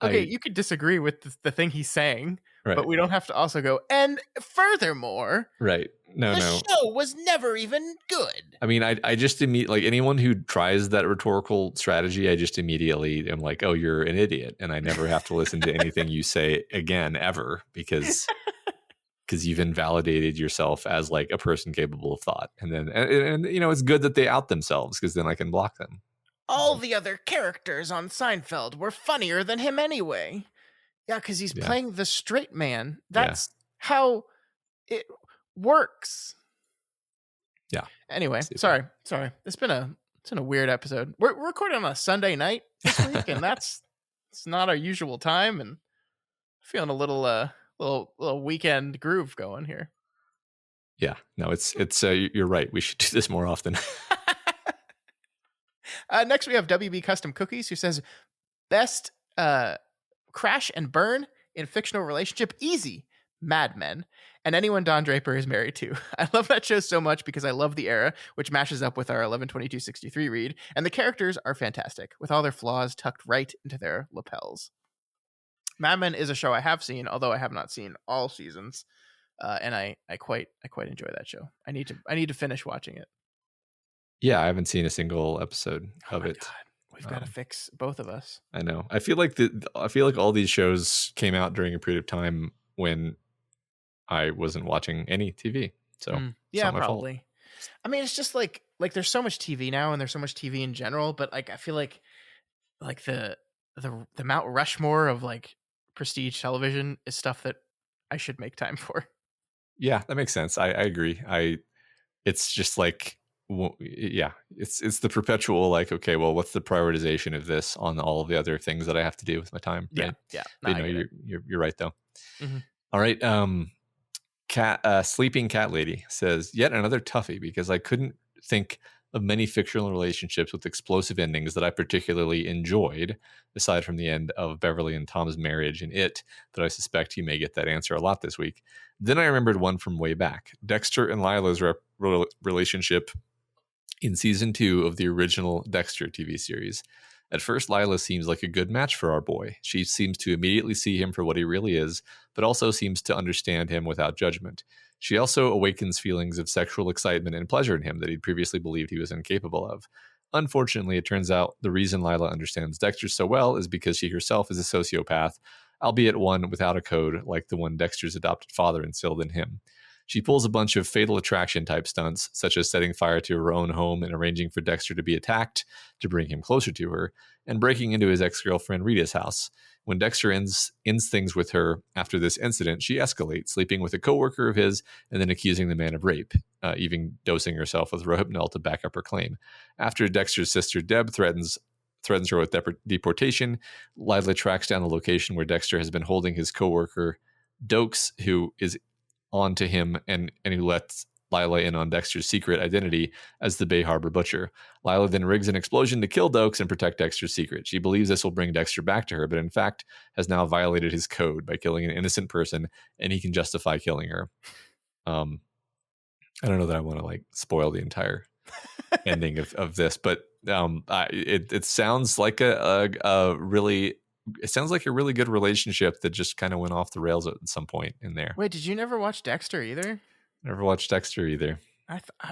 okay, you could disagree with the thing he's saying, but we don't have to also go, and furthermore, the show was never even good. I mean, I just like anyone who tries that rhetorical strategy, I just immediately am like, oh, you're an idiot, and I never have to listen to anything you say again ever because you've invalidated yourself as like a person capable of thought. And then and you know, it's good that they out themselves because then I can block them. All the other characters on Seinfeld were funnier than him anyway. Yeah, because he's playing the straight man. That's how it works. Yeah. Anyway, sorry. It's been a weird episode. We're recording on a Sunday night this week, and it's not our usual time, and feeling a little weekend groove going here. Yeah. No, it's you're right. We should do this more often. Next, we have WB Custom Cookies, who says, best crash and burn in fictional relationship, easy, Mad Men, and anyone Don Draper is married to. I love that show so much because I love the era, which matches up with our 11/22/63 read, and the characters are fantastic, with all their flaws tucked right into their lapels. Mad Men is a show I have seen, although I have not seen all seasons, and I quite enjoy that show. I need to finish watching it. Yeah, I haven't seen a single episode of it. God. We've got to fix both of us. I know. I feel like all these shows came out during a period of time when I wasn't watching any TV. So yeah, probably. I mean, it's just like there's so much TV now, and there's so much TV in general. But like, I feel like the Mount Rushmore of like prestige television is stuff that I should make time for. Yeah, that makes sense. I agree. It's just like, yeah, it's the perpetual like, okay, well, what's the prioritization of this on all of the other things that I have to do with my time? Right? Yeah. No, you're right though. Mm-hmm. All right. Sleeping Cat Lady says, yet another toughie because I couldn't think of many fictional relationships with explosive endings that I particularly enjoyed, aside from the end of Beverly and Tom's marriage and It, but I suspect you may get that answer a lot this week. Then I remembered one from way back, Dexter and Lila's relationship in season 2 of the original Dexter TV series. At first, Lila seems like a good match for our boy. She seems to immediately see him for what he really is, but also seems to understand him without judgment. She also awakens feelings of sexual excitement and pleasure in him that he'd previously believed he was incapable of. Unfortunately, it turns out the reason Lila understands Dexter so well is because she herself is a sociopath, albeit one without a code like the one Dexter's adopted father instilled in him. She pulls a bunch of Fatal Attraction type stunts, such as setting fire to her own home and arranging for Dexter to be attacked to bring him closer to her, and breaking into his ex-girlfriend Rita's house. When Dexter ends things with her after this incident, she escalates, sleeping with a coworker of his and then accusing the man of rape, even dosing herself with Rohypnol to back up her claim. After Dexter's sister Deb threatens her with deportation, Lila tracks down the location where Dexter has been holding his coworker Dokes, who is on to him and who lets Lila in on Dexter's secret identity as the Bay Harbor Butcher. Lila then rigs an explosion to kill Dokes and protect Dexter's secret. She believes this will bring Dexter back to her, but in fact has now violated his code by killing an innocent person, and he can justify killing her. I don't know that I want to like spoil the entire ending of this, but it sounds like a really good relationship that just kind of went off the rails at some point in there. Wait, did you never watch Dexter either? Never watched Dexter either.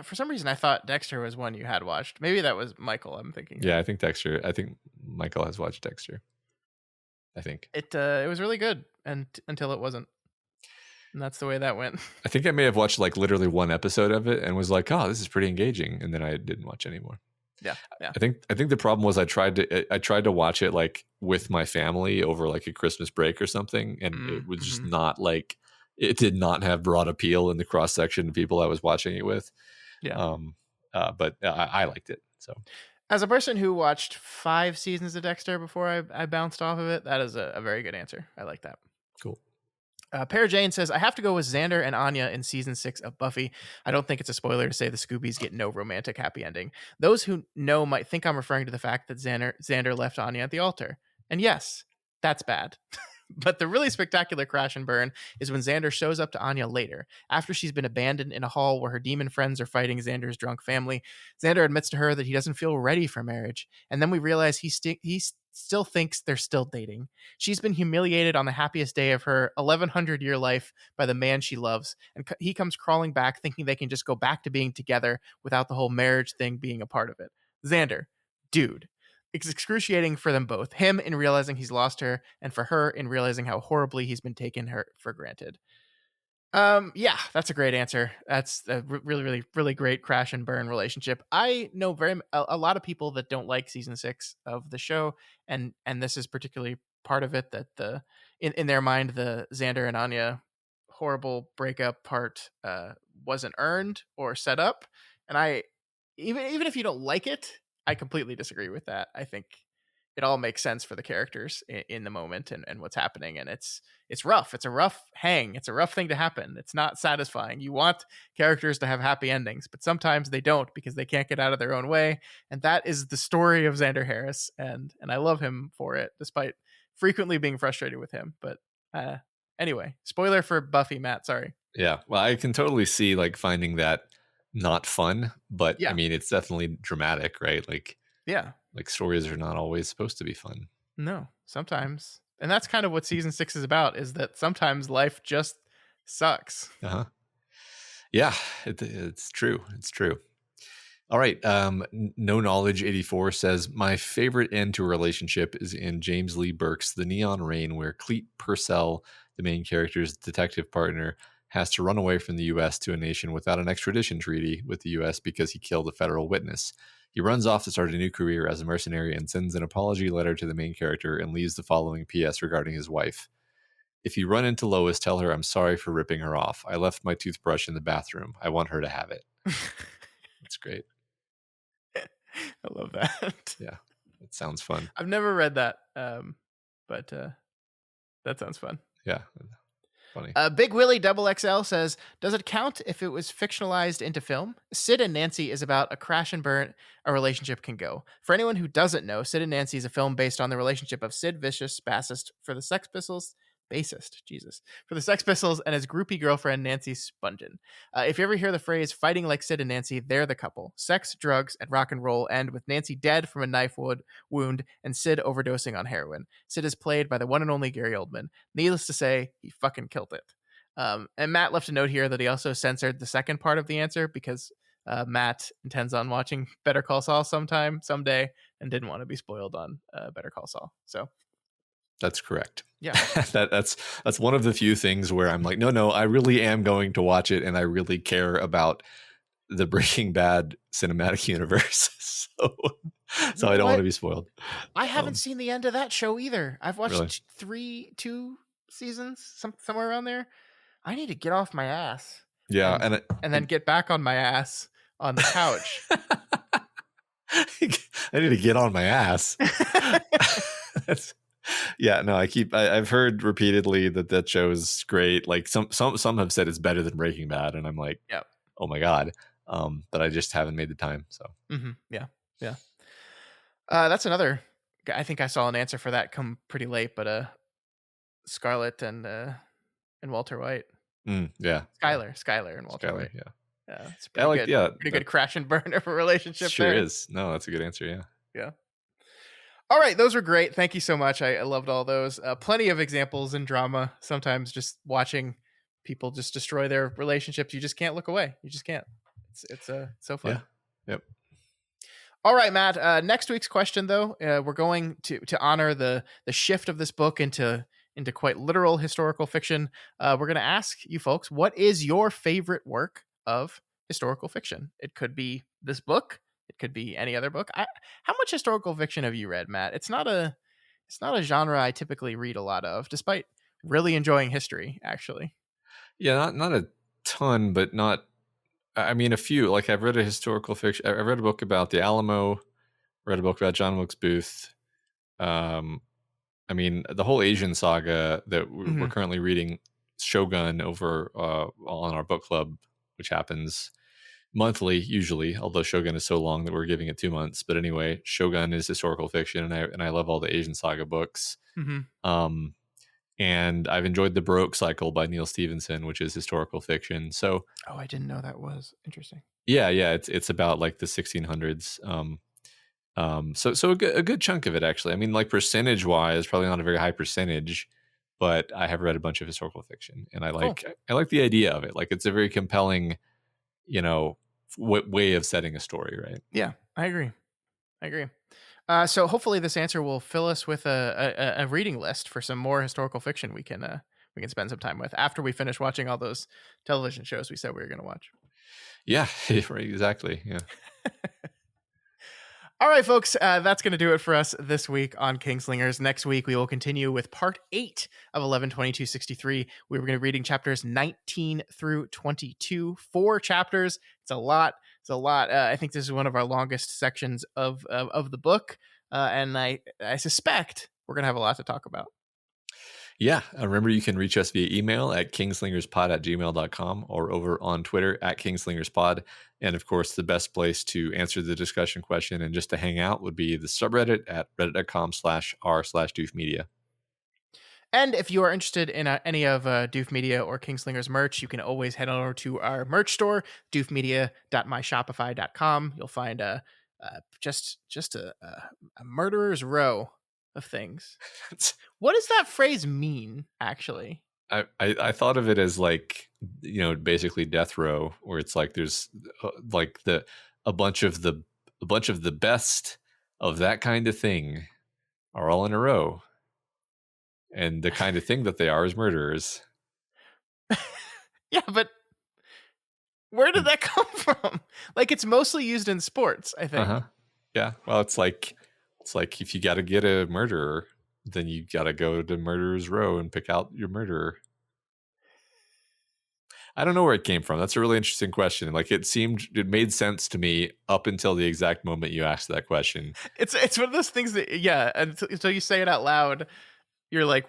For some reason, I thought Dexter was one you had watched. Maybe that was Michael. I'm thinking. Yeah, I think Dexter. I think Michael has watched Dexter. I think it was really good, and until it wasn't, and that's the way that went. I think I may have watched like literally one episode of it and was like, "Oh, this is pretty engaging," and then I didn't watch anymore. Yeah. I think the problem was I tried to watch it like with my family over like a Christmas break or something, and it was just not like. It did not have broad appeal in the cross section of people I was watching it with. Yeah. But I liked it. So, as a person who watched 5 seasons of Dexter before I bounced off of it, that is a very good answer. I like that. Cool. Para Jane says, I have to go with Xander and Anya in season 6 of Buffy. I don't think it's a spoiler to say the Scoobies get no romantic happy ending. Those who know might think I'm referring to the fact that Xander left Anya at the altar. And yes, that's bad. But the really spectacular crash and burn is when Xander shows up to Anya later, after she's been abandoned in a hall where her demon friends are fighting Xander's drunk family. Xander admits to her that he doesn't feel ready for marriage, and then we realize he still thinks they're still dating. She's been humiliated on the happiest day of her 1100-year life by the man she loves, and he comes crawling back thinking they can just go back to being together without the whole marriage thing being a part of it. Xander, dude. It's excruciating for them both. Him in realizing he's lost her, and for her in realizing how horribly he's been taken her for granted. Yeah, that's a great answer. That's a really, really, really great crash and burn relationship. I know a lot of people that don't like season 6 of the show, and this is particularly part of it, that in their mind the Xander and Anya horrible breakup part wasn't earned or set up, and I even if you don't like it, I completely disagree with that. I think it all makes sense for the characters in the moment and what's happening. And it's rough. It's a rough hang. It's a rough thing to happen. It's not satisfying. You want characters to have happy endings, but sometimes they don't because they can't get out of their own way. And that is the story of Xander Harris. And I love him for it, despite frequently being frustrated with him. But anyway, spoiler for Buffy, Matt. Sorry. Yeah. Well, I can totally see like finding that not fun, but yeah. I mean, it's definitely dramatic, right? Like, yeah, like stories are not always supposed to be fun. No, sometimes. And that's kind of what season 6 is about, is that sometimes life just sucks. Yeah, it's true. It's true. All right. No Knowledge 84 says, my favorite end to a relationship is in James Lee Burke's The Neon Rain, where Cleet Purcell, the main character's detective partner, has to run away from the U.S. to a nation without an extradition treaty with the U.S. because he killed a federal witness. He runs off to start a new career as a mercenary and sends an apology letter to the main character and leaves the following P.S. regarding his wife. If you run into Lois, tell her I'm sorry for ripping her off. I left my toothbrush in the bathroom. I want her to have it. That's great. I love that. Yeah, that sounds fun. I've never read that, but that sounds fun. Yeah. Funny. Big Willie XXL says, does it count if it was fictionalized into film? Sid and Nancy is about a crash and burn a relationship can go. For anyone who doesn't know, Sid and Nancy is a film based on the relationship of Sid Vicious, bassist for the Sex Pistols, for the Sex Pistols, and his groupie girlfriend, Nancy Spungen. If you ever hear the phrase fighting like Sid and Nancy, they're the couple. Sex, drugs, and rock and roll end with Nancy dead from a knife wound and Sid overdosing on heroin. Sid is played by the one and only Gary Oldman. Needless to say, he fucking killed it. And Matt left a note here that he also censored the second part of the answer because Matt intends on watching Better Call Saul someday, and didn't want to be spoiled on Better Call Saul. So that's correct. Yeah. that's one of the few things where I'm like, no, I really am going to watch it, and I really care about the Breaking Bad cinematic universe. So I don't want to be spoiled. I haven't seen the end of that show either. I've watched 2 seasons, somewhere around there. I need to get off my ass. Yeah, and then get back on my ass on the couch. I need to get on my ass. Yeah, no, I've heard repeatedly that show is great. Like some have said it's better than Breaking Bad, and I'm like, yeah, oh my God. But I just haven't made the time. So Yeah. Yeah. That's another. I think I saw an answer for that come pretty late, but Scarlett and Walter White, yeah. Skylar and Walter Skylar. White. Yeah. Yeah, it's I like, pretty that good crash and burn of a relationship sure there. is. No, that's a good answer. Yeah. Yeah. All right, those were great. Thank you so much. I loved all those. Plenty of examples in drama. Sometimes just watching people just destroy their relationships, you just can't look away. You just can't. It's so fun. Yeah. Yep. All right, Matt. Next week's question, though, we're going to honor the shift of this book into quite literal historical fiction. We're going to ask you folks, what is your favorite work of historical fiction? It could be this book. It could be any other book. How much historical fiction have you read, Matt? It's not a genre I typically read a lot of, despite really enjoying history, actually. Yeah. Not a ton, but not. I mean, a few. Like, I've read a historical fiction. I've read a book about the Alamo. Read a book about John Wilkes Booth. I mean, the whole Asian saga that we're currently reading, Shogun, over on our book club, which happens monthly usually, although Shogun is so long that we're giving it 2 months. But anyway, Shogun is historical fiction, and I love all the Asian saga books. And I've enjoyed The Baroque Cycle by Neil Stevenson, which is historical fiction. So, oh, I didn't know that was interesting. Yeah, it's about like the 1600s. So a good chunk of it, actually. I mean, like, percentage wise, probably not a very high percentage, but I have read a bunch of historical fiction, and I like the idea of it. Like, it's a very compelling, way of setting a story, right? Yeah, I agree. So hopefully this answer will fill us with a reading list for some more historical fiction we can spend some time with after we finish watching all those television shows we said we were going to watch. Yeah, right, exactly. Yeah. All right, folks, that's going to do it for us this week on Kingslingers. Next week, we will continue with part 8 of 11/22/63. We were going to be reading chapters 19 through 22. 4 chapters. It's a lot. I think this is one of our longest sections of the book, and I suspect we're going to have a lot to talk about. Yeah. Remember, you can reach us via email at kingslingerspod@gmail.com or over on Twitter at kingslingerspod. And of course, the best place to answer the discussion question and just to hang out would be the subreddit at reddit.com/r/doofmedia. And if you are interested in any of Doof Media or Kingslingers merch, you can always head on over to our merch store, doofmedia.myshopify.com. You'll find just a murderer's row of things. What does that phrase mean, actually? I thought of it as, like, basically death row, where it's like there's like a bunch of the best of that kind of thing are all in a row, and the kind of thing that they are is murderers. Yeah, but where did that come from? Like, it's mostly used in sports, I think. Yeah, well, it's like if you got to get a murderer, then you got to go to Murderer's Row and pick out your murderer. I don't know where it came from. That's a really interesting question. Like, it made sense to me up until the exact moment you asked that question. It's one of those things that, yeah, until you say it out loud, you're like,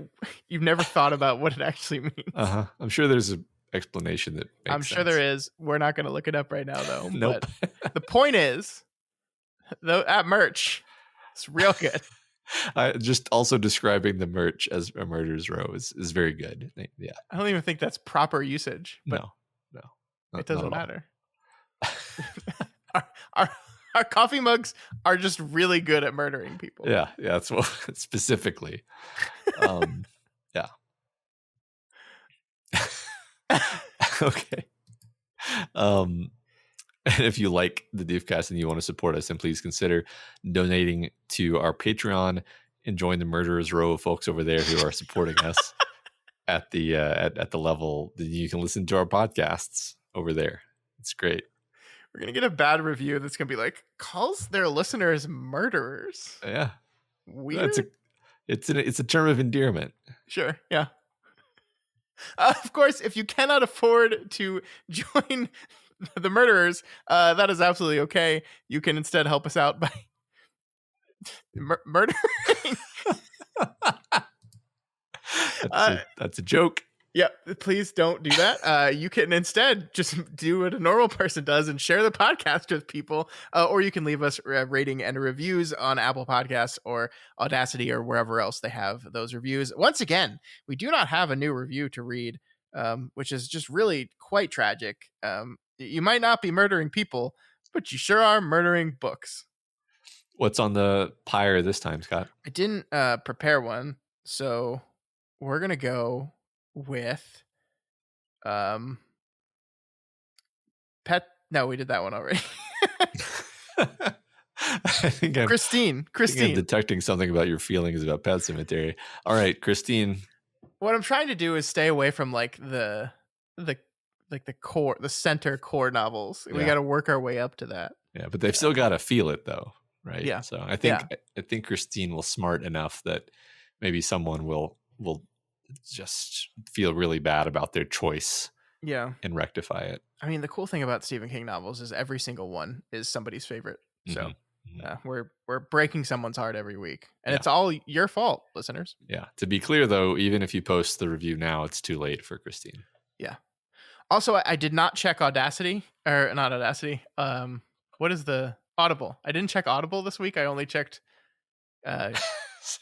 you've never thought about what it actually means. I'm sure there's an explanation that makes sense. Sure there is. We're not going to look it up right now, though. Nope. But the point is, though, at merch, it's real good. Just also describing the merch as a murderer's row is very good. Yeah. I don't even think that's proper usage. But no, it doesn't matter. our coffee mugs are just really good at murdering people. Yeah, that's what specifically. Yeah. Okay. And if you like the Doofcast and you want to support us, then please consider donating to our Patreon and join the murderer's row of folks over there who are supporting us at the level that you can listen to our podcasts over there. It's great. We're gonna get a bad review that's gonna be like, calls their listeners murderers. Yeah, weird. It's a term of endearment. Sure. Yeah. Of course, if you cannot afford to join the murderers, that is absolutely okay. You can instead help us out by murdering. That's a joke. Yeah, please don't do that. You can instead just do what a normal person does and share the podcast with people, or you can leave us a rating and reviews on Apple Podcasts or Audacity or wherever else they have those reviews. Once again, we do not have a new review to read, which is just really quite tragic. You might not be murdering people, but you sure are murdering books. What's on the pyre this time, Scott? I didn't prepare one, so we're gonna go with pet. No, we did that one already. I think I'm Christine. detecting something about your feelings about Pet Cemetery. All right, Christine. What I'm trying to do is stay away from like the core, the center core novels. We got to work our way up to that. Yeah, but they've still got to feel it though, right? Yeah. So I think Christine will smart enough that maybe someone will just feel really bad about their choice. Yeah. And rectify it. I mean, the cool thing about Stephen King novels is every single one is somebody's favorite. So we're breaking someone's heart every week, and it's all your fault, listeners. Yeah. To be clear, though, even if you post the review now, it's too late for Christine. Yeah. Also, I did not check Audacity, or not Audacity. What is the Audible? I didn't check Audible this week. I only checked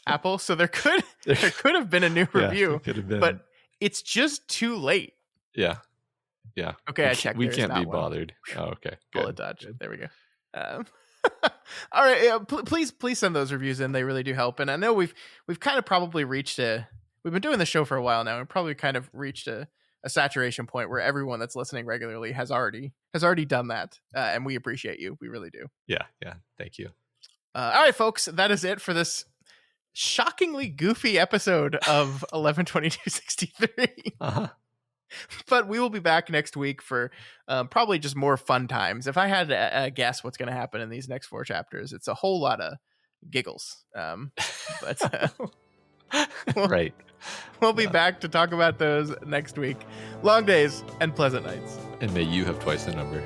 Apple. So there could have been a new review, but it's just too late. Yeah. Okay, I checked. We can't be bothered. Oh, okay. Bullet dodge. There we go. All right. Please send those reviews in. They really do help. And I know we've kind of probably reached we've been doing the show for a while now, and probably kind of reached a saturation point where everyone that's listening regularly has already done that. And we appreciate you. We really do. Yeah. Thank you. All right, folks. That is it for this shockingly goofy episode of 11/22/63. But we will be back next week for probably just more fun times. If I had to guess what's going to happen in these next 4 chapters, it's a whole lot of giggles. But right. We'll be back to talk about those next week. Long days and pleasant nights. And may you have twice the number.